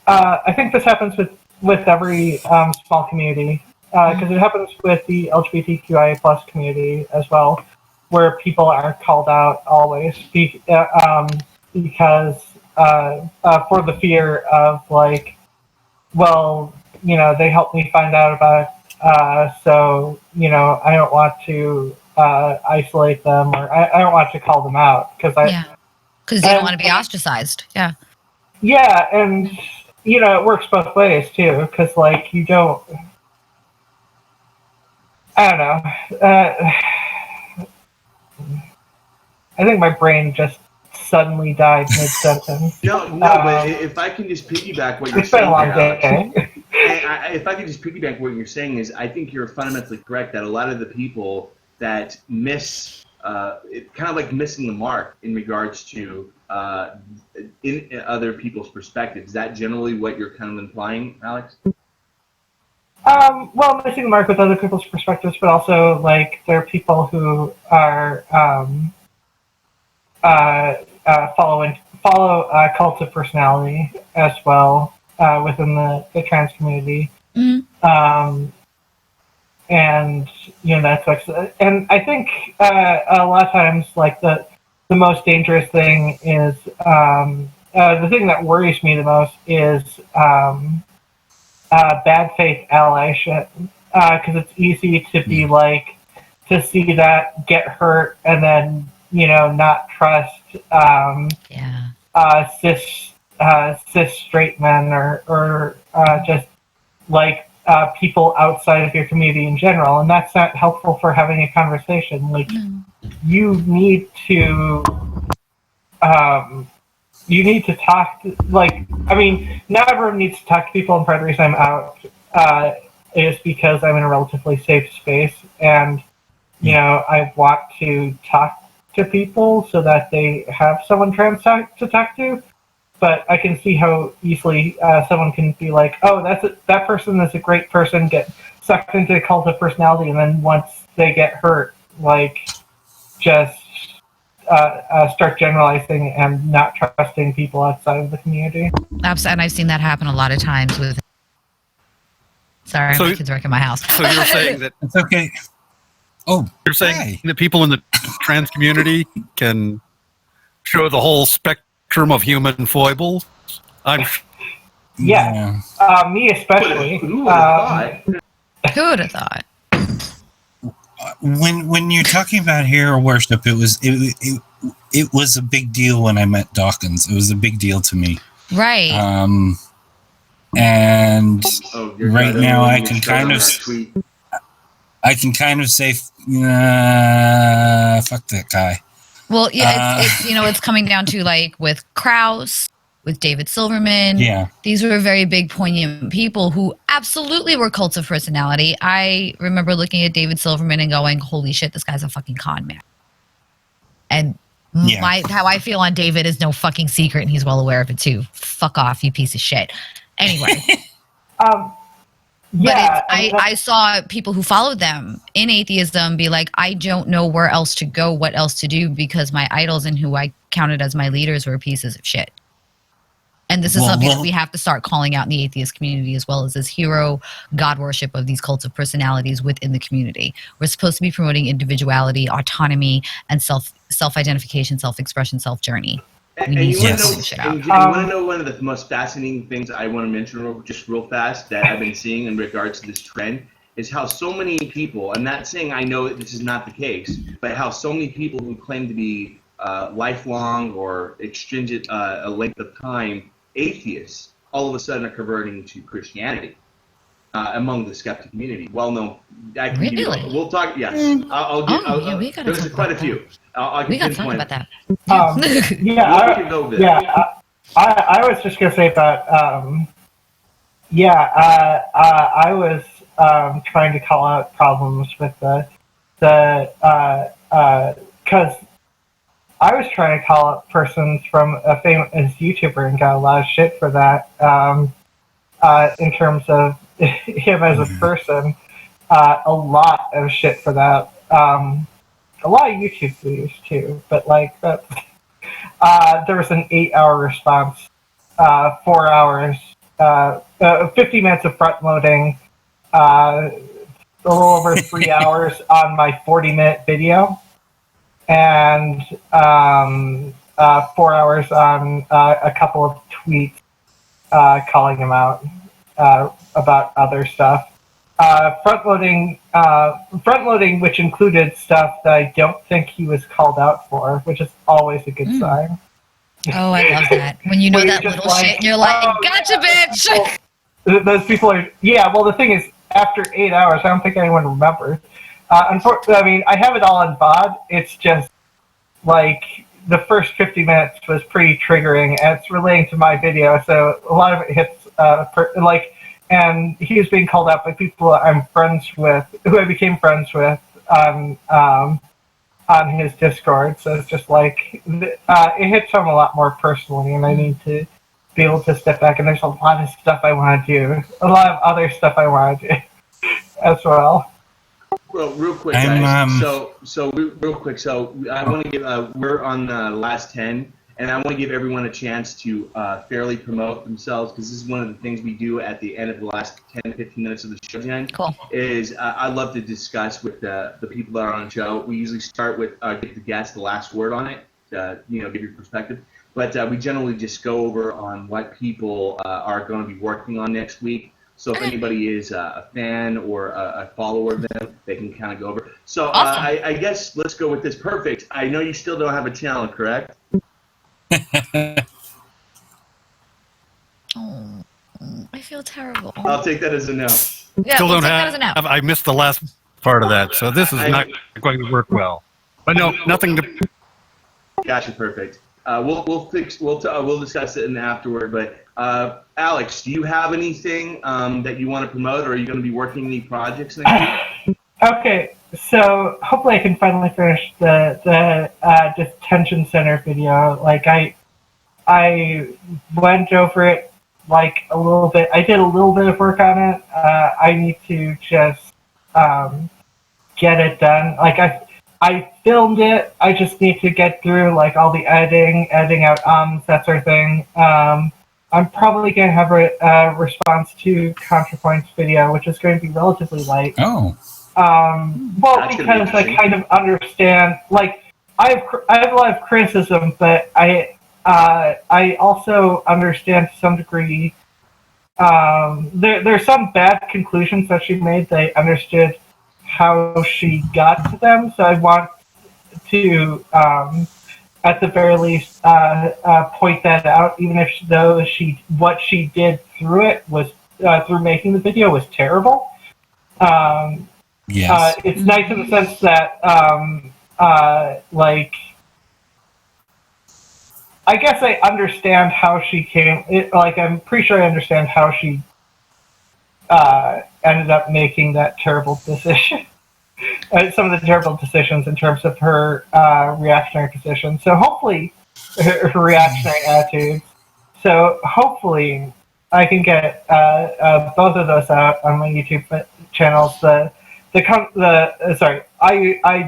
Speaker 6: I think this happens with every small community, because it happens with the LGBTQIA plus community as well, where people are called out always because for the fear of, like, well, they helped me find out about it, so I don't want to isolate them, or I don't want to call them out because
Speaker 2: you don't want to be ostracized. And
Speaker 6: it works both ways too, because like you don't, I don't know, I think my brain just suddenly died mid-sentence.
Speaker 1: No, but if I can just piggyback what you're saying,
Speaker 6: it's been a long day.
Speaker 1: If I could just piggyback what you're saying is, I think you're fundamentally correct that a lot of the people that miss, kind of like missing the mark in regards to in other people's perspectives. Is that generally what you're kind of implying, Alex?
Speaker 6: Well, missing the mark with other people's perspectives, but also like there are people who are follow cults of personality as well within the trans community. And that's and I think a lot of times like the most dangerous thing is the thing that worries me the most is bad faith allyship, because it's easy to be like to see that get hurt and then not trust cis straight men or just like people outside of your community in general, and that's not helpful for having a conversation. Like you need to talk to, like, I mean, not everyone needs to talk to people, and part of the reason I'm out is because I'm in a relatively safe space, and I want to talk to people so that they have someone trans to talk to. But I can see how easily someone can be like, oh, that person is a great person, get sucked into a cult of personality, and then once they get hurt, like, just start generalizing and not trusting people outside of the community.
Speaker 2: Absolutely, and I've seen that happen a lot of times with... Sorry, my kids are wrecking my house.
Speaker 4: So you're saying that...
Speaker 3: It's okay. Oh,
Speaker 4: you're saying that people in the trans community can show the whole spectrum of human foibles.
Speaker 6: Yeah. Me especially.
Speaker 1: Who would have thought?
Speaker 2: Who would have thought?
Speaker 3: When you're talking about hero worship, it was a big deal when I met Dawkins. It was a big deal to me.
Speaker 2: Right.
Speaker 3: And right now I can kind of say, fuck that guy.
Speaker 2: Well, yeah, it's coming down to like with Krauss, with David Silverman.
Speaker 3: Yeah.
Speaker 2: These were very big, poignant people who absolutely were cults of personality. I remember looking at David Silverman and going, holy shit, this guy's a fucking con man. And how I feel on David is no fucking secret, and he's well aware of it too. Fuck off, you piece of shit. Anyway. I saw people who followed them in atheism be like, I don't know where else to go, what else to do, because my idols and who I counted as my leaders were pieces of shit. And this is something that we have to start calling out in the atheist community, as well as this hero god worship of these cults of personalities within the community. We're supposed to be promoting individuality, autonomy, and self-identification, self-expression, self-journey.
Speaker 1: And you want to know one of the most fascinating things I want to mention real fast that I've been seeing in regards to this trend is how so many people, I'm not saying I know this is not the case, but how so many people who claim to be lifelong or extrinsic a length of time atheists all of a sudden are converting to Christianity among the skeptic community. Well, no,
Speaker 2: really?
Speaker 1: We'll talk. Yes, there's quite a few.
Speaker 2: We got to talk about that.
Speaker 6: I was just gonna say that. I was trying to call out problems with because I was trying to call out persons from a famous YouTuber and got a lot of shit for that. In terms of him as a person, a lot of shit for that. A lot of YouTube videos too, but like that. There was an 8-hour response, 4 hours, 50 minutes of front loading, a little over 3 hours on my 40-minute video, and 4 hours on a couple of tweets calling him out about other stuff. Front loading, which included stuff that I don't think he was called out for, which is always a good sign.
Speaker 2: Oh, I love that. When you know that little shit, and you're like, gotcha, bitch!
Speaker 6: Those people are, well, the thing is, after 8 hours, I don't think anyone remembers. Unfortunately, I mean, I have it all on VOD. It's just, like, the first 50 minutes was pretty triggering, and it's relating to my video, so a lot of it hits, and he was being called out by people I'm friends with, who I became friends with on his Discord. So it's just like, it hits home a lot more personally, and I need to be able to step back. And there's a lot of stuff I want to do, a lot of other stuff I want to do as well.
Speaker 1: Well, real quick, guys. Real quick. So I want to give. We're on the last 10. And I want to give everyone a chance to fairly promote themselves, because this is one of the things we do at the end of the last 10, 15 minutes of the show, Jen.
Speaker 2: Cool.
Speaker 1: Is I love to discuss with the people that are on the show. We usually start with give the guest the last word on it, give your perspective. But we generally just go over on what people are going to be working on next week. So if anybody is a fan or a follower of them, they can kind of go over. So
Speaker 2: awesome.
Speaker 1: I guess let's go with this. Perfect. I know you still don't have a channel, correct?
Speaker 2: Oh, I feel terrible.
Speaker 1: I'll take that as a no.
Speaker 2: Yeah,
Speaker 4: Still don't
Speaker 2: take that as a no.
Speaker 4: I missed the last part of that, so this is not going to work well. But no, nothing to.
Speaker 1: Gotcha, perfect. We'll discuss it in the afterward. But Alex, do you have anything that you want to promote, or are you going to be working any projects next week?
Speaker 6: Okay. So hopefully I can finally finish the detention center video. Like I went over it like a little bit. I did a little bit of work on it. I need to just get it done. Like I filmed it. I just need to get through like all the editing out that sort of thing. I'm probably going to have a response to ContraPoint's video, which is going to be relatively light.
Speaker 3: Oh.
Speaker 6: Because I kind of understand, like, I have a lot of criticism, but I also understand to some degree. There's some bad conclusions that she made that I understood how she got to them. So I want to, at the very least, point that out, even if though what she did through it was through making the video was terrible.
Speaker 3: Yes.
Speaker 6: It's nice in the sense that, like, I guess I understand how she came. I'm pretty sure I understand how she ended up making that terrible decision. Some of the terrible decisions in terms of her reactionary position. So hopefully, her reactionary attitude. So hopefully, I can get both of those out on my YouTube channels. I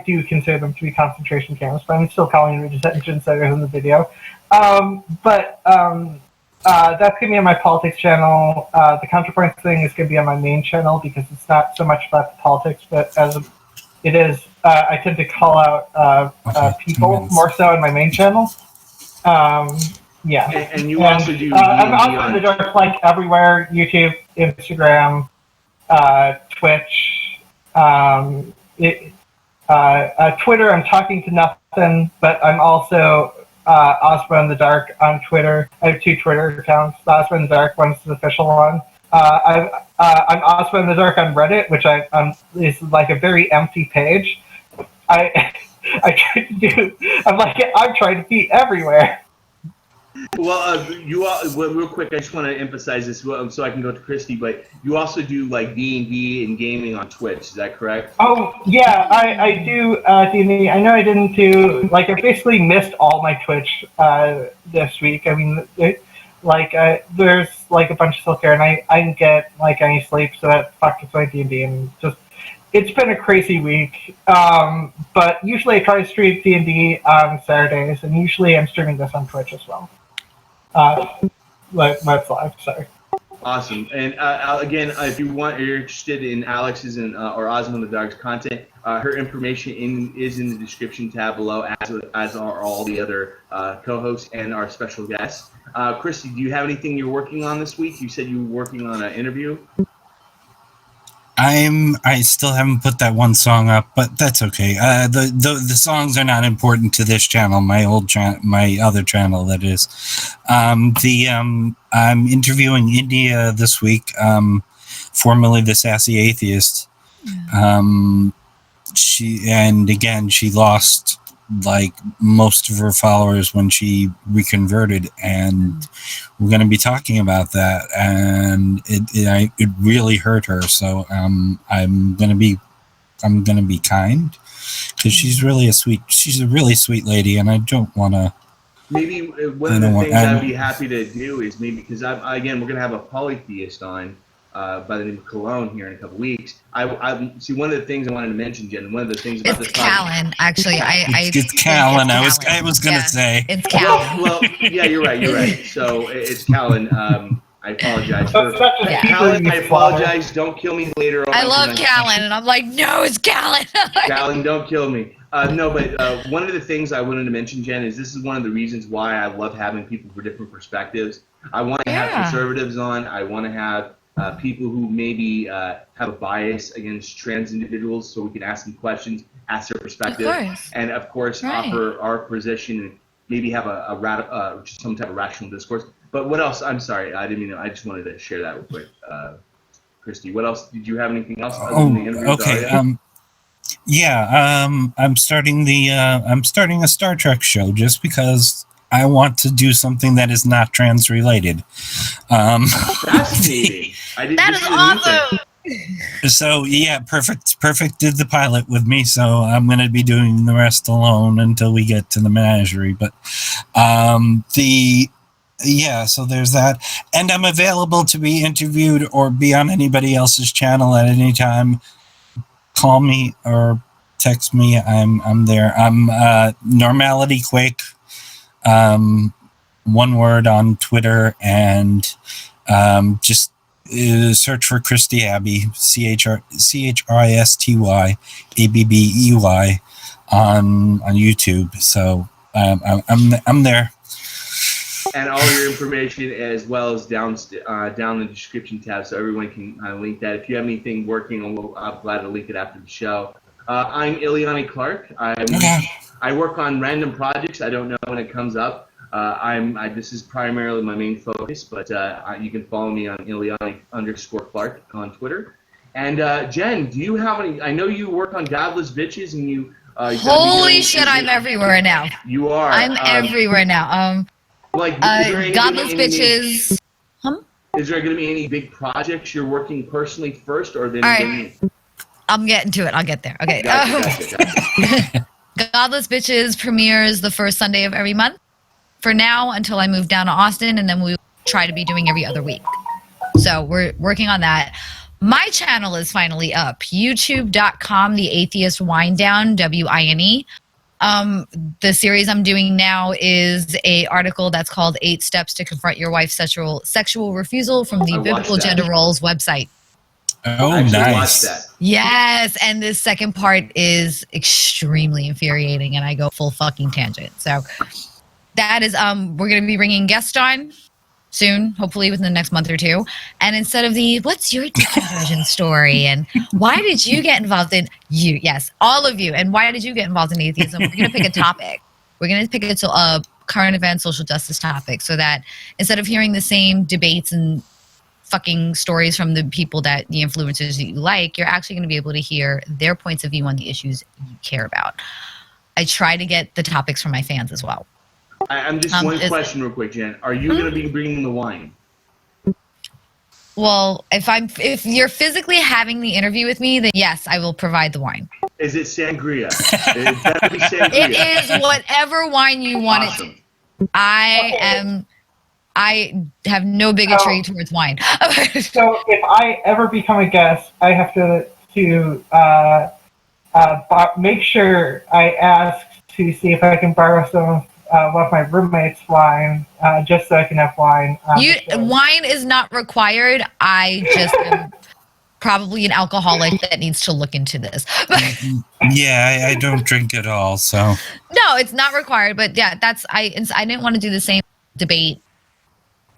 Speaker 6: do consider them to be concentration camps, but I'm still calling them detention centers in the video. That's going to be on my politics channel. The counterpoint thing is going to be on my main channel because it's not so much about the politics, but it is, I tend to call out people more so in my main channel. Yeah.
Speaker 1: And you also do.
Speaker 6: I'm also in the dark, like everywhere: YouTube, Instagram, Twitch, Twitter. I'm talking to nothing, but I'm also Ozma in the Dark on Twitter. I have 2 Twitter accounts. The Ozma in the Dark one's the official one. I'm Ozma in the Dark on Reddit, which is like a very empty page. I try to do. I'm trying to be everywhere.
Speaker 1: Well, real quick, I just want to emphasize this so I can go to Christy. But you also do like D&D and gaming on Twitch. Is that correct?
Speaker 6: Oh yeah, I do D&D. I know I didn't do I basically missed all my Twitch this week. I mean, there's a bunch of stuff here, and I didn't get any sleep, so that fucked with my D&D, and just it's been a crazy week. But usually I try to stream D&D on Saturdays, and usually I'm streaming this on Twitch as well. That's live. Sorry.
Speaker 1: Awesome. And again, if you're interested in Alex's or Ozma in the Dark's content, her information is in the description tab below, as are all the other co-hosts and our special guests. Christy, do you have anything you're working on this week? You said you were working on an interview.
Speaker 3: I still haven't put that one song up, but that's okay. The songs are not important to this channel, my other channel, that is. I'm interviewing India this week, formerly the Sassy Atheist. She lost most of her followers when she reconverted, and we're going to be talking about that, and it really hurt her. So I'm going to be kind, because she's a really sweet lady, and I don't want to.
Speaker 1: Maybe one of the things I'd be happy to do is because we're going to have a polytheist on by the name of Cologne here in a couple weeks. I see one of the things I wanted to mention, Jen. One of the things about this
Speaker 2: Callan, actually.
Speaker 3: It's Callan. I was going to say
Speaker 2: it's Callan.
Speaker 1: Well, yeah, you're right. So it's Callan. I apologize.
Speaker 6: Callan,
Speaker 1: I apologize. Don't kill me later on.
Speaker 2: I love Callan, and I'm like, no, it's Callan.
Speaker 1: Callan, don't kill me. No, but one of the things I wanted to mention, Jen, is this is one of the reasons why I love having people for different perspectives. I want to have conservatives on. I want to have people who maybe have a bias against trans individuals, so we can ask them questions, ask their perspective, and of course offer our position and maybe have some type of rational discourse. But what else? I'm sorry, I didn't mean to. I just wanted to share that real quick. Christy, what else? Did you have anything else?
Speaker 3: Okay. I'm starting a Star Trek show just because I want to do something that is not trans related.
Speaker 1: Fascinating.
Speaker 2: That is awesome.
Speaker 3: So yeah, Perfict did the pilot with me, so I'm going to be doing the rest alone until we get to the menagerie. But so there's that, and I'm available to be interviewed or be on anybody else's channel at any time. Call me or text me. I'm there. I'm Normality Quake. One word on Twitter, and just search for Christy Abbey, CHRISTY ABBEY on YouTube. So I'm there.
Speaker 1: And all your information as well as down the description tab, so everyone can link that. If you have anything working, I'm glad to link it after the show. I'm Eliani Clark. I work on random projects. I don't know when it comes up. This is primarily my main focus, but you can follow me on Eliani_Clark on Twitter. And Jen, do you have any? I know you work on Godless Bitches, and you.
Speaker 2: Holy shit! I'm everywhere now.
Speaker 1: You are.
Speaker 2: I'm everywhere now. Godless Bitches.
Speaker 1: Is there going to be any big projects you're working personally first, or then?
Speaker 2: All right. I'm getting to it. I'll get there. Okay.
Speaker 1: Gotcha.
Speaker 2: Godless Bitches premieres the first Sunday of every month. For now, until I move down to Austin, and then we try to be doing every other week. So we're working on that. My channel is finally up. YouTube.com, The Atheist Wind Down, WINE. The series I'm doing now is a article that's called 8 Steps to Confront Your Wife's Sexual Refusal from the Biblical Gender Roles website.
Speaker 3: Oh, nice.
Speaker 2: Yes, and this second part is extremely infuriating, and I go full fucking tangent. So that is, we're going to be bringing guests on soon, hopefully within the next month or two. And instead of the, what's your conversion story? And why did you get involved in you? Yes, all of you. And why did you get involved in atheism? We're going to pick a topic. We're going to pick a current event, social justice topic, so that instead of hearing the same debates and fucking stories from the people the influencers that you like, you're actually going to be able to hear their points of view on the issues you care about. I try to get the topics from my fans as well.
Speaker 1: I'm just one question real quick, Jen. Are you going to be bringing the wine?
Speaker 2: Well, if you're physically having the interview with me, then yes, I will provide the wine.
Speaker 1: Is it sangria? It better be sangria.
Speaker 2: It is whatever wine you want it to. I have no bigotry towards wine.
Speaker 6: So if I ever become a guest, I have to make sure I ask to see if I can borrow some of one of my roommates' wine, just so I can have wine.
Speaker 2: Wine is not required. I just am probably an alcoholic that needs to look into this.
Speaker 3: Yeah, I don't drink at all, so.
Speaker 2: No, it's not required, but yeah, I didn't want to do the same debate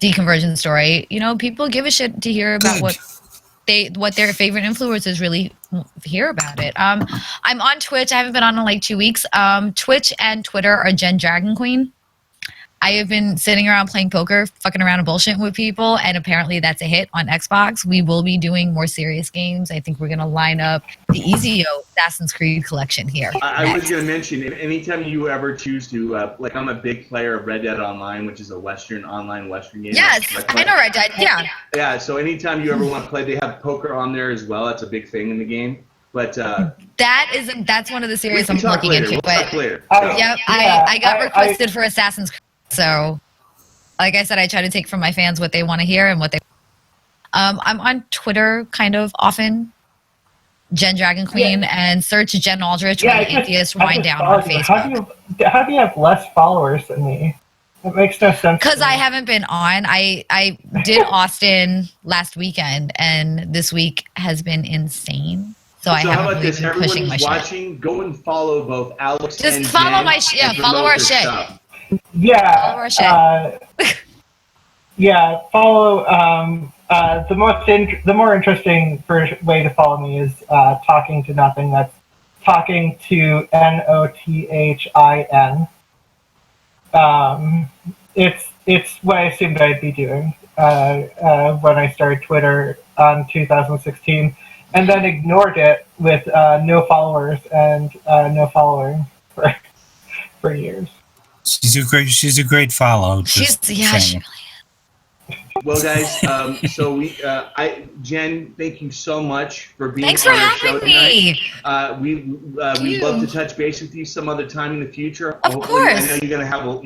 Speaker 2: deconversion story. You know, people give a shit to hear about what their favorite influencers really hear about it. I'm on Twitch. I haven't been on in like 2 weeks. Twitch and Twitter are Jen Dragon Queen. I have been sitting around playing poker, fucking around and bullshitting with people, and apparently that's a hit on Xbox. We will be doing more serious games. I think we're going to line up the EZO Assassin's Creed collection here.
Speaker 1: I was going to mention, anytime you ever choose to, I'm a big player of Red Dead Online, which is a online Western game.
Speaker 2: Yes, I know Red Dead, yeah.
Speaker 1: Yeah, so anytime you ever want to play, they have poker on there as well. That's a big thing in the game. But
Speaker 2: that's one of the series I'm looking into.
Speaker 1: We'll talk later.
Speaker 2: Yep, I got requested for Assassin's Creed. So, like I said, I try to take from my fans what they want to hear and what they. I'm on Twitter kind of often, Jen Dragon Queen, and search Jen Aldrich or Atheist Wind Down on Facebook.
Speaker 6: How do you have less followers than me? That makes no sense.
Speaker 2: Because I haven't been on. I did Austin last weekend, and this week has been insane. So I haven't really been pushing my shit.
Speaker 1: Watching, go and follow both Alex and
Speaker 2: Just follow
Speaker 1: Jen
Speaker 2: my follow our shit.
Speaker 1: Stuff.
Speaker 6: Yeah. Yeah. Follow. The more interesting way to follow me is talking to nothing. That's talking to NOTHIN. It's what I assumed I'd be doing when I started Twitter in 2016, and then ignored it with no followers and no following for years.
Speaker 3: She's a great follow.
Speaker 2: She really is.
Speaker 1: Well, guys, Jen, thank you so much for being
Speaker 2: Thanks
Speaker 1: on
Speaker 2: for
Speaker 1: our
Speaker 2: having
Speaker 1: show
Speaker 2: me.
Speaker 1: tonight. We'd love to touch base with you some other time in the future.
Speaker 2: Of course.
Speaker 1: I know you're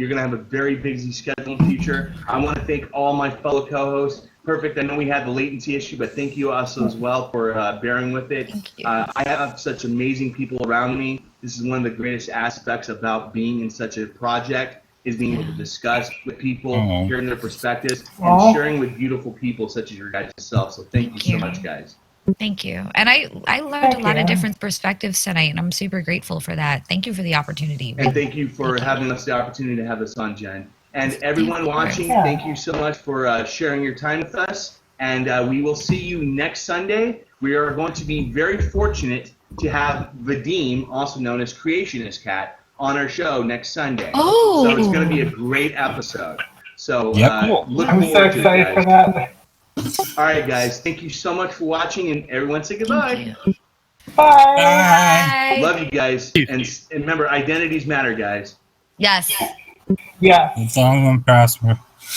Speaker 1: gonna have a very busy schedule in the future. I want to thank all my fellow co-hosts. Perfict. I know we had the latency issue, but thank you also as well for bearing with it.
Speaker 2: Thank you.
Speaker 1: I have such amazing people around me. This is one of the greatest aspects about being in such a project, is being able to discuss with people, hearing their perspectives, and sharing with beautiful people such as your guys' self. So thank you so much, guys.
Speaker 2: Thank you. And I learned a lot of different perspectives tonight, and I'm super grateful for that. Thank you for the opportunity.
Speaker 1: And thank you for having us the opportunity to have us on, Jen. And everyone watching, thank you so much for sharing your time with us. And we will see you next Sunday. We are going to be very fortunate to have Vadim, also known as Creationist Cat, on our show next Sunday.
Speaker 2: Oh.
Speaker 1: So it's going to be a great episode. So look
Speaker 6: I'm so excited for that.
Speaker 1: All right, guys. Thank you so much for watching, and everyone say goodbye.
Speaker 6: Bye.
Speaker 1: Love you guys. And remember, identities matter, guys.
Speaker 2: Yes.
Speaker 6: Yeah.
Speaker 3: As long as I'm prosper.